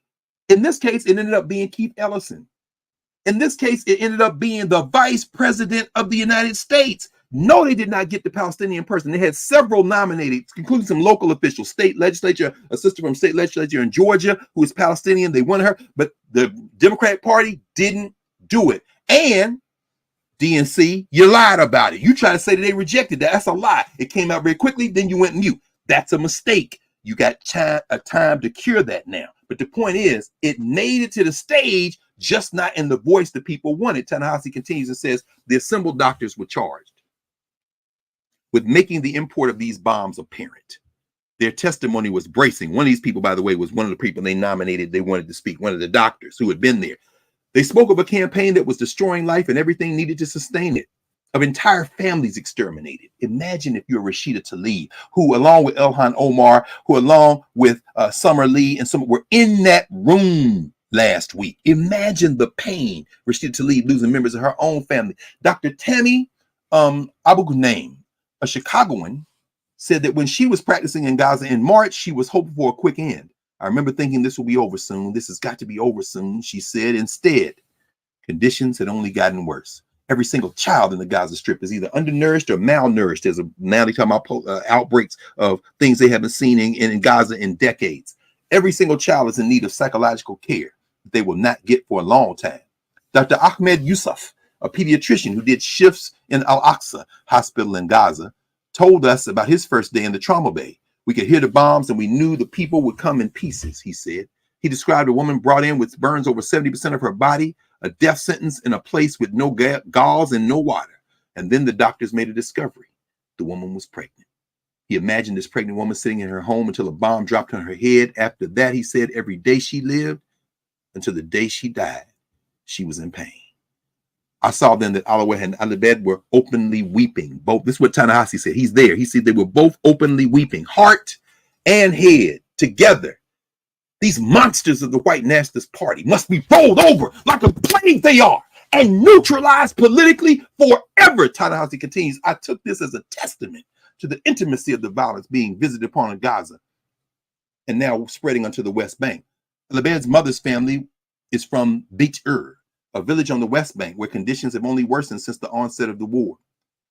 In this case, it ended up being Keith Ellison. In this case, it ended up being the vice president of the United States. No, they did not get the Palestinian person. They had several nominated, including some local officials, state legislature, a sister from state legislature in Georgia who is Palestinian. They wanted her, but the Democratic Party didn't do it. And DNC, you lied about it. You try to say that they rejected that. That's a lie. It came out very quickly, then you went mute. That's a mistake. You got a time to cure that now. But the point is, it made it to the stage, just not in the voice that people wanted. Ta-Nehisi continues and says, the assembled doctors were charged with making the import of these bombs apparent. Their testimony was bracing. One of these people, by the way, was one of the people they nominated. They wanted to speak, one of the doctors who had been there. They spoke of a campaign that was destroying life and everything needed to sustain it, of entire families exterminated. Imagine if you're Rashida Tlaib, who along with Ilhan Omar, who along with Summer Lee and some were in that room last week. Imagine the pain. Rashida Tlaib losing members of her own family. Dr. Tammy Abu Ghnaim, a Chicagoan, said that when she was practicing in Gaza in March, she was hoping for a quick end. I remember thinking this will be over soon. This has got to be over soon, she said. Instead, conditions had only gotten worse. Every single child in the Gaza Strip is either undernourished or malnourished. There's now they talking about outbreaks of things they haven't seen in Gaza in decades. Every single child is in need of psychological care that they will not get for a long time. Dr. Ahmed Yusuf, a pediatrician who did shifts in Al-Aqsa Hospital in Gaza, told us about his first day in the trauma bay. We could hear the bombs and we knew the people would come in pieces, he said. He described a woman brought in with burns over 70% of her body, a death sentence in a place with no gauze and no water. And then the doctors made a discovery. The woman was pregnant. He imagined this pregnant woman sitting in her home until a bomb dropped on her head. After that, he said, every day she lived until the day she died, she was in pain. I saw then that Alaweh and Alibed were openly weeping. Both. This is what Ta-Nehisi said. He's there. He said they were both openly weeping, heart and head together. These monsters of the white nationalist party must be rolled over like a plague they are and neutralized politically forever. Ta-Nehisi continues. I took this as a testament to the intimacy of the violence being visited upon in Gaza and now spreading onto the West Bank. Alibed's mother's family is from Beit Ur, a village on the West Bank where conditions have only worsened since the onset of the war.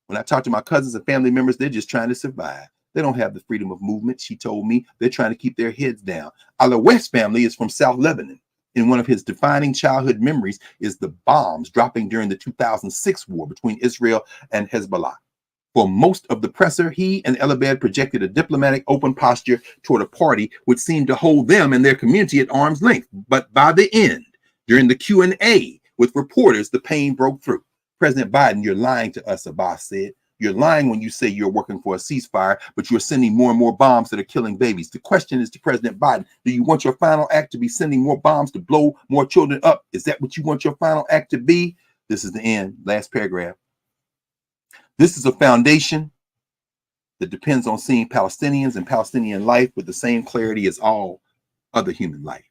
When I talk to my cousins and family members, they're just trying to survive. They don't have the freedom of movement, she told me. They're trying to keep their heads down. Alaweh's family is from South Lebanon. And one of his defining childhood memories is the bombs dropping during the 2006 war between Israel and Hezbollah. For most of the presser, he and Alibed projected a diplomatic open posture toward a party which seemed to hold them and their community at arm's length. But by the end, during the Q&A with reporters, the pain broke through. President Biden, you're lying to us, Abbas said. You're lying when you say you're working for a ceasefire, but you're sending more and more bombs that are killing babies. The question is to President Biden, do you want your final act to be sending more bombs to blow more children up? Is that what you want your final act to be? This is the end, last paragraph. This is a foundation that depends on seeing Palestinians and Palestinian life with the same clarity as all other human life.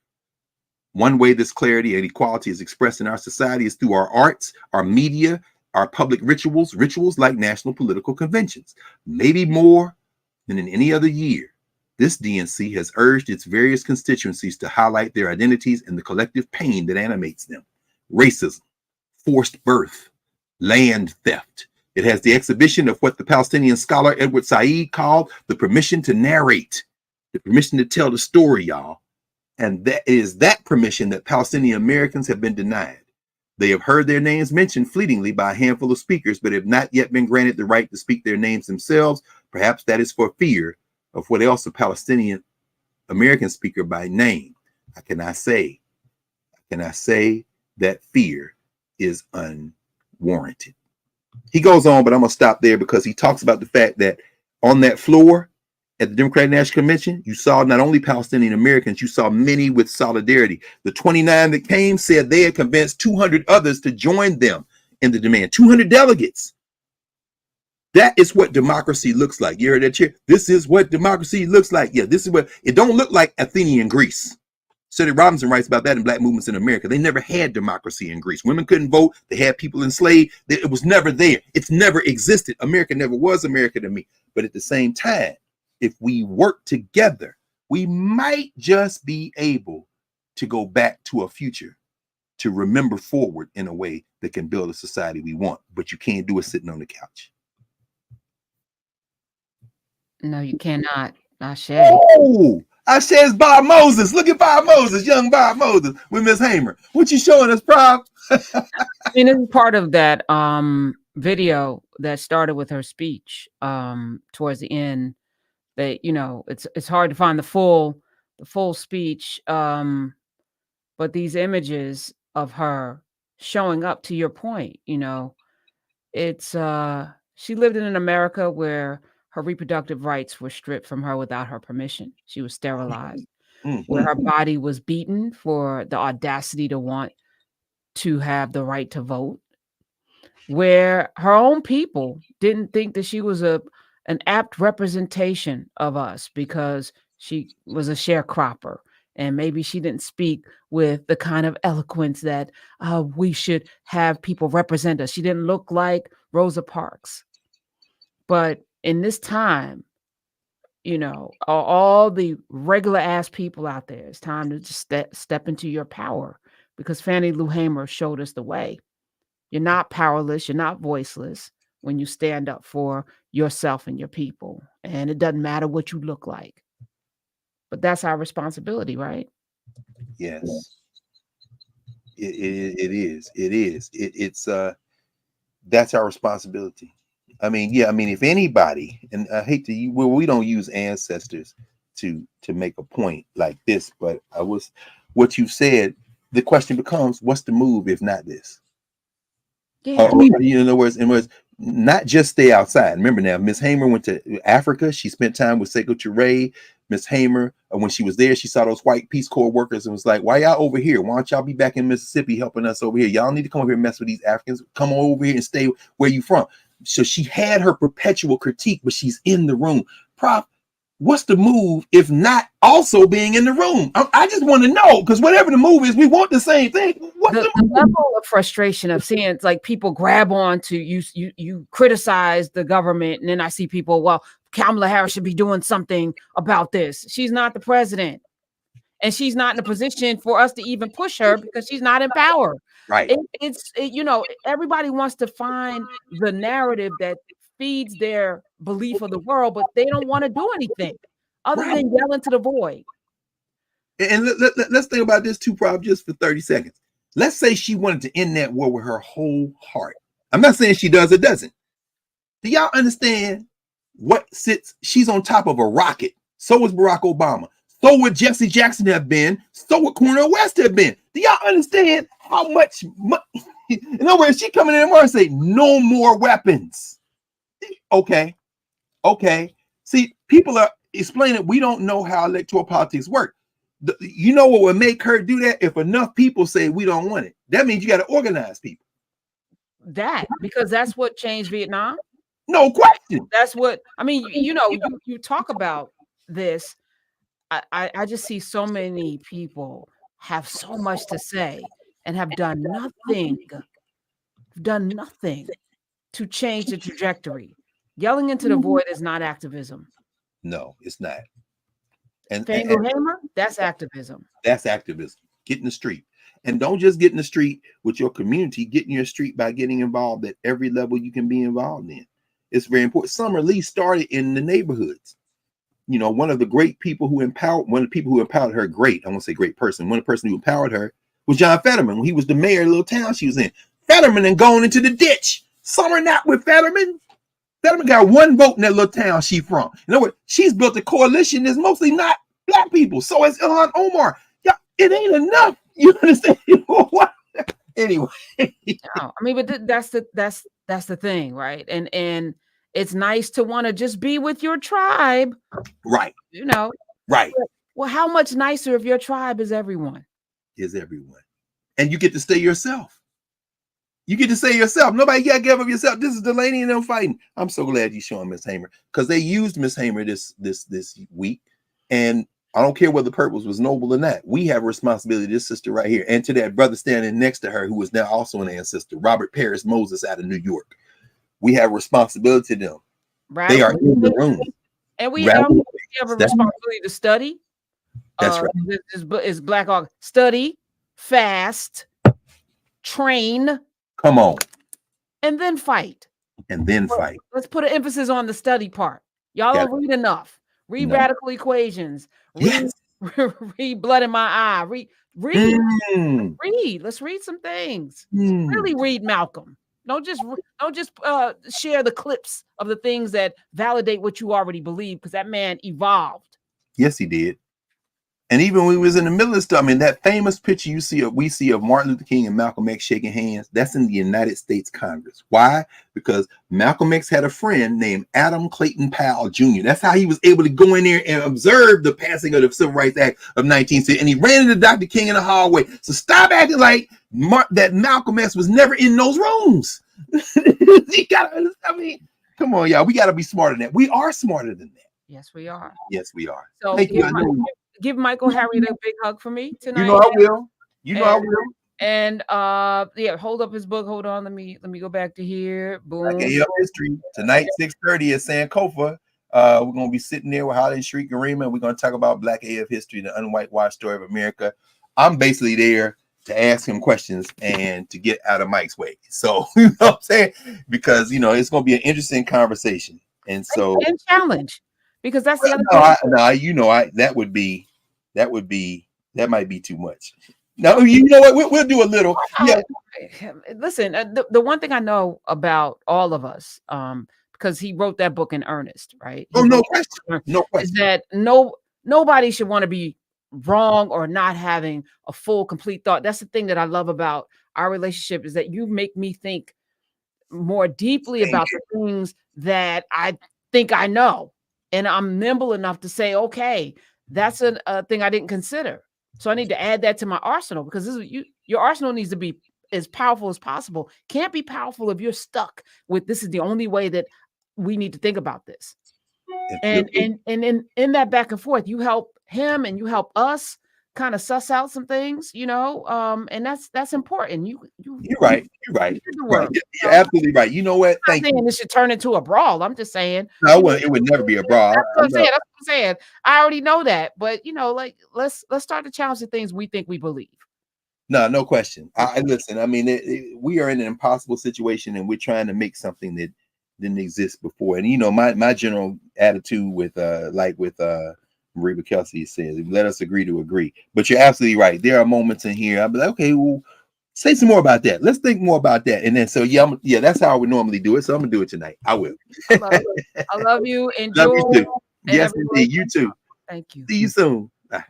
One way this clarity and equality is expressed in our society is through our arts, our media, our public rituals like national political conventions. Maybe more than in any other year, this DNC has urged its various constituencies to highlight their identities and the collective pain that animates them. Racism, forced birth, land theft. It has the exhibition of what the Palestinian scholar Edward Said called the permission to narrate, the permission to tell the story, y'all. And that is that permission that Palestinian Americans have been denied. They have heard their names mentioned fleetingly by a handful of speakers, but have not yet been granted the right to speak their names themselves. Perhaps that is for fear of what else a Palestinian American speaker by name. I cannot say that fear is unwarranted. He goes on, but I'm going to stop there because he talks about the fact that on that floor at the Democratic National Convention, you saw not only Palestinian Americans, you saw many with solidarity. The 29 that came said they had convinced 200 others to join them in the demand. 200 delegates. That is what democracy looks like. You heard that cheer? This is what democracy looks like. Yeah, this is what it don't look like Athenian Greece. Cedric Robinson writes about that in Black Movements in America. They never had democracy in Greece. Women couldn't vote. They had people enslaved. It was never there. It's never existed. America never was America to me. But at the same time, if we work together, we might just be able to go back to a future, to remember forward in a way that can build a society we want. But you can't do it sitting on the couch. No, you cannot. Ashe. Oh, Ashe is Bob Moses. Look at Bob Moses, young Bob Moses with Miss Hamer. What you showing us, Prof? I mean, it's part of that video that started with her speech towards the end. That, you know, it's hard to find the full speech, but these images of her showing up, to your point, you know, it's she lived in an America where her reproductive rights were stripped from her without her permission. She was sterilized, where her body was beaten for the audacity to want to have the right to vote, where her own people didn't think that she was an apt representation of us because she was a sharecropper, and maybe she didn't speak with the kind of eloquence that we should have people represent us. She didn't look like Rosa Parks. But in this time, you know, all the regular ass people out there, it's time to just step into your power, because Fannie Lou Hamer showed us the way. You're not powerless. You're not voiceless when you stand up for yourself and your people. And it doesn't matter what you look like. But that's our responsibility, right? Yes. It is. It's that's our responsibility. I mean, yeah, I mean, if anybody, and I hate to, well, we don't use ancestors to make a point like this, but what you said, the question becomes, what's the move if not this? Yeah. In other words, not just stay outside. Remember now, Miss Hamer went to Africa. She spent time with Sekou Touré. Miss Hamer, when she was there, she saw those white Peace Corps workers and was like, why y'all over here? Why don't y'all be back in Mississippi helping us over here? Y'all need to come over here and mess with these Africans. Come over here and stay where you from. So she had her perpetual critique, but she's in the room. Prof, what's the move if not also being in the room? I just want to know, because whatever the move is, we want the same thing. What's the level of frustration of seeing, it's like people grab on to you criticize the government, and then I see people, well, Kamala Harris should be doing something about this. She's not the president, and she's not in a position for us to even push her because she's not in power. Right. You know, everybody wants to find the narrative that feeds their belief of the world, but they don't want to do anything other than yell into the void. And let's think about this too, Prof, just for 30 seconds. Let's say she wanted to end that war with her whole heart. I'm not saying she does or doesn't. Do y'all understand what sits? She's on top of a rocket. So was Barack Obama. So would Jesse Jackson have been. So would Cornel West have been. Do y'all understand how much? In other words, she coming in tomorrow and say, no more weapons. Okay. See, people are explaining we don't know how electoral politics work. You know what would make her do that? If enough people say we don't want it. That means you got to organize people. Because that's what changed Vietnam. No question. That's what, I mean, you know, you talk about this. I just see so many people have so much to say and have done nothing to change the trajectory. Yelling into the void is not activism. No, it's not. And Fannie Lou Hamer, that's activism. That's activism. Get in the street. And don't just get in the street with your community. Get in your street by getting involved at every level you can be involved in. It's very important. Summer Lee started in the neighborhoods. You know, one of the people who empowered her, great, I won't say great person, one of the person who empowered her was John Fetterman when he was the mayor of the little town she was in. Fetterman and gone into the ditch. Summer not with Fetterman. Fetterman got one vote in that little town she from. In other words, she's built a coalition that's mostly not black people. So is Ilhan Omar. Yeah, it ain't enough. You understand? Anyway. No, I mean, but that's the thing, right? And it's nice to want to just be with your tribe. Right. You know. Right. Well, how much nicer if your tribe is everyone? Is everyone. And you get to stay yourself. You get to say yourself. Nobody got to give up yourself. This is Delaney and them fighting. I'm so glad you showing Miss Hamer, because they used Miss Hamer this week. And I don't care whether the purpose was noble or not. We have a responsibility to this sister right here, and to that brother standing next to her, who is now also an ancestor, Robert Paris Moses out of New York. We have a responsibility to them. They are in the room. And we have a responsibility to study. That's right. Is Black August. Study, fast, train, come on, and then fight. and then fight. Let's put an emphasis on the study part. Y'all don't read enough. Read radical equations. Read, read Blood in My Eye. Read. Let's read some things. Really read Malcolm. Don't just share the clips of the things that validate what you already believe, because that man evolved. Yes, he did. And even when he was in the middle of stuff, I mean, that famous picture we see of Martin Luther King and Malcolm X shaking hands, that's in the United States Congress. Why? Because Malcolm X had a friend named Adam Clayton Powell Jr. That's how he was able to go in there and observe the passing of the Civil Rights Act of 1960. And he ran into Dr. King in the hallway. So stop acting like that Malcolm X was never in those rooms. I mean, come on, y'all. We got to be smarter than that. We are smarter than that. Yes, we are. Yes, we are. So give Michael Harriet a big hug for me tonight. You know I will. I will. And hold up his book. Hold on. Let me go back to here. Boom. Black AF History tonight, 6:30 at Sankofa. We're gonna be sitting there with Holly Shriek and Rima. We're gonna talk about Black AF history, the unwhitewashed story of America. I'm basically there to ask him questions and to get out of Mike's way. So you know what I'm saying? Because it's gonna be an interesting conversation. And so challenge. Because that's the other thing. That might be too much. No, you know what? We'll do a little. Yeah. Listen, the one thing I know about all of us, because he wrote that book in earnest, right? No question. No question. Is that nobody should want to be wrong or not having a full, complete thought. That's the thing that I love about our relationship, is that you make me think more deeply about the things that I think I know. And I'm nimble enough to say, okay, that's a thing I didn't consider. So I need to add that to my arsenal, because your arsenal needs to be as powerful as possible. Can't be powerful if you're stuck with this is the only way that we need to think about this. And in that back and forth, you help him and you help us kind of suss out some things, and that's important. You're right. You're absolutely right. You know what? I'm not saying this should turn into a brawl. I'm just saying it would never be a brawl. That's what I'm saying. I already know that, but let's start to challenge the things we think we believe. No question. Listen. I mean, we are in an impossible situation, and we're trying to make something that didn't exist before. And my general attitude with Reba Kelsey says, let us agree to agree. But you're absolutely right. There are moments in here I'll be like, okay, well, say some more about that. Let's think more about that. And then that's how I would normally do it. So I'm gonna do it tonight. I will. I love you. Enjoy. Love you too. Yes, indeed. You too. Thank you. See you soon. Bye.